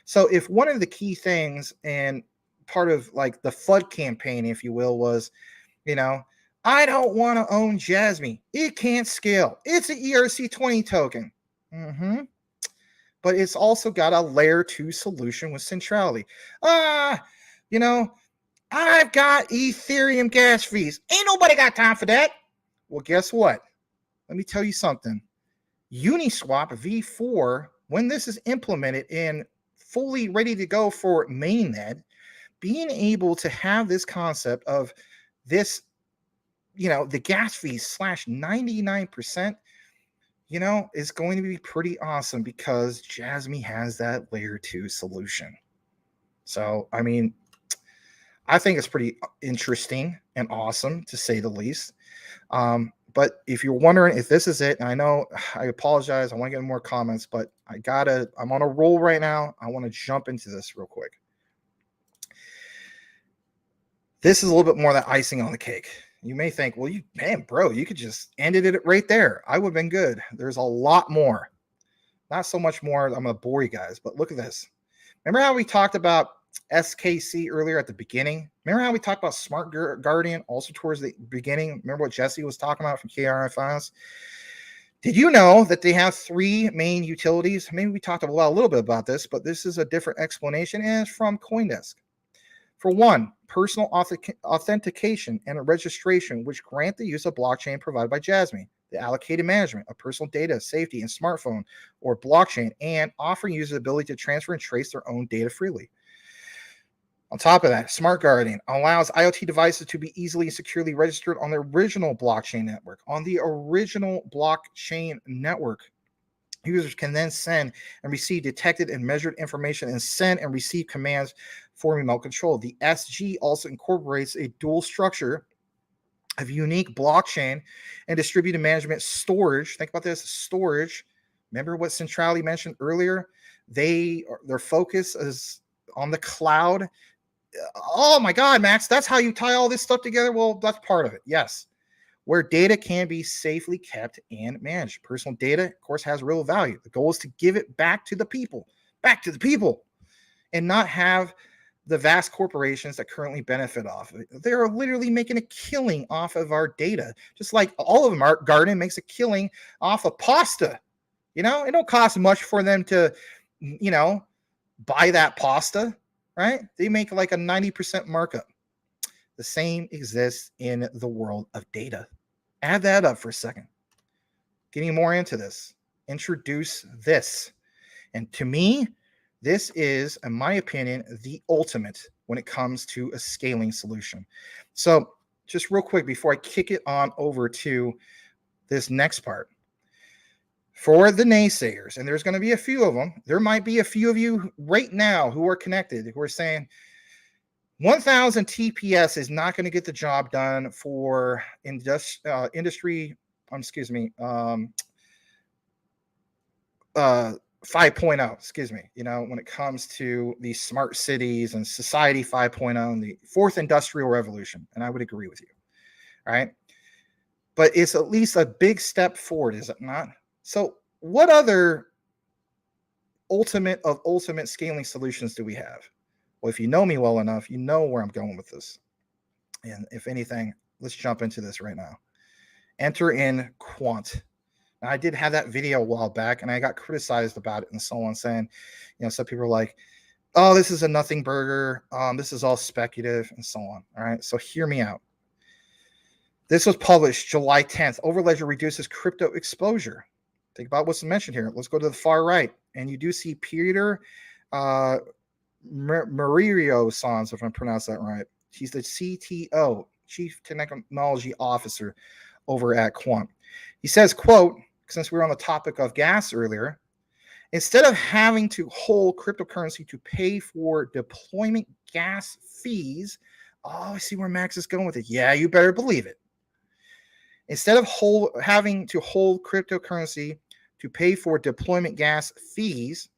So if one of the key things and part of like the FUD campaign, if you will, was, you know, I don't want to own Jasmy. It can't scale. It's an ERC20 token. But it's also got a layer 2 solution with Centrality. You know, I've got Ethereum gas fees. Ain't nobody got time for that. Well, guess what? Let me tell you something. Uniswap v4, when this is implemented and fully ready to go for mainnet, being able to have this concept of this, you know, the gas fees slash 99%, you know, is going to be pretty awesome because Jasmy has that layer 2 solution. So, I mean, I think it's pretty interesting and awesome to say the least. But if you're wondering if this is it, and I know I apologize, I want to get more comments, but I'm on a roll right now. I want to jump into this real quick. This is a little bit more that icing on the cake. You may think, well, man, bro, you could just ended it right there. I would have been good. There's a lot more. Not so much more. I'm going to bore you guys, but look at this. Remember how we talked about SKC earlier at the beginning? Remember how we talked about Smart Guardian also towards the beginning? Remember what Jesse was talking about from KRFIs? Did you know that they have 3 main utilities? Maybe we talked a little bit about this, but this is a different explanation, and it's from CoinDesk. For one, personal authentication and a registration, which grant the use of blockchain provided by Jasmy, the allocated management of personal data, safety, and smartphone or blockchain, and offering users the ability to transfer and trace their own data freely. On top of that, Smart Guardian allows IoT devices to be easily and securely registered on the original blockchain network. On the original blockchain network, users can then send and receive detected and measured information and send and receive commands for remote control. The SG also incorporates a dual structure of unique blockchain and distributed management storage. Think about this, storage. Remember what Centrality mentioned earlier? Their focus is on the cloud. Oh my God, Max, that's how you tie all this stuff together? Well, that's part of it, yes. Where data can be safely kept and managed. Personal data, of course, has real value. The goal is to give it back to the people, and not have the vast corporations that currently benefit off of it. They're literally making a killing off of our data, just like all of them. Our Garden makes a killing off of pasta. You know, it don't cost much for them to, you know, buy that pasta, right? They make like a 90% markup. The same exists in the world of data. Add that up for a second. Getting more into this. Introduce this. And to me, this is, in my opinion, the ultimate when it comes to a scaling solution. So just real quick before I kick it on over to this next part. For the naysayers, and there's going to be a few of them, there might be a few of you right now who are connected who are saying 1,000 TPS is not going to get the job done for industry, 5.0, excuse me, when it comes to the smart cities and society 5.0 and the fourth industrial revolution. And I would agree with you. All right. But it's at least a big step forward, is it not? So what other ultimate scaling solutions do we have? Well, if you know me well enough, you know where I'm going with this. And if anything, let's jump into this right now. Enter in Quant. Now, I did have that video a while back, and I got criticized about it and so on, saying, some people are like, oh, this is a nothing burger. This is all speculative and so on. All right. So hear me out. This was published July 10th. Overledger reduces crypto exposure. Think about what's mentioned here. Let's go to the far right. And you do see Peter Maririo Sans, if I pronounce that right. He's the CTO, Chief Technology Officer over at Quant. He says, quote, since we were on the topic of gas earlier, instead of having to hold cryptocurrency to pay for deployment gas fees, oh, I see where Max is going with it. Yeah, you better believe it. Instead of having to hold cryptocurrency to pay for deployment gas fees,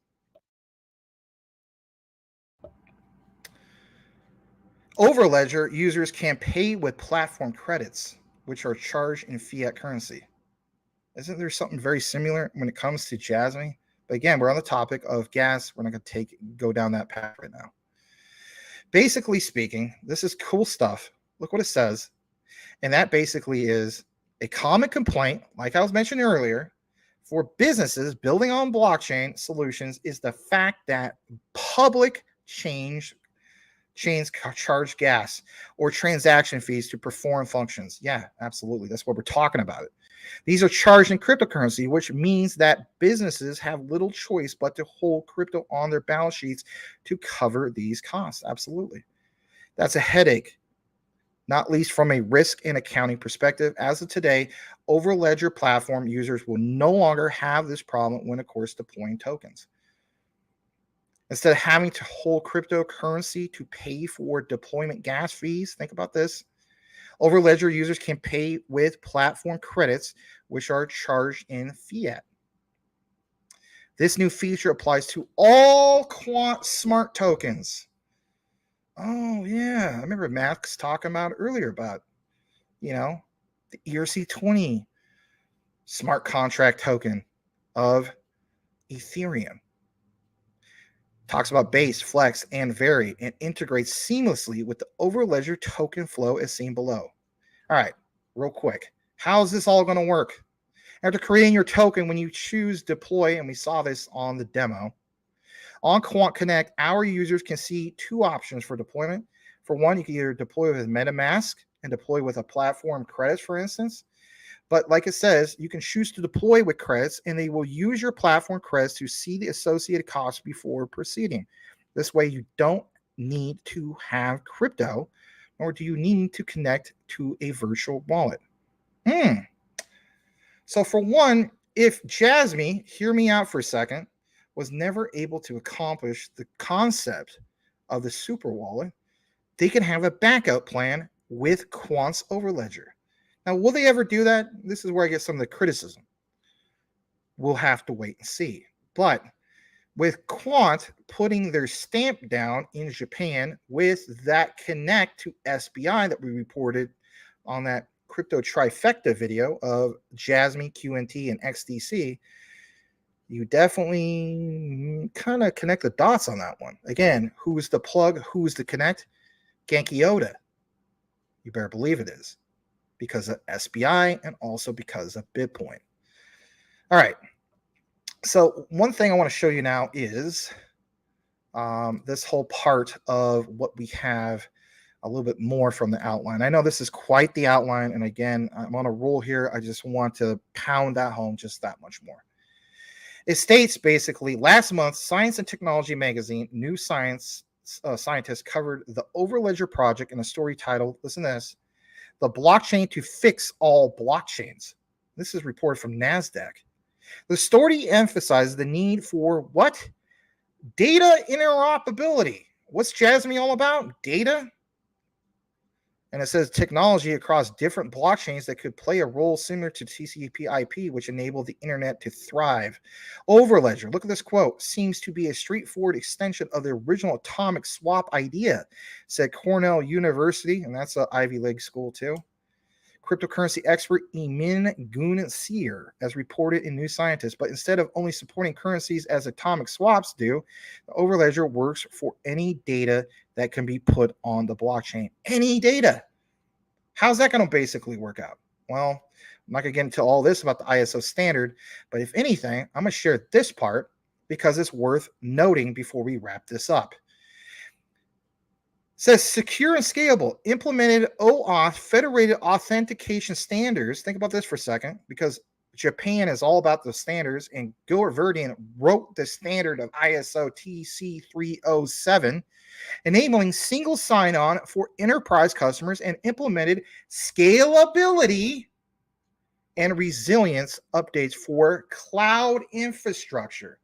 Overledger users can pay with platform credits, which are charged in fiat currency. Isn't there something very similar when it comes to Jasmy? But again, we're on the topic of gas. We're not going to go down that path right now. Basically speaking, this is cool stuff. Look what it says. And that basically is a common complaint, like I was mentioning earlier, for businesses building on blockchain solutions is the fact that public chains charge gas or transaction fees to perform functions. Yeah, absolutely. That's what we're talking about. These are charged in cryptocurrency, which means that businesses have little choice but to hold crypto on their balance sheets to cover these costs. Absolutely. That's a headache, not least from a risk and accounting perspective. As of today, Overledger platform users will no longer have this problem when, of course, deploying tokens. Instead of having to hold cryptocurrency to pay for deployment gas fees, think about this. Overledger users can pay with platform credits, which are charged in fiat. This new feature applies to all Quant smart tokens. Oh, yeah. I remember Max talking about earlier about, the ERC20 smart contract token of Ethereum. Talks about base, flex, and vary, and integrates seamlessly with the Overledger token flow as seen below. All right, real quick. How's this all going to work? After creating your token, when you choose deploy, and we saw this on the demo, on Quant Connect, our users can see two options for deployment. For one, you can either deploy with MetaMask and deploy with a platform credits, for instance. But like it says, you can choose to deploy with credits, and they will use your platform credits to see the associated costs before proceeding. This way, you don't need to have crypto, nor do you need to connect to a virtual wallet. So for one, if Jasmy, hear me out for a second, was never able to accomplish the concept of the super wallet, they can have a backup plan with Quant's Overledger. Now, will they ever do that? This is where I get some of the criticism. We'll have to wait and see. But with Quant putting their stamp down in Japan with that connect to SBI that we reported on that crypto trifecta video of Jasmy, QNT, and XDC, you definitely kind of connect the dots on that one. Again, who's the plug? Who's the connect? Genki Oda. You better believe it is, because of SBI and also because of BitPoint. All right. So one thing I want to show you now is this whole part of what we have a little bit more from the outline. I know this is quite the outline. And again, I'm on a roll here. I just want to pound that home just that much more. It states basically last month, Science and Technology magazine, New Science scientists covered the Overledger project in a story titled, listen to this, the blockchain to fix all blockchains. This is reported from NASDAQ. The story emphasizes the need for what? Data interoperability. What's Jasmy all about? Data. And it says technology across different blockchains that could play a role similar to TCP/IP, which enabled the internet to thrive. Overledger, look at this quote, seems to be a straightforward extension of the original atomic swap idea, said Cornell University, and that's an Ivy League school too. Cryptocurrency expert Emin Gunseer, as reported in New Scientist. But instead of only supporting currencies as atomic swaps do, the Overledger works for any data that can be put on the blockchain. Any data. How's that going to basically work out? Well, I'm not going to get into all this about the ISO standard, but if anything, I'm going to share this part because it's worth noting before we wrap this up. Says secure and scalable, implemented OAuth federated authentication standards. Think about this for a second, because Japan is all about the standards, and Gilbert Verdian wrote the standard of ISO TC307, enabling single sign-on for enterprise customers, and implemented scalability and resilience updates for cloud infrastructure.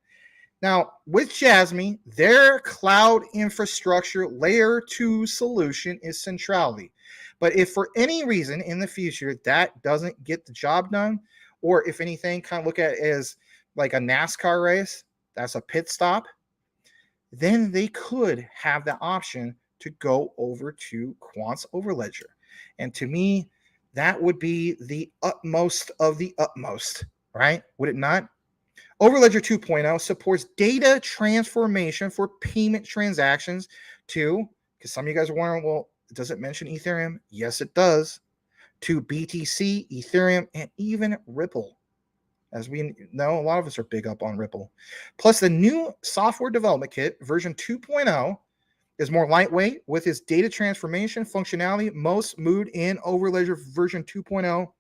Now, with Jasmy, their cloud infrastructure layer 2 solution is Centrality. But if for any reason in the future that doesn't get the job done, or if anything, kind of look at it as like a NASCAR race, that's a pit stop, then they could have the option to go over to Quant's Overledger. And to me, that would be the utmost of the utmost, right? Would it not? Overledger 2.0 supports data transformation for payment transactions to, because some of you guys are wondering, well, does it mention Ethereum? Yes, it does. To BTC, Ethereum, and even Ripple. As we know, a lot of us are big up on Ripple. Plus, the new software development kit, version 2.0, is more lightweight with its data transformation functionality, most moved in Overledger version 2.0,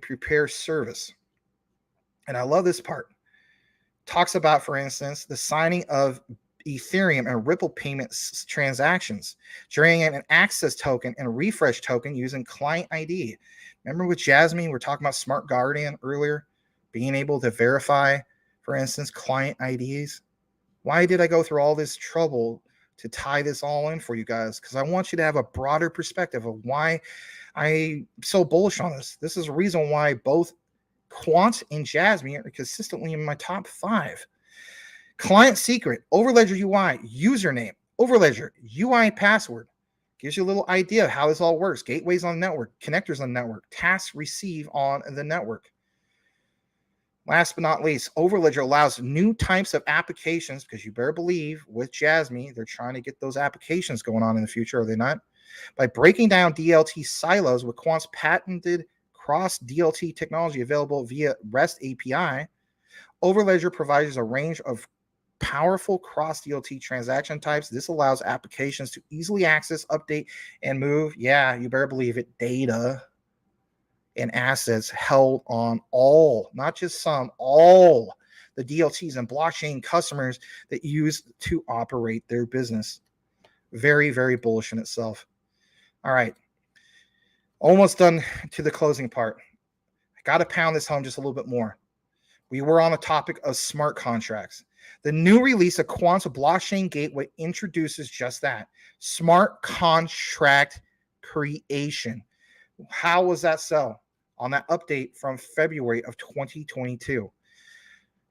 prepare service. And I love this part. Talks about, for instance, the signing of Ethereum and Ripple payments transactions, generating an access token and refresh token using client ID. Remember with Jasmy, we're talking about Smart Guardian earlier, being able to verify, for instance, client IDs. Why did I go through all this trouble to tie this all in for you guys? Because I want you to have a broader perspective of why I'm so bullish on this. This is a reason why both Quant and Jasmy are consistently in my top 5. Client secret, Overledger UI, username, Overledger UI password. Gives you a little idea of how this all works. Gateways on the network, connectors on the network, tasks receive on the network. Last but not least, Overledger allows new types of applications, because you better believe with Jasmy, they're trying to get those applications going on in the future, are they not? By breaking down DLT silos with Quant's patented cross DLT technology available via REST API, Overledger provides a range of powerful cross DLT transaction types. This allows applications to easily access, update, and move, yeah, you better believe it, data and assets held on all, not just some, all the DLTs and blockchain customers that use to operate their business. Very, very bullish in itself. All right. Almost done to the closing part. I got to pound this home just a little bit more. We were on the topic of smart contracts. The new release of Quant's blockchain gateway introduces just that, smart contract creation. How was that so? On that update from February of 2022.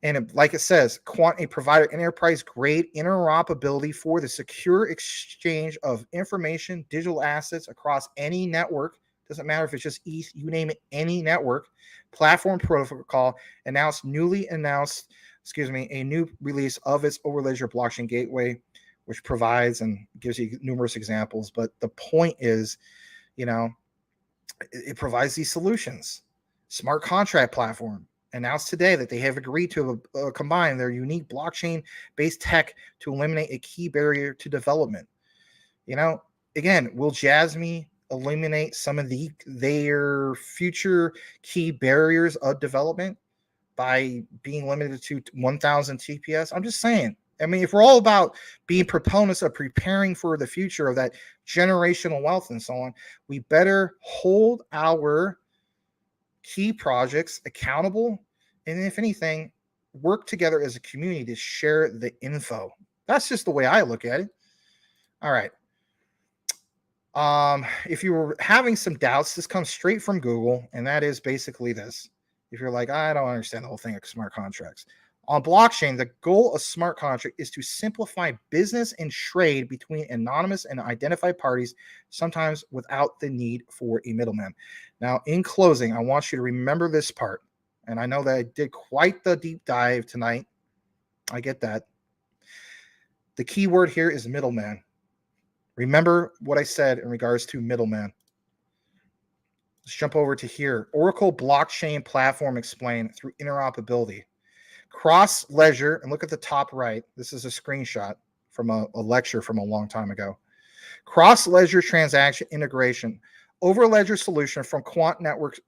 And like it says, Quant provided enterprise-grade interoperability for the secure exchange of information, digital assets across any network. Doesn't matter if it's just ETH, you name it, any network. Platform protocol a new release of its Overledger blockchain gateway, which provides and gives you numerous examples. But the point is, it provides these solutions. Smart contract platform announced today that they have agreed to combine their unique blockchain-based tech to eliminate a key barrier to development. Again, will Jasmy eliminate some of their future key barriers of development by being limited to 1,000 TPS? I'm just saying, I mean, if we're all about being proponents of preparing for the future of that generational wealth and so on, we better hold our key projects accountable. And if anything, work together as a community to share the info. That's just the way I look at it. All right. If you were having some doubts, this comes straight from Google, and that is basically this. If you're like, I don't understand the whole thing of smart contracts. On blockchain, the goal of smart contract is to simplify business and trade between anonymous and identified parties, sometimes without the need for a middleman. Now, in closing, I want you to remember this part. And I know that I did quite the deep dive tonight. I get that. The key word here is middleman. Remember what I said in regards to middleman. Let's jump over to here. Oracle Blockchain Platform explained through interoperability. Cross ledger, and look at the top right. This is a screenshot from a lecture from a long time ago. Cross ledger transaction integration. Over ledger solution from quant networks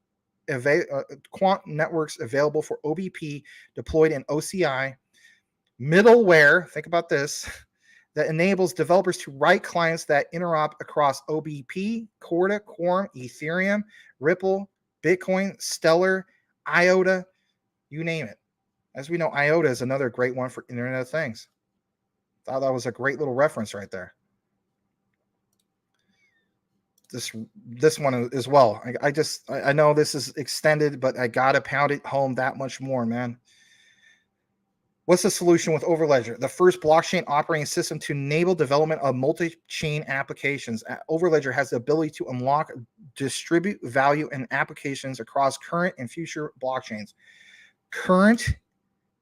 available for OBP deployed in OCI. Middleware, think about this, that enables developers to write clients that interop across OBP, Corda, Quorum, Ethereum, Ripple, Bitcoin, Stellar, IOTA, you name it. As we know, IOTA is another great one for Internet of Things. Thought that was a great little reference right there. This one as well. I know this is extended, but I gotta pound it home that much more, man. What's the solution with Overledger? The first blockchain operating system to enable development of multi-chain applications. Overledger has the ability to unlock, distribute value and applications across current and future blockchains. Current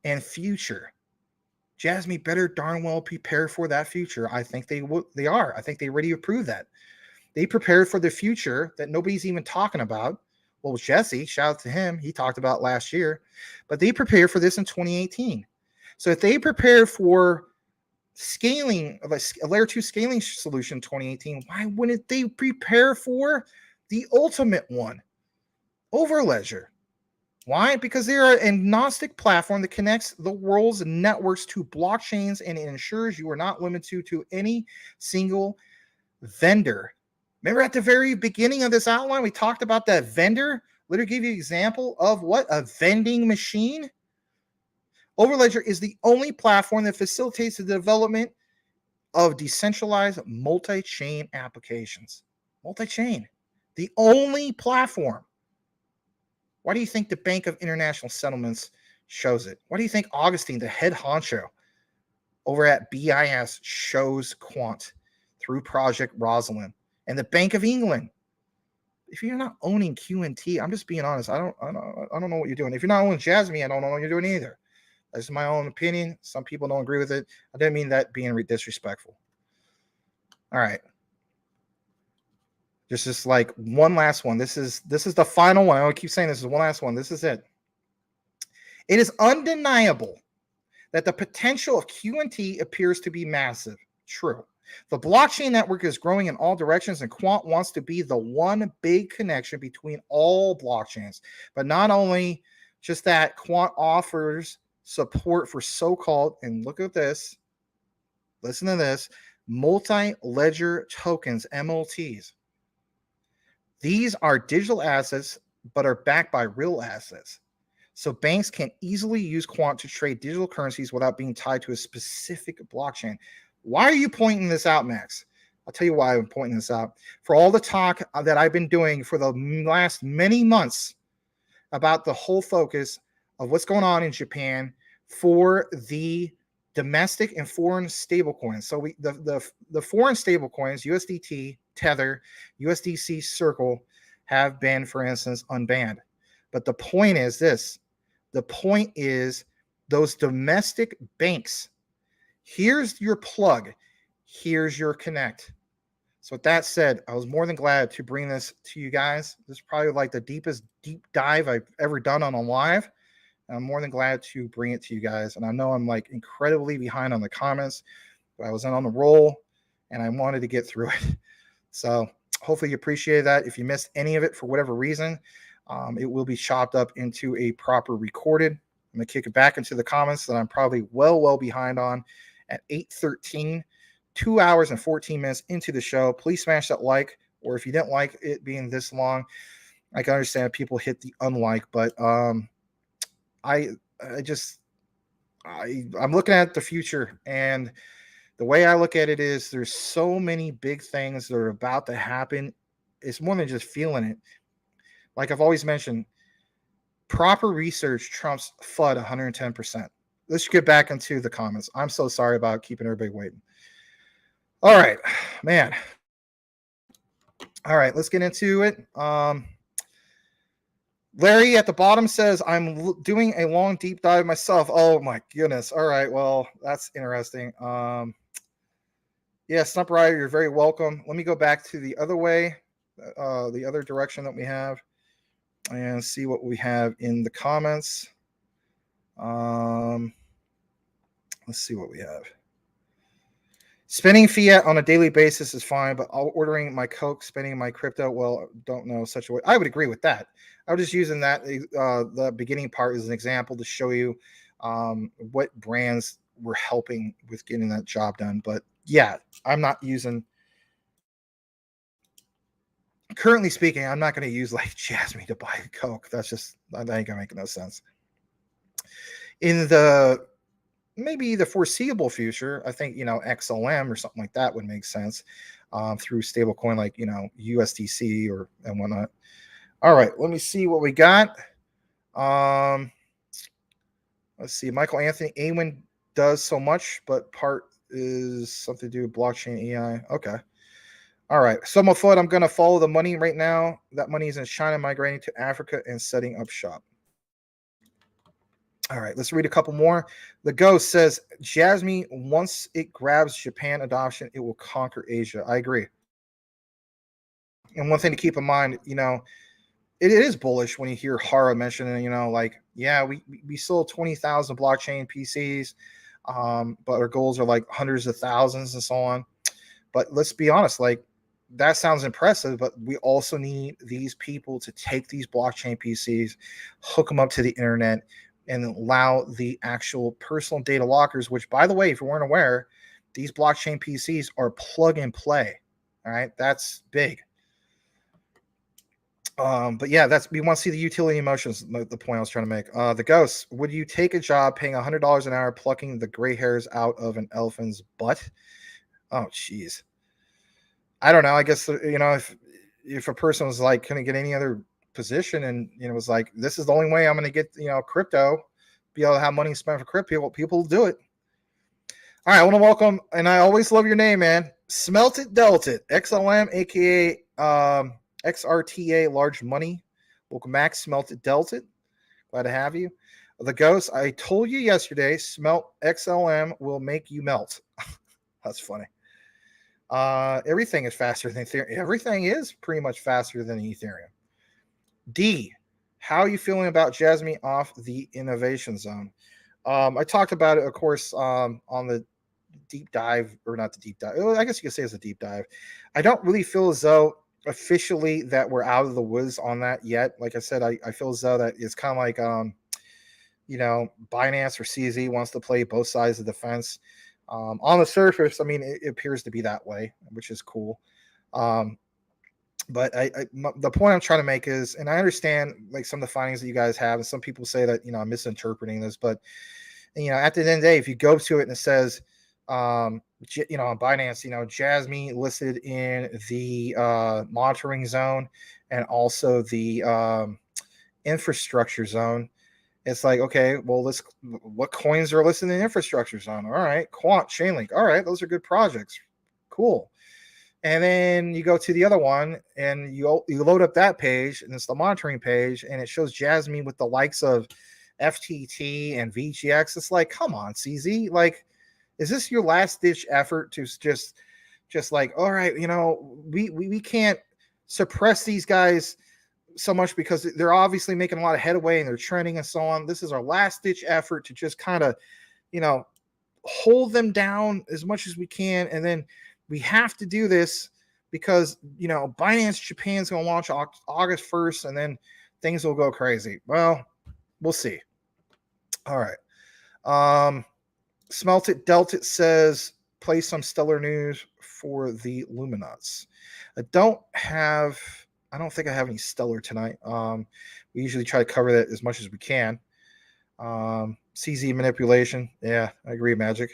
and future. Jasmy better darn well prepare for that future. I think they are. I think they already approved that. They prepared for the future that nobody's even talking about. Well, Jesse, shout out to him. He talked about last year, but they prepared for this in 2018. So if they prepared for scaling, a layer 2 scaling solution in 2018, why wouldn't they prepare for the ultimate one, Overledger? Why? Because they are an agnostic platform that connects the world's networks to blockchains, and it ensures you are not limited to any single vendor. Remember at the very beginning of this outline, we talked about that vendor. Literally give you an example of what? A vending machine. Overledger is the only platform that facilitates the development of decentralized multi-chain applications. Multi-chain. The only platform. Why do you think the Bank of International Settlements shows it? Why do you think Augustine, the head honcho over at BIS, shows Quant through Project Rosalind? And the Bank of England. If you're not owning QNT, I'm just being honest. I don't know what you're doing. If you're not owning Jasmy, I don't know what you're doing either. That's my own opinion. Some people don't agree with it. I didn't mean that being disrespectful. All right. There's just like one last one. This is the final one. I keep saying this is one last one. This is it. It is undeniable that the potential of QNT appears to be massive. True. The blockchain network is growing in all directions, and Quant wants to be the one big connection between all blockchains. But not only just that, Quant offers support for so-called, and look at this, listen to this, multi-ledger tokens, MLTs. These are digital assets, but are backed by real assets. So banks can easily use Quant to trade digital currencies without being tied to a specific blockchain. Why are you pointing this out, Max? I'll tell you why I'm pointing this out. For all the talk that I've been doing for the last many months about the whole focus of what's going on in Japan for the domestic and foreign stablecoins. So the foreign stablecoins, USDT, Tether, USDC, Circle, have been, for instance, unbanned. But the point is this. The point is those domestic banks. Here's your plug. Here's your connect. So with that said, I was more than glad to bring this to you guys. This is probably like the deepest deep dive I've ever done on a live. I'm more than glad to bring it to you guys. And I know I'm like incredibly behind on the comments, but I was on the roll and I wanted to get through it. So hopefully you appreciate that. If you missed any of it for whatever reason, it will be chopped up into a proper recorded. I'm going to kick it back into the comments that I'm probably well behind on. at 8:13, 2 hours and 14 minutes into the show. Please smash that like, or if you didn't like it being this long, I can understand people hit the unlike, but I'm looking at the future, and the way I look at it is there's so many big things that are about to happen. It's more than just feeling it. Like I've always mentioned, proper research trumps FUD 110%. Let's get back into the comments. I'm so sorry about keeping everybody waiting. All right, man. All right, let's get into it. Larry at the bottom says, I'm doing a long deep dive myself. Oh my goodness. All right, well, that's interesting. Yeah, Stump Rider, you're very welcome. Let me go back to the other way, the other direction that we have, and see what we have in the comments. Let's see what we have. Spending fiat on a daily basis is fine, but ordering my Coke, spending my crypto, well, don't know such a way. I would agree with that. I was just using that, the beginning part as an example to show you what brands were helping with getting that job done. But yeah, I'm not using, currently speaking, I'm not going to use like Jasmy to buy a Coke. That ain't going to make no sense. In the maybe the foreseeable future, I think, XLM or something like that would make sense through stablecoin like, USDC and whatnot. All right, let me see what we got. Let's see. Michael Anthony, Awin does so much, but part is something to do with blockchain AI. Okay. All right. So I'm going to follow the money right now. That money is in China, migrating to Africa and setting up shop. All right, let's read a couple more. The Ghost says, Jasmy, once it grabs Japan adoption, it will conquer Asia. I agree. And one thing to keep in mind, it is bullish when you hear Hara mentioning, yeah, we sold 20,000 blockchain PCs, but our goals are like hundreds of thousands and so on. But let's be honest, that sounds impressive, but we also need these people to take these blockchain PCs, hook them up to the internet, and allow the actual personal data lockers, which, by the way, if you weren't aware, these blockchain PCs are plug and play. All right, that's big. But yeah, we want to see the utility emotions. The point I was trying to make. The Ghost, would you take a job paying $100 an hour plucking the gray hairs out of an elephant's butt? Oh, jeez. I don't know. I guess if a person was like, can I get any other position, and was like, this is the only way I'm going to get crypto, be able to have money spent for crypto, people do it. All right, I want to welcome, and I always love your name, man, Smelt It Dealt It, XLM, aka XRTA Large Money. Welcome, Max. Smelt It Dealt It, glad to have you. The Ghost, I told you yesterday, Smelt XLM will make you melt. That's funny. Everything is faster than Ethereum. Everything is pretty much faster than Ethereum. D, how are you feeling about Jasmy off the innovation zone? I talked about it, of course, on the deep dive, or not the deep dive. I guess you could say it's a deep dive. I don't really feel as though officially that we're out of the woods on that yet. Like I said, I feel as though that it's kind of like, Binance or CZ wants to play both sides of the fence. On the surface, I mean, it appears to be that way, which is cool. But the point I'm trying to make is, and I understand like some of the findings that you guys have, and some people say that, I'm misinterpreting this, but, at the end of the day, if you go to it and it says, on Binance, Jasmy listed in the monitoring zone and also the infrastructure zone. It's like, okay, well, what coins are listed in the infrastructure zone? All right, Quant, Chainlink. All right, those are good projects. Cool. And then you go to the other one and you load up that page, and it's the monitoring page, and it shows Jasmy with the likes of FTT and VGX. It's like, come on, CZ. Like, is this your last ditch effort to just like, all right, we can't suppress these guys so much because they're obviously making a lot of headway and they're trending and so on. This is our last ditch effort to just kind of, hold them down as much as we can. And then we have to do this because, Binance Japan's going to launch August 1st, and then things will go crazy. Well, we'll see. All right. Smelt It, Dealt It says, play some stellar news for the Luminats. I don't think I have any stellar tonight. We usually try to cover that as much as we can. CZ manipulation. Yeah, I agree, Magic.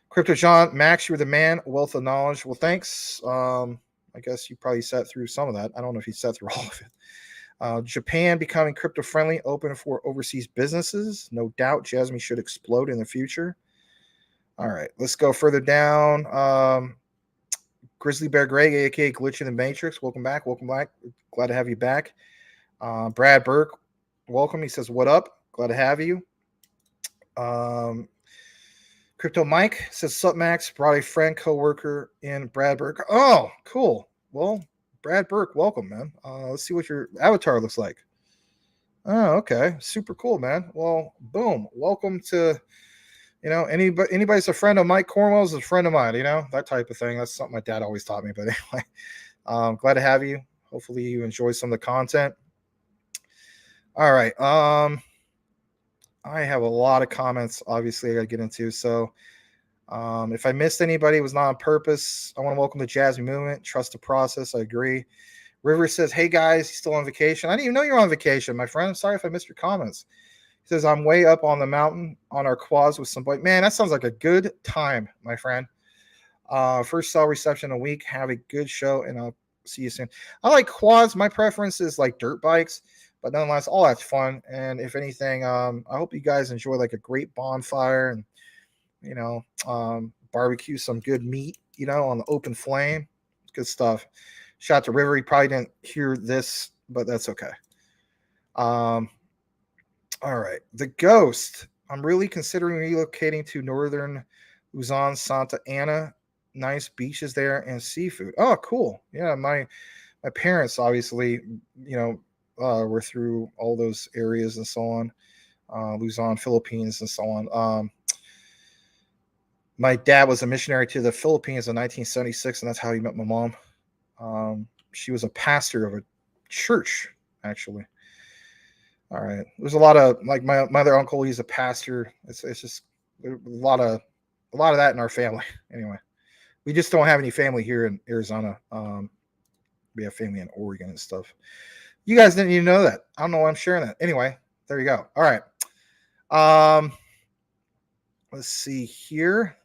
Crypto John, Max, you're the man. Wealth of knowledge. Well, thanks. I guess you probably sat through some of that. I don't know if you sat through all of it. Japan becoming crypto friendly, open for overseas businesses. No doubt Jasmy should explode in the future. All right, let's go further down. Grizzly Bear Greg, aka Glitch in the Matrix. Welcome back. Welcome back. Glad to have you back. Brad Burke, welcome. He says, what up? Glad to have you. Crypto Mike says, sup, Max. Brought a friend, coworker in Brad Burke. Oh, cool. Well, Brad Burke, welcome, man. Let's see what your avatar looks like. Oh, okay. Super cool, man. Well, boom. Welcome to, anybody's a friend of Mike Cornwell's a friend of mine, that type of thing. That's something my dad always taught me. But anyway, glad to have you. Hopefully you enjoy some of the content. All right. I have a lot of comments, obviously, I got to get into. So if I missed anybody, it was not on purpose. I want to welcome the Jasmy movement. Trust the process. I agree. River says, hey, guys, he's still on vacation. I didn't even know you're on vacation, my friend. I'm sorry if I missed your comments. He says, I'm way up on the mountain on our quads with some boy. Man, that sounds like a good time, my friend. First cell reception a week. Have a good show, and I'll see you soon. I like quads. My preference is like dirt bikes. But nonetheless, all that's fun. And if anything, I hope you guys enjoy like a great bonfire and, barbecue some good meat, on the open flame. Good stuff. Shout out to River. He probably didn't hear this, but that's okay. All right. The Ghost. I'm really considering relocating to northern Luzon, Santa Ana. Nice beaches there and seafood. Oh, cool. Yeah, my parents obviously, we're through all those areas and so on. Luzon, Philippines, and so on. My dad was a missionary to the Philippines in 1976, and that's how he met my mom. She was a pastor of a church, actually. All right. There's a lot of, like, my other uncle, he's a pastor. It's just a lot of that in our family. Anyway, we just don't have any family here in Arizona. We have family in Oregon and stuff. You guys didn't even know that. I don't know why I'm sharing that. Anyway, there you go. All right. Let's see here.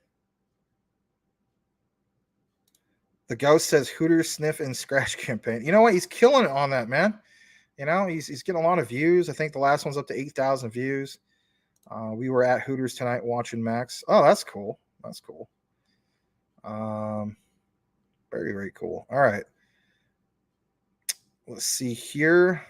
The Ghost says Hooters sniff and scratch campaign. You know what? He's killing it on that, man. He's getting a lot of views. I think the last one's up to 8,000 views. We were at Hooters tonight watching Max. Oh, that's cool. That's cool. Very, very cool. All right. Let's see here.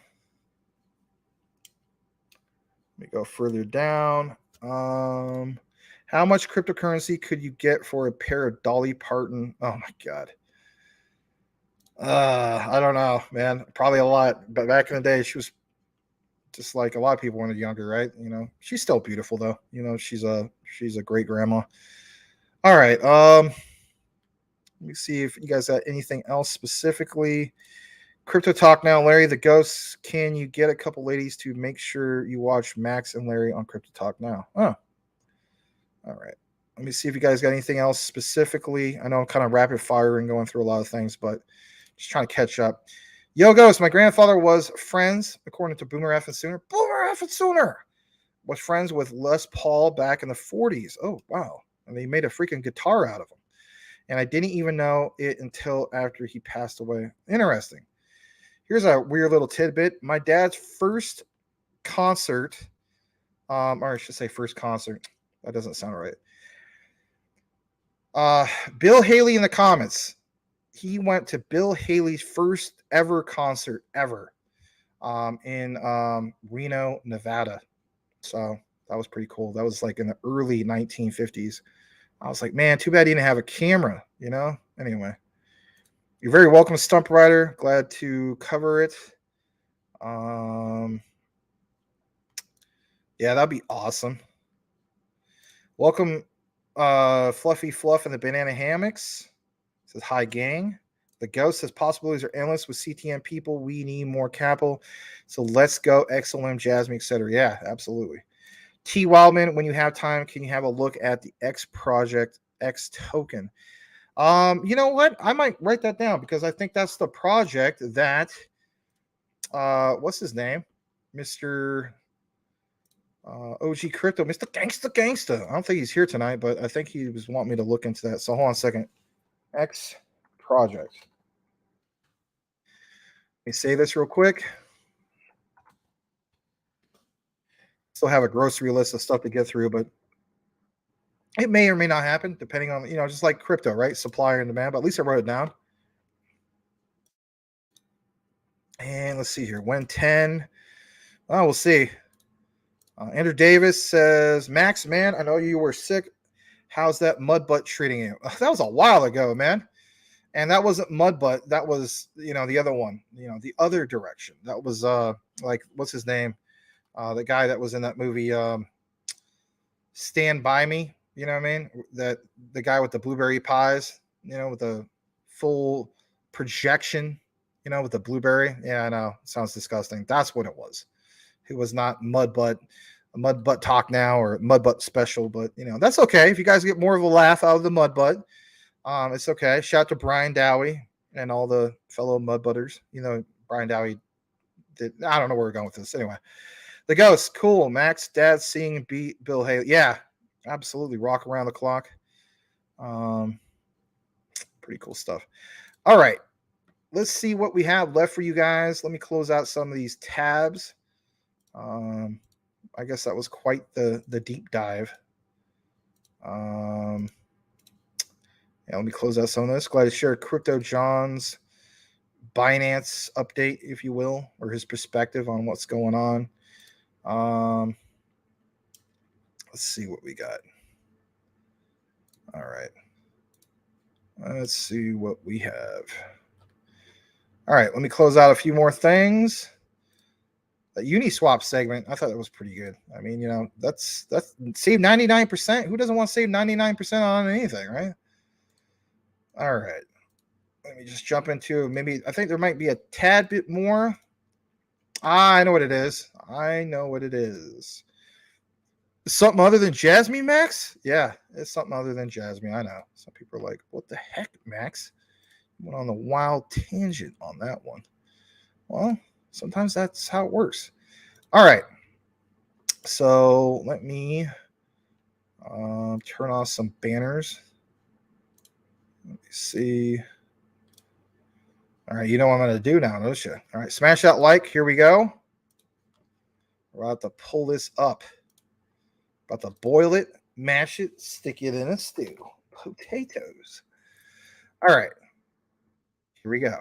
Let me go further down. How much cryptocurrency could you get for a pair of Dolly Parton? Oh my God. I don't know, man. Probably a lot. But back in the day, she was just like a lot of people when they're younger, right? She's still beautiful though. She's a great grandma. All right. Let me see if you guys got anything else specifically. Crypto Talk Now, Larry the Ghost. Can you get a couple ladies to make sure you watch Max and Larry on Crypto Talk Now? Oh, all right. Let me see if you guys got anything else specifically. I know I'm kind of rapid firing going through a lot of things, but just trying to catch up. Yo, Ghost, my grandfather was friends, according to Boomer F and Sooner. Boomer F and Sooner was friends with Les Paul back in the 40s. Oh, wow. And they made a freaking guitar out of him. And I didn't even know it until after he passed away. Interesting. Here's a weird little tidbit. My dad's first concert, or I should say first concert. That doesn't sound right. Bill Haley in the comments. He went to Bill Haley's first ever concert ever in Reno, Nevada. So that was pretty cool. That was like in the early 1950s. I was like, man, too bad he didn't have a camera, Anyway. You're very welcome, Stump Rider. Glad to cover it. Yeah, that'd be awesome. Welcome, Fluffy Fluff and the Banana Hammocks. Says, hi, gang. The Ghost says, possibilities are endless with CTN people. We need more capital. So let's go. XLM, Jasmy, etc. Yeah, absolutely. T. Wildman, when you have time, can you have a look at the X project, X token? You know what? I might write that down because I think that's the project that what's his name? Mr. OG Crypto, Mr. Gangsta. I don't think he's here tonight, but I think he was wanting me to look into that. So hold on a second. X project. Let me say this real quick. Still have a grocery list of stuff to get through, but it may or may not happen depending on, just like crypto, right? Supply and demand, but at least I wrote it down. And let's see here. When 10. Oh, we'll see. Andrew Davis says, Max, man, I know you were sick. How's that mud butt treating you? That was a while ago, man. And that wasn't mud butt. That was, the other one, the other direction. That was like, what's his name? The guy that was in that movie, Stand By Me. You know what I mean? That the guy with the blueberry pies, with the full projection, with the blueberry. Yeah, I know. Sounds disgusting. That's what it was. It was not mud butt talk now or mud butt special, but that's okay. If you guys get more of a laugh out of the mud butt, it's okay. Shout out to Brian Dowie and all the fellow mud butters. Brian Dowie did. I don't know where we're going with this. Anyway, the ghost, cool. Max, dad seeing beat Bill Haley. Yeah, absolutely. Rock around the clock. Pretty cool stuff. All right. Let's see what we have left for you guys. Let me close out some of these tabs. I guess that was quite the deep dive. Yeah, let me close out some of this. Glad to share Crypto John's Binance update, if you will, or his perspective on what's going on. Let's see what we got. All right. Let's see what we have. All right, let me close out a few more things. The Uniswap segment, I thought that was pretty good. I mean, that's save 99%. Who doesn't want to save 99% on anything, right? All right. Let me just jump into maybe, I think there might be a tad bit more. I know what it is. Something other than Jasmy, Max? Yeah, it's something other than Jasmy. I know. Some people are like, what the heck, Max? Went on the wild tangent on that one. Well, sometimes that's how it works. All right. So let me turn off some banners. Let me see. All right, you know what I'm going to do now, don't you? All right, smash that like. Here we go. We're about to pull this up. About to boil it, mash it, stick it in a stew. Potatoes. All right. Here we go.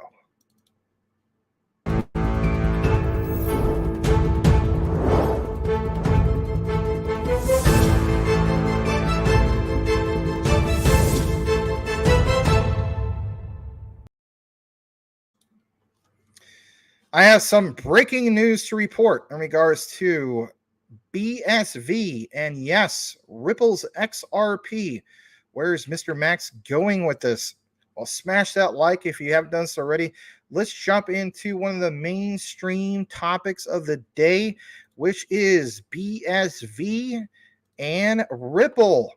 I have some breaking news to report in regards to BSV and yes, Ripple's XRP. Where's Mr. Max going with this? Well, smash that like if you haven't done so already. Let's jump into one of the mainstream topics of the day, which is BSV and Ripple.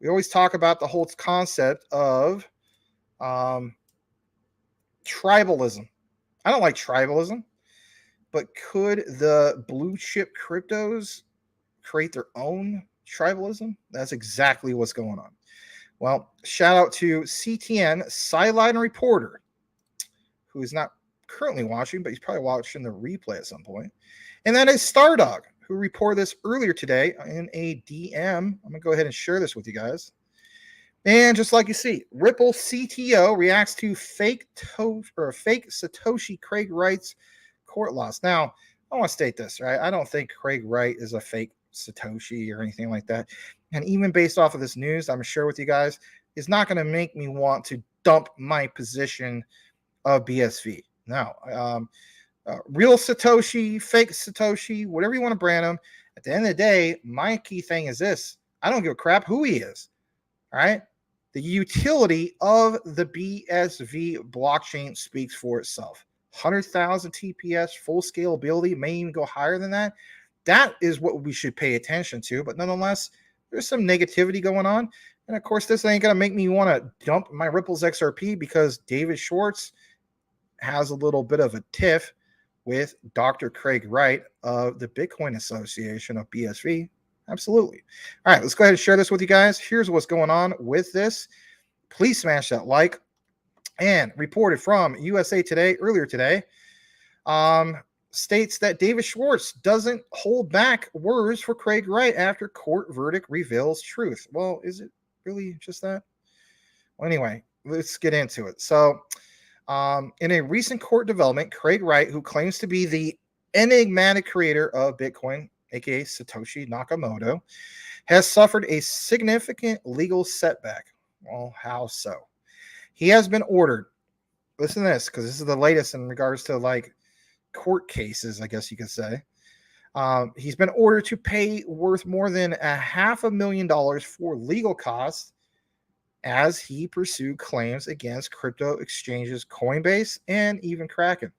We always talk about the whole concept of tribalism. I don't like tribalism, but could the blue chip cryptos create their own tribalism? That's exactly what's going on. Well, shout out to CTN sideline reporter, who is not currently watching, but he's probably watching the replay at some point. And that is Stardog, who reported this earlier today in a DM. I'm going to go ahead and share this with you guys. And just like you see, Ripple CTO reacts to fake Satoshi Craig Wright's court loss. Now, I want to state this, right? I don't think Craig Wright is a fake Satoshi or anything like that. And even based off of this news, I'm sure with you guys, is not going to make me want to dump my position of BSV. Now, real Satoshi, fake Satoshi, whatever you want to brand them. At the end of the day, my key thing is this. I don't give a crap who he is. All right. The utility of the BSV blockchain speaks for itself. 100,000 TPS, full scalability, may even go higher than that. that is what we should pay attention to. But nonetheless, there's some negativity going on. And of course, this ain't going to make me want to dump my Ripple's XRP because David Schwartz has a little bit of a tiff with Dr. Craig Wright of the Bitcoin Association of BSV. Absolutely. All right, let's go ahead and share this with you guys. Here's what's going on with this. Please smash that like. And reported from USA Today earlier today, states that David Schwartz doesn't hold back words for Craig Wright after court verdict reveals truth. Well, is it really just that? Well, anyway, let's get into it. So, in a recent court development, Craig Wright, who claims to be the enigmatic creator of Bitcoin, aka Satoshi Nakamoto, has suffered a significant legal setback. Well, how so? He has been ordered. Listen to this, because this is the latest in regards to like court cases, I guess you could say. He's been ordered to pay worth more than $500,000 for legal costs as he pursued claims against crypto exchanges Coinbase and even Kraken.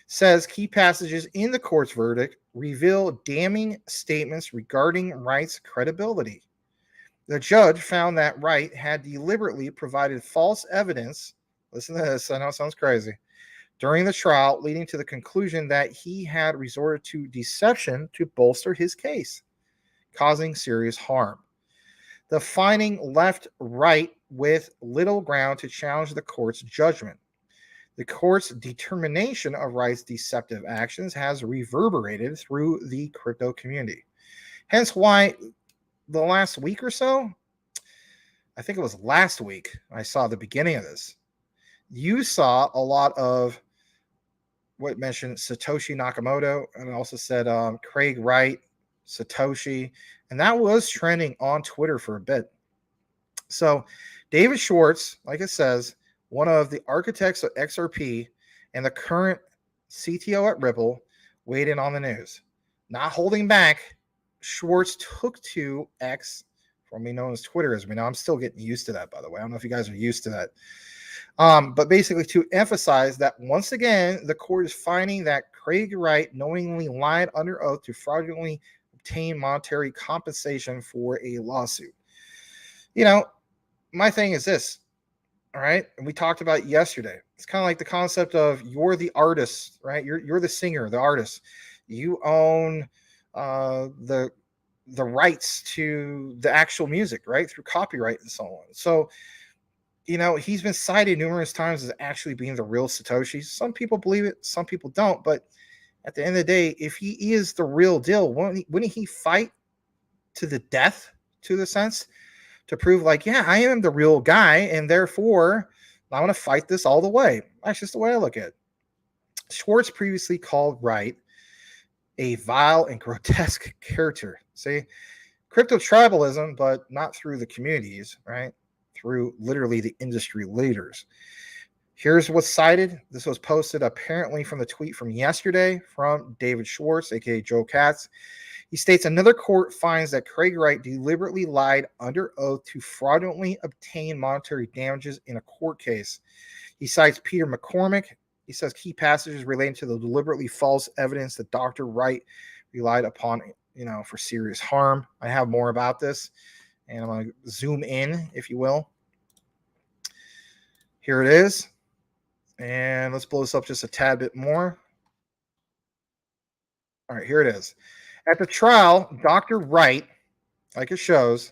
Says key passages in the court's verdict reveal damning statements regarding Wright's credibility. The judge found that Wright had deliberately provided false evidence. Listen to this. I know it sounds crazy. During the trial, leading to the conclusion that he had resorted to deception to bolster his case, causing serious harm. The finding left Wright with little ground to challenge the court's judgment. The court's determination of Wright's deceptive actions has reverberated through the crypto community. Hence why the last week or so, I think it was last week, I saw the beginning of this. You saw a lot of what mentioned Satoshi Nakamoto, and it also said Craig Wright, Satoshi, and that was trending on Twitter for a bit. So David Schwartz, like it says, one of the architects of XRP and the current CTO at Ripple, weighed in on the news. Not holding back, Schwartz took to X, formerly known as Twitter, as we know. I'm still getting used to that, by the way. I don't know if you guys are used to that. But basically to emphasize that once again, the court is finding that Craig Wright knowingly lied under oath to fraudulently obtain monetary compensation for a lawsuit. You know, my thing is this, all right? And we talked about it yesterday. It's kind of like the concept of you're the artist, right? You're the singer, the artist. You own the rights to the actual music, right? Through copyright and so on. So, you know, he's been cited numerous times as actually being the real Satoshi. Some people believe it, some people don't. But at the end of the day, if he is the real deal, wouldn't he fight to the death, to the sense, to prove like, yeah, I am the real guy, and therefore I want to fight this all the way. That's just the way I look at it. Schwartz previously called Wright a vile and grotesque character. See, crypto tribalism, but not through the communities, right? Through literally the industry leaders. Here's what's cited. This was posted apparently from the tweet from yesterday from David Schwartz, aka Joe Katz. He states another court finds that Craig Wright deliberately lied under oath to fraudulently obtain monetary damages in a court case. He cites Peter McCormick. He says key passages relating to the deliberately false evidence that Dr. Wright relied upon, you know, for serious harm. I have more about this, and I'm going to zoom in, if you will. Here it is. And let's blow this up just a tad bit more. All right, here it is. At the trial, Dr. Wright, like it shows,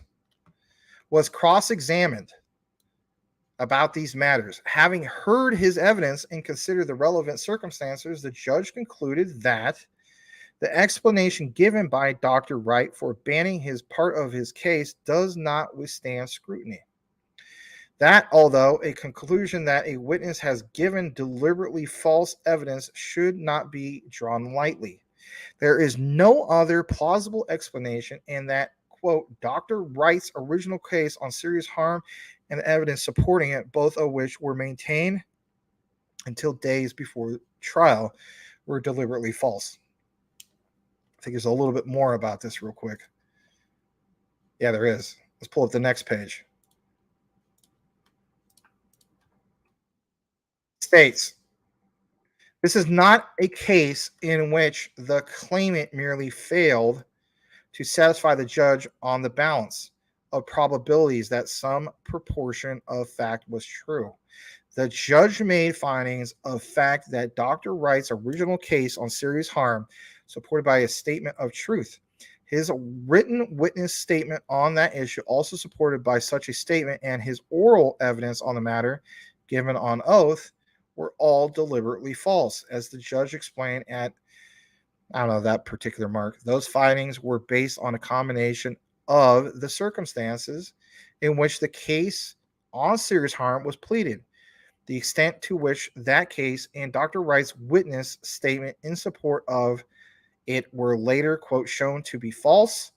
was cross-examined about these matters. Having heard his evidence and considered the relevant circumstances, the judge concluded that the explanation given by Dr. Wright for banning his part of his case does not withstand scrutiny. That, although a conclusion that a witness has given deliberately false evidence should not be drawn lightly. There is no other plausible explanation, and that, quote, Dr. Wright's original case on serious harm and the evidence supporting it, both of which were maintained until days before trial, were deliberately false. I think there's a little bit more about this real quick. Yeah, there is. Let's pull up the next page. States, This is not a case in which the claimant merely failed to satisfy the judge on the balance of probabilities that some proportion of fact was true. The judge made findings of fact that Dr. Wright's original case on serious harm supported by a statement of truth. His written witness statement on that issue also supported by such a statement, and his oral evidence on the matter given on oath were all deliberately false. As the judge explained at, I don't know, that particular mark, those findings were based on a combination of the circumstances in which the case on serious harm was pleaded, the extent to which that case and Dr. Wright's witness statement in support of it were later, quote, shown to be false,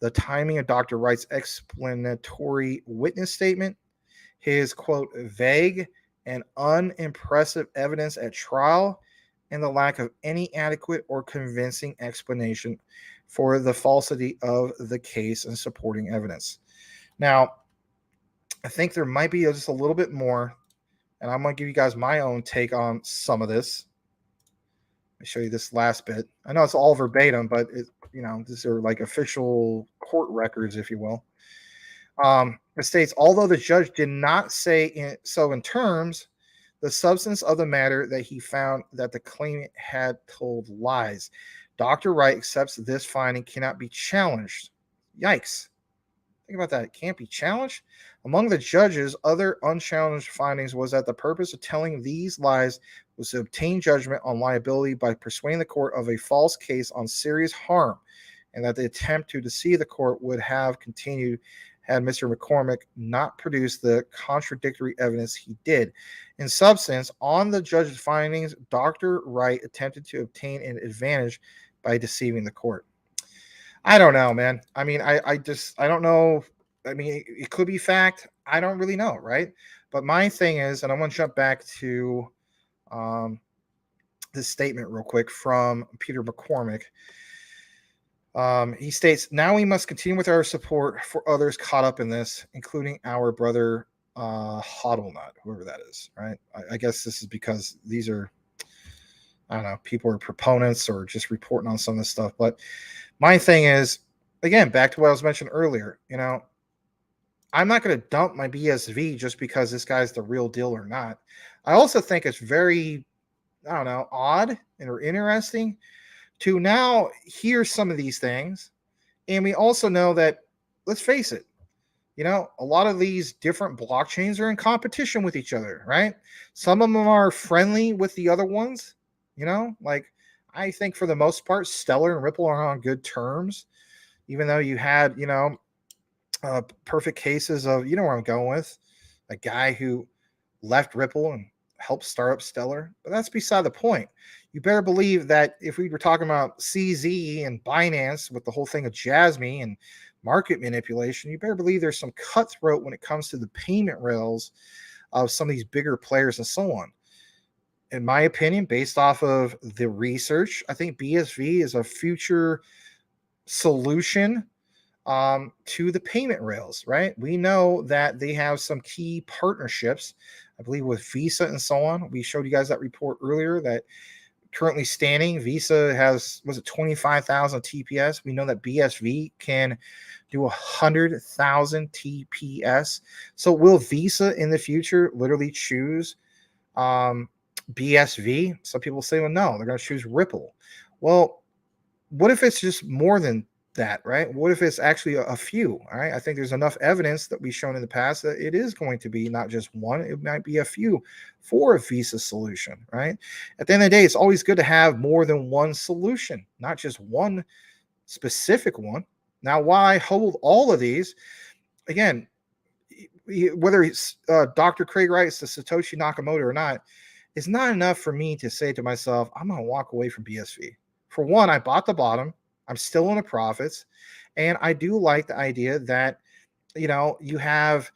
the timing of Dr. Wright's explanatory witness statement, his, quote, vague and unimpressive evidence at trial, and the lack of any adequate or convincing explanation for the falsity of the case and supporting evidence. Now, I think there might be just a little bit more, and I'm going to give you guys my own take on some of this. Let me show you this last bit. I know it's all verbatim, but these are like official court records, if you will. It states, although the judge did not say so in terms, the substance of the matter that he found that the claimant had told lies. Dr. Wright accepts this finding cannot be challenged. Yikes. Think about that. It can't be challenged. Among the judge's other unchallenged findings was that the purpose of telling these lies was to obtain judgment on liability by persuading the court of a false case on serious harm, and that the attempt to deceive the court would have continued had Mr. McCormick not produced the contradictory evidence he did. In substance, on the judge's findings, Dr. Wright attempted to obtain an advantage by deceiving the court. I don't know, man. I mean, I don't know. I mean, it could be fact. I don't really know, right? But my thing is, and I want to jump back to this statement real quick from Peter McCormick. He states, now we must continue with our support for others caught up in this, including our brother Hodlnut, whoever that is, right? I guess this is because these are, I don't know, people are proponents or just reporting on some of this stuff. But my thing is, again, back to what I was mentioning earlier, I'm not going to dump my BSV just because this guy's the real deal or not. I also think it's very, I don't know, odd or interesting to now hear some of these things. And we also know that, let's face it, a lot of these different blockchains are in competition with each other, right? Some of them are friendly with the other ones, like I think for the most part, Stellar and Ripple are on good terms, even though you had, perfect cases of, where I'm going with, a guy who left Ripple and helped start up Stellar. But that's beside the point. You better believe that if we were talking about CZ and Binance with the whole thing of Jasmy and market manipulation, you better believe there's some cutthroat when it comes to the payment rails of some of these bigger players and so on. In my opinion, based off of the research, I think BSV is a future solution to the payment rails, right? We know that they have some key partnerships, I believe, with Visa and so on. We showed you guys that report earlier that currently standing, Visa has, was it 25,000 TPS? We know that BSV can do 100,000 TPS. So will Visa in the future literally choose BSV? Some people say, well, no, they're going to choose Ripple. Well, what if it's just more than that, right? What if it's actually a few? All right, I think there's enough evidence that we've shown in the past that it is going to be not just one, it might be a few for a Visa solution, right? At the end of the day, it's always good to have more than one solution, not just one specific one. Now, why hold all of these? Again, whether it's Dr. Craig Wright, the Satoshi Nakamoto or not, it's not enough for me to say to myself, I'm going to walk away from BSV. For one, I bought the bottom. I'm still in the profits. And I do like the idea that, you have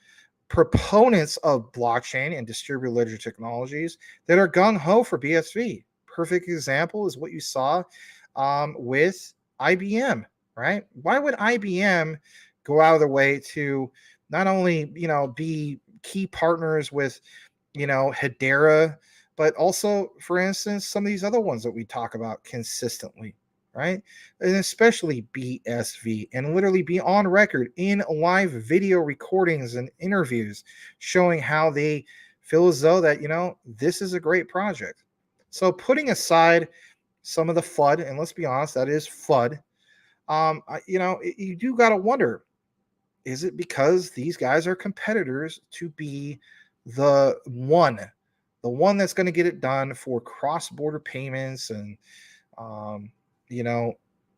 proponents of blockchain and distributed ledger technologies that are gung-ho for BSV. Perfect example is what you saw with IBM, right? Why would IBM go out of their way to not only, be key partners with, Hedera but also, for instance, some of these other ones that we talk about consistently, right? And especially BSV, and literally be on record in live video recordings and interviews showing how they feel as though that, this is a great project. So putting aside some of the FUD, and let's be honest, that is FUD. You do got to wonder, is it because these guys are competitors to be the one that's going to get it done for cross-border payments and,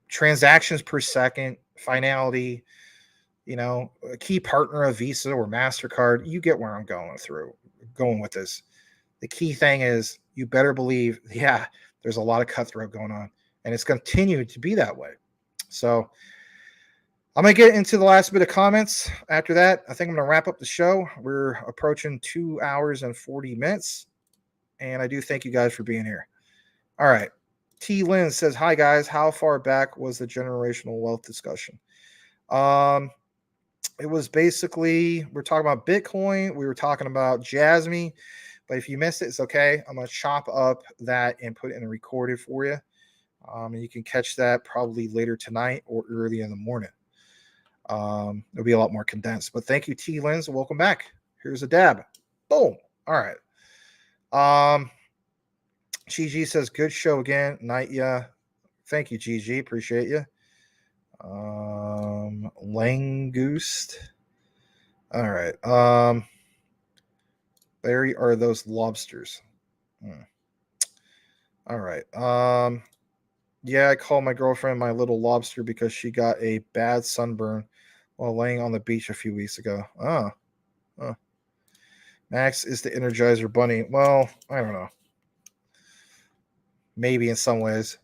transactions per second, finality, a key partner of Visa or MasterCard? You get where I'm going with this. The key thing is you better believe, there's a lot of cutthroat going on, and it's going to continue to be that way. So I'm going to get into the last bit of comments. After that, I think I'm going to wrap up the show. We're approaching 2 hours and 40 minutes, and I do thank you guys for being here. All right. T. Lynn says, hi, guys. How far back was the generational wealth discussion? It was basically, we're talking about Bitcoin. We were talking about Jasmy. But if you missed it, it's okay. I'm going to chop up that and put it in a recorded for you. And you can catch that probably later tonight or early in the morning. It'll be a lot more condensed. But thank you, T. Lens. Welcome back. Here's a dab. Boom. All right. GG says, good show again. Night, yeah. Thank you, GG. Appreciate you. Langoust. All right. Larry, are those lobsters? All right. Yeah, I call my girlfriend my little lobster because she got a bad sunburn while laying on the beach a few weeks ago. Max is the Energizer Bunny. Well, I don't know. Maybe in some ways.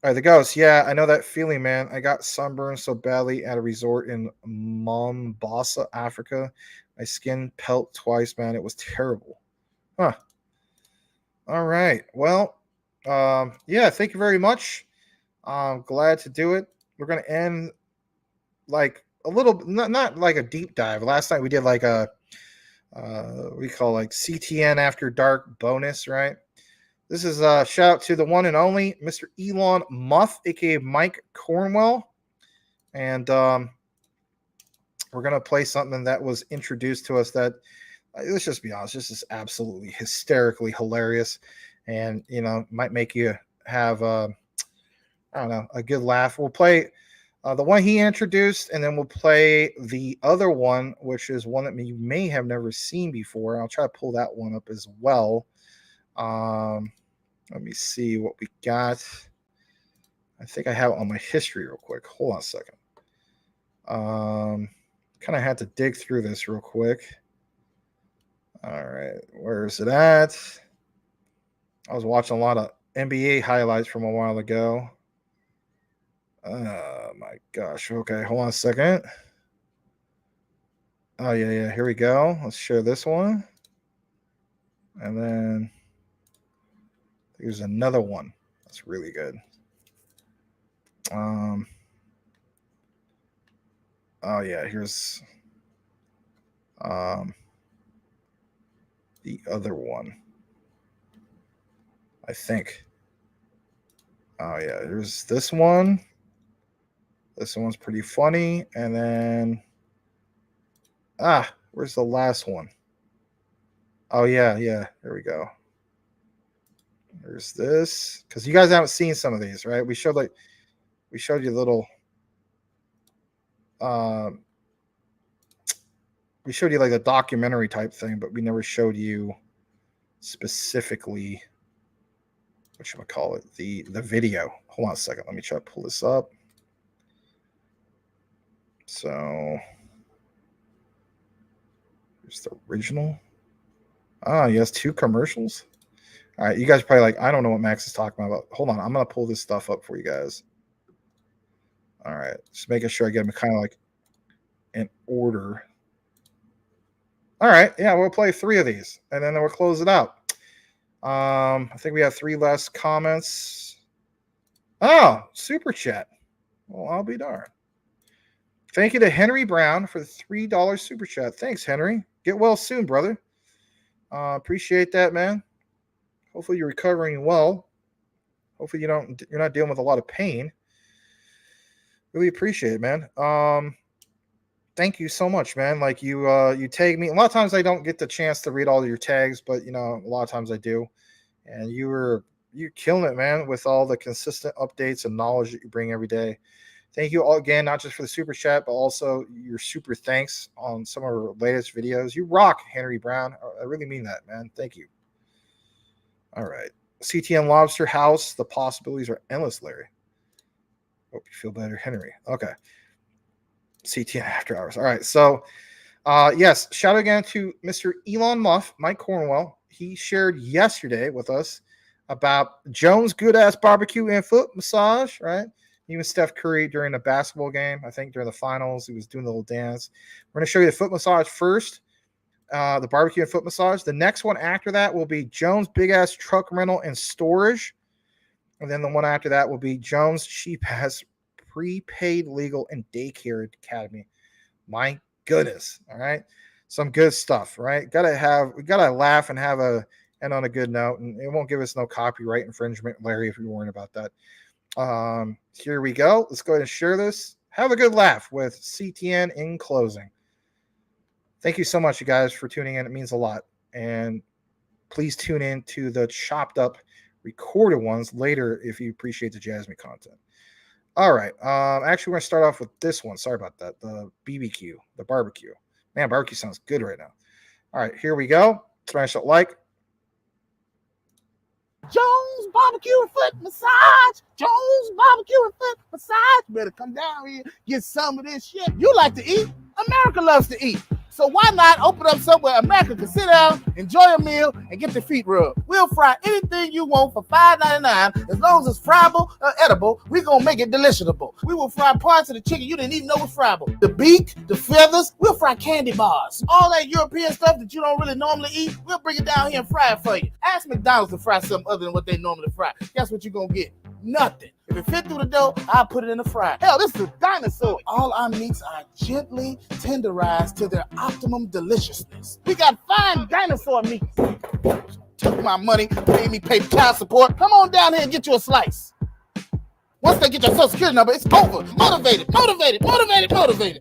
All right, the ghost. Yeah, I know that feeling, man. I got sunburned so badly at a resort in Mombasa, Africa. My skin pelt twice, man. It was terrible. Huh. All right. Well, yeah, thank you very much. I'm glad to do it. We're going to end like a little, not like a deep dive. Last night we did like a, we call like CTN After Dark bonus, right? This is a shout out to the one and only Mr. Elon Muff, aka Mike Cornwell. And we're going to play something that was introduced to us that, let's just be honest, this is absolutely hysterically hilarious. And, might make you have, I don't know, a good laugh. We'll play the one he introduced, and then we'll play the other one, which is one that you may have never seen before. I'll try to pull that one up as well. Let me see what we got. I think I have it on my history real quick. Hold on a second. Kind of had to dig through this real quick. All right, where is it at? I was watching a lot of NBA highlights from a while ago. Oh my gosh. Okay, hold on a second. Oh yeah. Here we go. Let's share this one. And then there's another one that's really good. Oh yeah, here's the other one. I think. Oh yeah, here's this one. This one's pretty funny. And then where's the last one? Oh yeah. Here we go. There's this, because you guys haven't seen some of these, right? We showed you a little. We showed you like a documentary type thing, but we never showed you specifically what should I call it? The video. Hold on a second. Let me try to pull this up. So here's the original. Yes, 2 commercials. All right, you guys are probably like, I don't know what Max is talking about. Hold on, I'm gonna pull this stuff up for you guys. All right, just making sure I get them kind of like in order. All right, yeah, we'll play 3 of these, and then we'll close it out. I think we have 3 less comments. Oh, super chat. Well, I'll be darned. Thank you to Henry Brown for the $3 super chat. Thanks, Henry. Get well soon, brother. Appreciate that, man. Hopefully you're recovering well. Hopefully you're not dealing with a lot of pain. Really appreciate it, man. Thank you so much, man. Like you tag me. A lot of times I don't get the chance to read all of your tags, but a lot of times I do. And you're killing it, man, with all the consistent updates and knowledge that you bring every day. Thank you all again, not just for the super chat, but also your super thanks on some of our latest videos. You rock, Henry Brown. I really mean that, man. Thank you. All right. CTN Lobster House. The possibilities are endless, Larry. Hope you feel better, Henry. Okay. CTN After Hours. All right. So, yes, shout out again to Mr. Elon Muff, Mike Cornwell. He shared yesterday with us about Jones' good-ass barbecue and foot massage, right? Even Steph Curry during a basketball game, I think during the finals, he was doing the little dance. We're going to show you the foot massage first, the barbecue and foot massage. The next one after that will be Jones' big-ass truck rental and storage. And then the one after that will be Jones' cheap-ass prepaid legal and daycare academy. My goodness, all right? Some good stuff, right? We gotta laugh and end on a good note, and it won't give us no copyright infringement, Larry, if you're worried about that. Here we go. Let's go ahead and share this. Have a good laugh with CTN in closing. Thank you so much, you guys, for tuning in. It means a lot. And please tune in to the chopped up recorded ones later if you appreciate the Jasmy content. All right. Actually, we're going to start off with this one. Sorry about that. The BBQ, the barbecue. Man, barbecue sounds good right now. All right, here we go. Smash that like. Jones barbecue and foot massage. Jones barbecue and foot massage. Better come down here, get some of this shit. You like to eat. America loves to eat. So why not open up somewhere America can sit down, enjoy a meal, and get their feet rubbed? We'll fry anything you want for $5.99. As long as it's friable or edible, we're going to make it deliciable. We will fry parts of the chicken you didn't even know was friable. The beak, the feathers, we'll fry candy bars. All that European stuff that you don't really normally eat, we'll bring it down here and fry it for you. Ask McDonald's to fry something other than what they normally fry. Guess what you're going to get? Nothing. If it fit through the dough, I'll put it in the fryer. Hell, this is a dinosaur. All our meats are gently tenderized to their optimum deliciousness. We got fine dinosaur meats. Took my money, made me pay child support. Come on down here and get you a slice. Once they get your social security number, it's over. Motivated.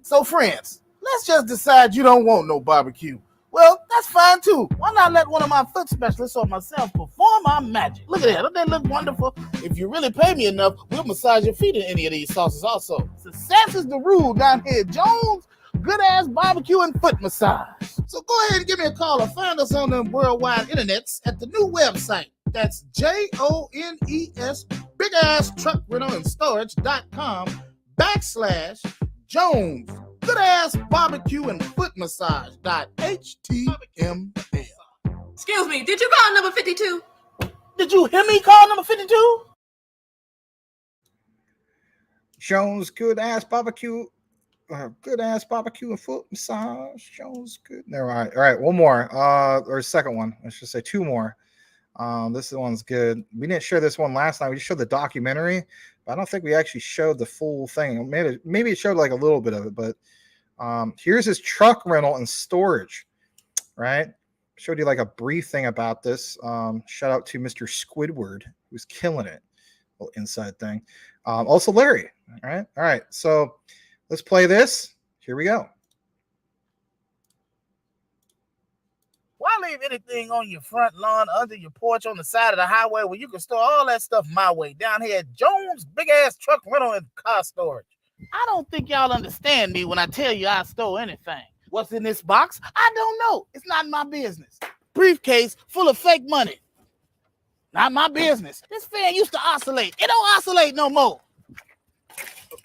So friends, let's just decide you don't want no barbecue. Well, that's fine too. Why not let one of my foot specialists or myself perform our magic? Look at that. Don't they look wonderful? If you really pay me enough, we'll massage your feet in any of these sauces also. Success is the rule down here at Jones. Good ass barbecue and foot massage. So go ahead and give me a call or find us on the worldwide internets at the new website. That's JONES big ass truck rental and storage.com/Jones. Good ass barbecue and foot massage.html. Excuse me, did you call number 52? Did you hear me call number 52? Jones, good ass barbecue and foot massage. Jones, good. All right, one more. Or second one. I should say two more. This one's good. We didn't share this one last night. We just showed the documentary, but I don't think we actually showed the full thing. Maybe it showed like a little bit of it, but here's his truck rental and storage, right? Showed you like a brief thing about this. Shout out to Mr. Squidward, who's killing it. Little inside thing. Also Larry. All right. So let's play this. Here we go. Why leave anything on your front lawn, under your porch, on the side of the highway where you can store all that stuff my way down here at Jones big ass truck rental and car storage? I don't think y'all understand me when I tell you I stole anything. What's in this box? I don't know. It's not my business. Briefcase full of fake money. Not my business. This fan used to oscillate. It don't oscillate no more.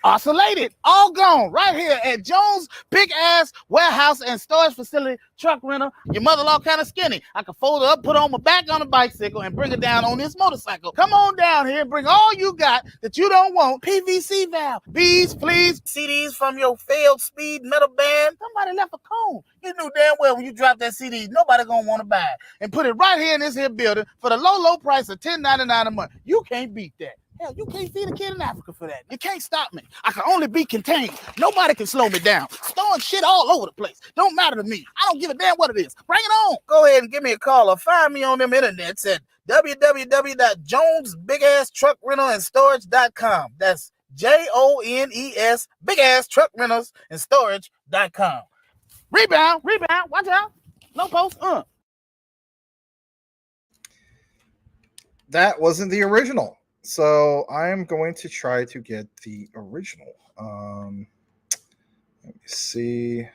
Oscillated, all gone right here at Jones big ass warehouse and storage facility truck rental. Your mother-in-law kind of skinny. I can fold her up, put her on my back on a bicycle, and bring her down on this motorcycle. Come on down here and bring all you got that you don't want. PVC valve, beads, please, CDs from your failed speed metal band. Somebody left a cone. You knew damn well when you drop that CD, nobody gonna want to buy it. And put it right here in this here building for the low price of $10.99 a month. You can't beat that. Hell, you can't feed a kid in Africa for that. You can't stop me. I can only be contained. Nobody can slow me down. Storing shit all over the place. Don't matter to me. I don't give a damn what it is. Bring it on. Go ahead and give me a call or find me on them internets at www.jonesbigasstruckrentalstorage.com. That's JONES bigasstruckrentalstorage.com. Rebound, watch out. Low post, That wasn't the original. So I am going to try to get the original. Let me see.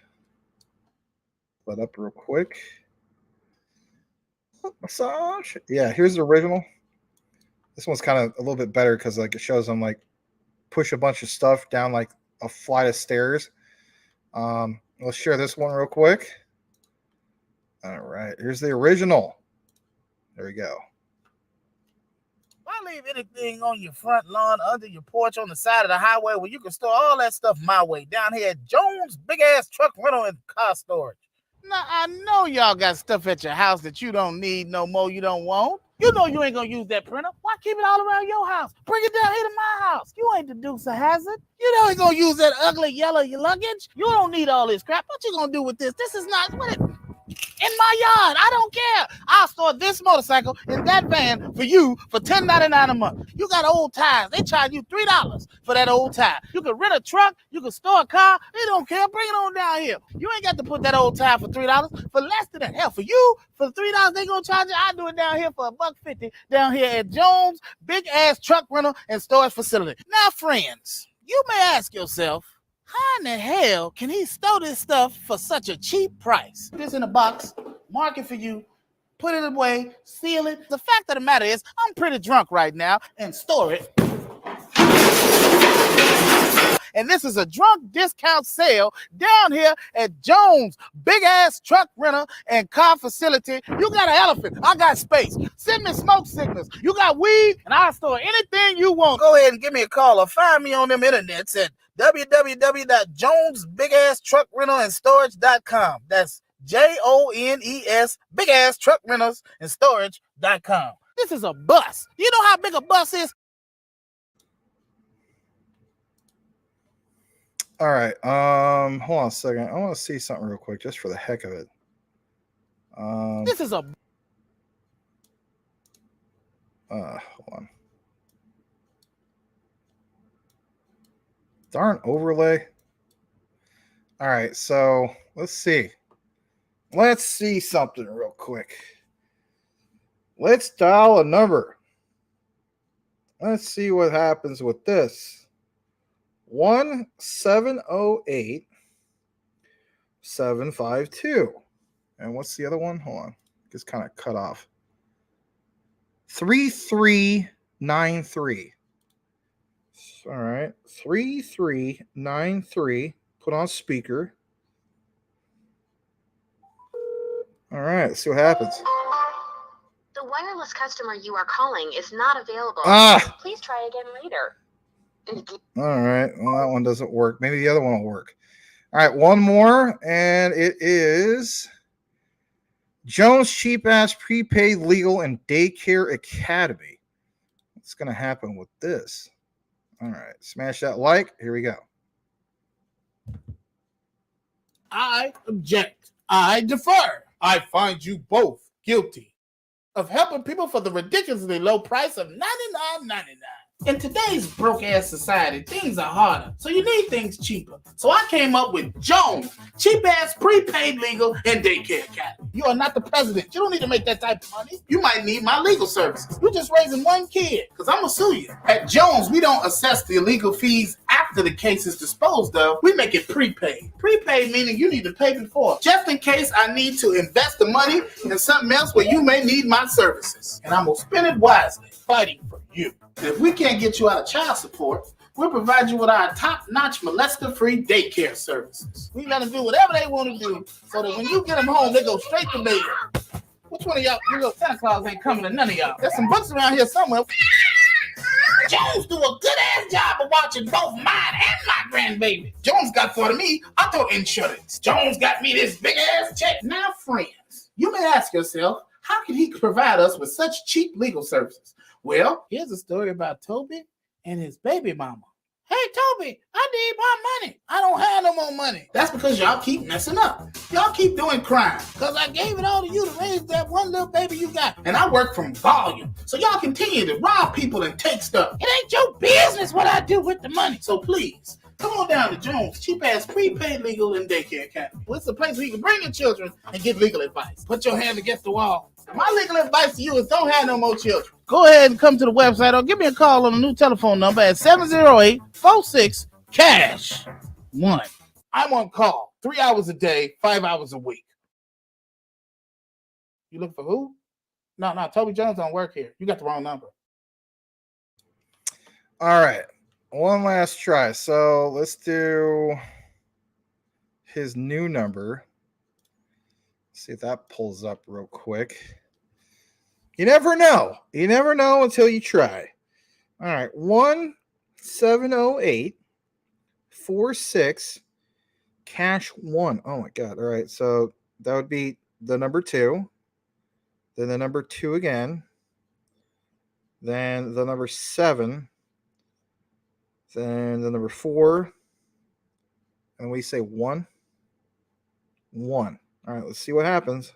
Let up real quick. Massage. Yeah, here's the original. This one's kind of a little bit better because like it shows them like push a bunch of stuff down like a flight of stairs. Let's share this one real quick. All right, here's the original. There we go. Why leave anything on your front lawn, under your porch, on the side of the highway where you can store all that stuff my way down here at Jones Big Ass Truck Rental and Car Storage? Now, I know y'all got stuff at your house that you don't need no more, you don't want. You know you ain't gonna use that printer. Why keep it all around your house? Bring it down here to my house. You ain't the Dukes of Hazzard. You know you ain't gonna use that ugly yellow luggage. You don't need all this crap. What you gonna do with this? This is not what it in my yard. I don't care. I'll store this motorcycle in that van for you for $10.99 a month. You got old tires. They charge you $3 for that old tire. You can rent a truck. You can store a car. They don't care. Bring it on down here. You ain't got to put that old tire for $3 for less than that. Hell, for you, for $3 they gonna charge you. I do it down here for $1.50 down here at Jones Big Ass Truck Rental and Storage Facility. Now, friends, you may ask yourself, how in the hell can he store this stuff for such a cheap price? Put this in a box, mark it for you, put it away, seal it. The fact of the matter is, I'm pretty drunk right now and store it. And this is a drunk discount sale down here at Jones Big Ass Truck Rental and Car Facility. You got an elephant, I got space. Send me smoke signals. You got weed, and I'll store anything you want. Go ahead and give me a call or find me on them internets at www.jonesbigasstruckrentalstorage.com. That's JONES bigasstruckrentalstorage.com. This is a bus. You know how big a bus is? All right. Hold on a second. I want to see something real quick, just for the heck of it. This is a hold on. Darn overlay. All right, so let's see. Let's see something real quick. Let's dial a number. Let's see what happens with this. 1-708-752. And what's the other one? Hold on. It's kind of cut off. 3393. All right. 3393. Put on speaker. All right. Let's see what happens. The wireless customer you are calling is not available. Please try again later. All right. Well, that one doesn't work. Maybe the other one will work. All right. One more. And it is Jones Cheap Ass Prepaid Legal and Daycare Academy. What's going to happen with this? All right. Smash that like. Here we go. I object. I defer. I find you both guilty of helping people for the ridiculously low price of $99.99. In today's broke-ass society, things are harder, so you need things cheaper. So I came up with Jones, cheap-ass prepaid legal and daycare academy. You are not the president. You don't need to make that type of money. You might need my legal services. You're just raising one kid, because I'm going to sue you. At Jones, we don't assess the legal fees after the case is disposed of. We make it prepaid. Prepaid meaning you need to pay before, just in case I need to invest the money in something else where you may need my services. And I'm going to spend it wisely, fighting for you. If we can't get you out of child support, we'll provide you with our top-notch molester-free daycare services. We let them do whatever they want to do so that when you get them home, they go straight to bed. Which one of y'all, you know, Santa Claus ain't coming to none of y'all. There's some books around here somewhere. Jones do a good-ass job of watching both mine and my grandbaby. Jones got for me auto insurance. Jones got me this big-ass check. Now, friends, you may ask yourself, how can he provide us with such cheap legal services? Well, here's a story about Toby and his baby mama. Hey, Toby, I need my money. I don't have no more money. That's because y'all keep messing up. Y'all keep doing crime. Because I gave it all to you to raise that one little baby you got. And I work from volume. So y'all continue to rob people and take stuff. It ain't your business what I do with the money. So please, come on down to Jones, cheap-ass prepaid legal and daycare academy. It's the place where you can bring your children and get legal advice. Put your hand against the wall. My legal advice to you is don't have no more children. Go ahead and come to the website or give me a call on the new telephone number at 708-46-CASH-1. I'm on call 3 hours a day, 5 hours a week. You look for who? No, Toby Jones don't work here. You got the wrong number. All right. One last try. So let's do his new number. See if that pulls up real quick. You never know. You never know until you try. All right. 1708-46-CASH-1. Oh my God. All right. So that would be the number 2. Then the number 2 again. Then the number 7. Then the number 4. And we say 1. 1. All right, let's see what happens.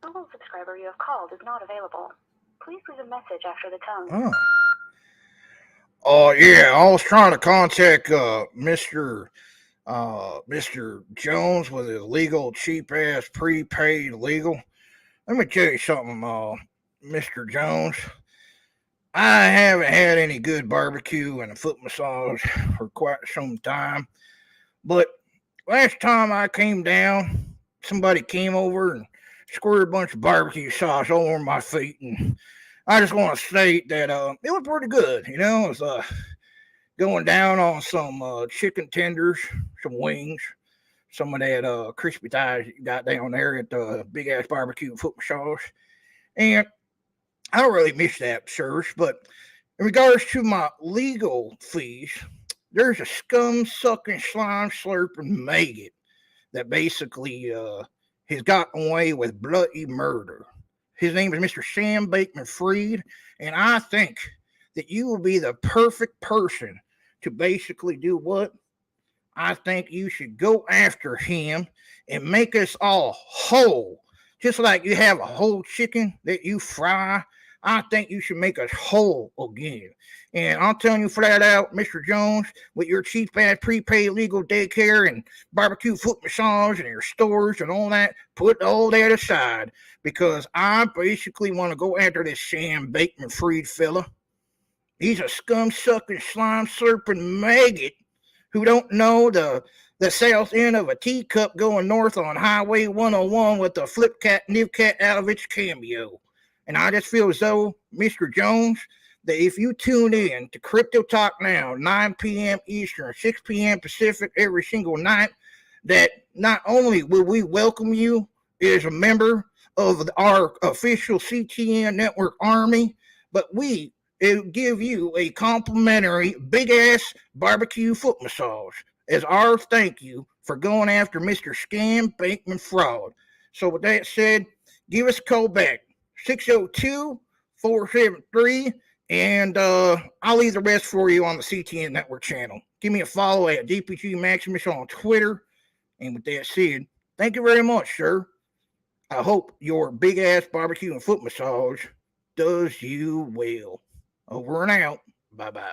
Mobile subscriber you have called is not available. Please leave a message after the tone. Oh yeah, I was trying to contact Mr. Jones with his legal cheap ass prepaid legal. Let me tell you something, Mr. Jones. I haven't had any good barbecue and a foot massage for quite some time. But last time I came down, somebody came over and squirted a bunch of barbecue sauce all over my feet. And I just want to state that it was pretty good. You know, it was going down on some chicken tenders, some wings, some of that crispy thighs you got down there at the big ass barbecue foot massage. And I don't really miss that service, but in regards to my legal fees, there's a scum-sucking, slime-slurping maggot that basically has gotten away with bloody murder. His name is Mr. Sam Bankman-Fried, and I think that you will be the perfect person to basically do what? I think you should go after him and make us all whole. Just like you have a whole chicken that you fry, I think you should make us whole again. And I'm telling you flat out, Mr. Jones, with your cheap-ass prepaid legal daycare and barbecue foot massage and your stores and all that, put all that aside because I basically want to go after this Sam Bankman-Fried fella. He's a scum-sucking, slime-slurping maggot who don't know the south end of a teacup going north on Highway 101 with the Flipcat Nivcat Alovich cameo. And I just feel as though, Mr. Jones, that if you tune in to Crypto Talk Now, 9 p.m. Eastern, 6 p.m. Pacific every single night, that not only will we welcome you as a member of our official CTN Network Army, but we will give you a complimentary big-ass barbecue foot massage as our thank you for going after Mr. Scam Bankman-Fried. So with that said, give us a call back. 602-473, and I'll leave the rest for you on the CTN Network channel. Give me a follow at DPG Maximus on Twitter. And with that said, thank you very much, sir. I hope your big-ass barbecue and foot massage does you well. Over and out. Bye-bye.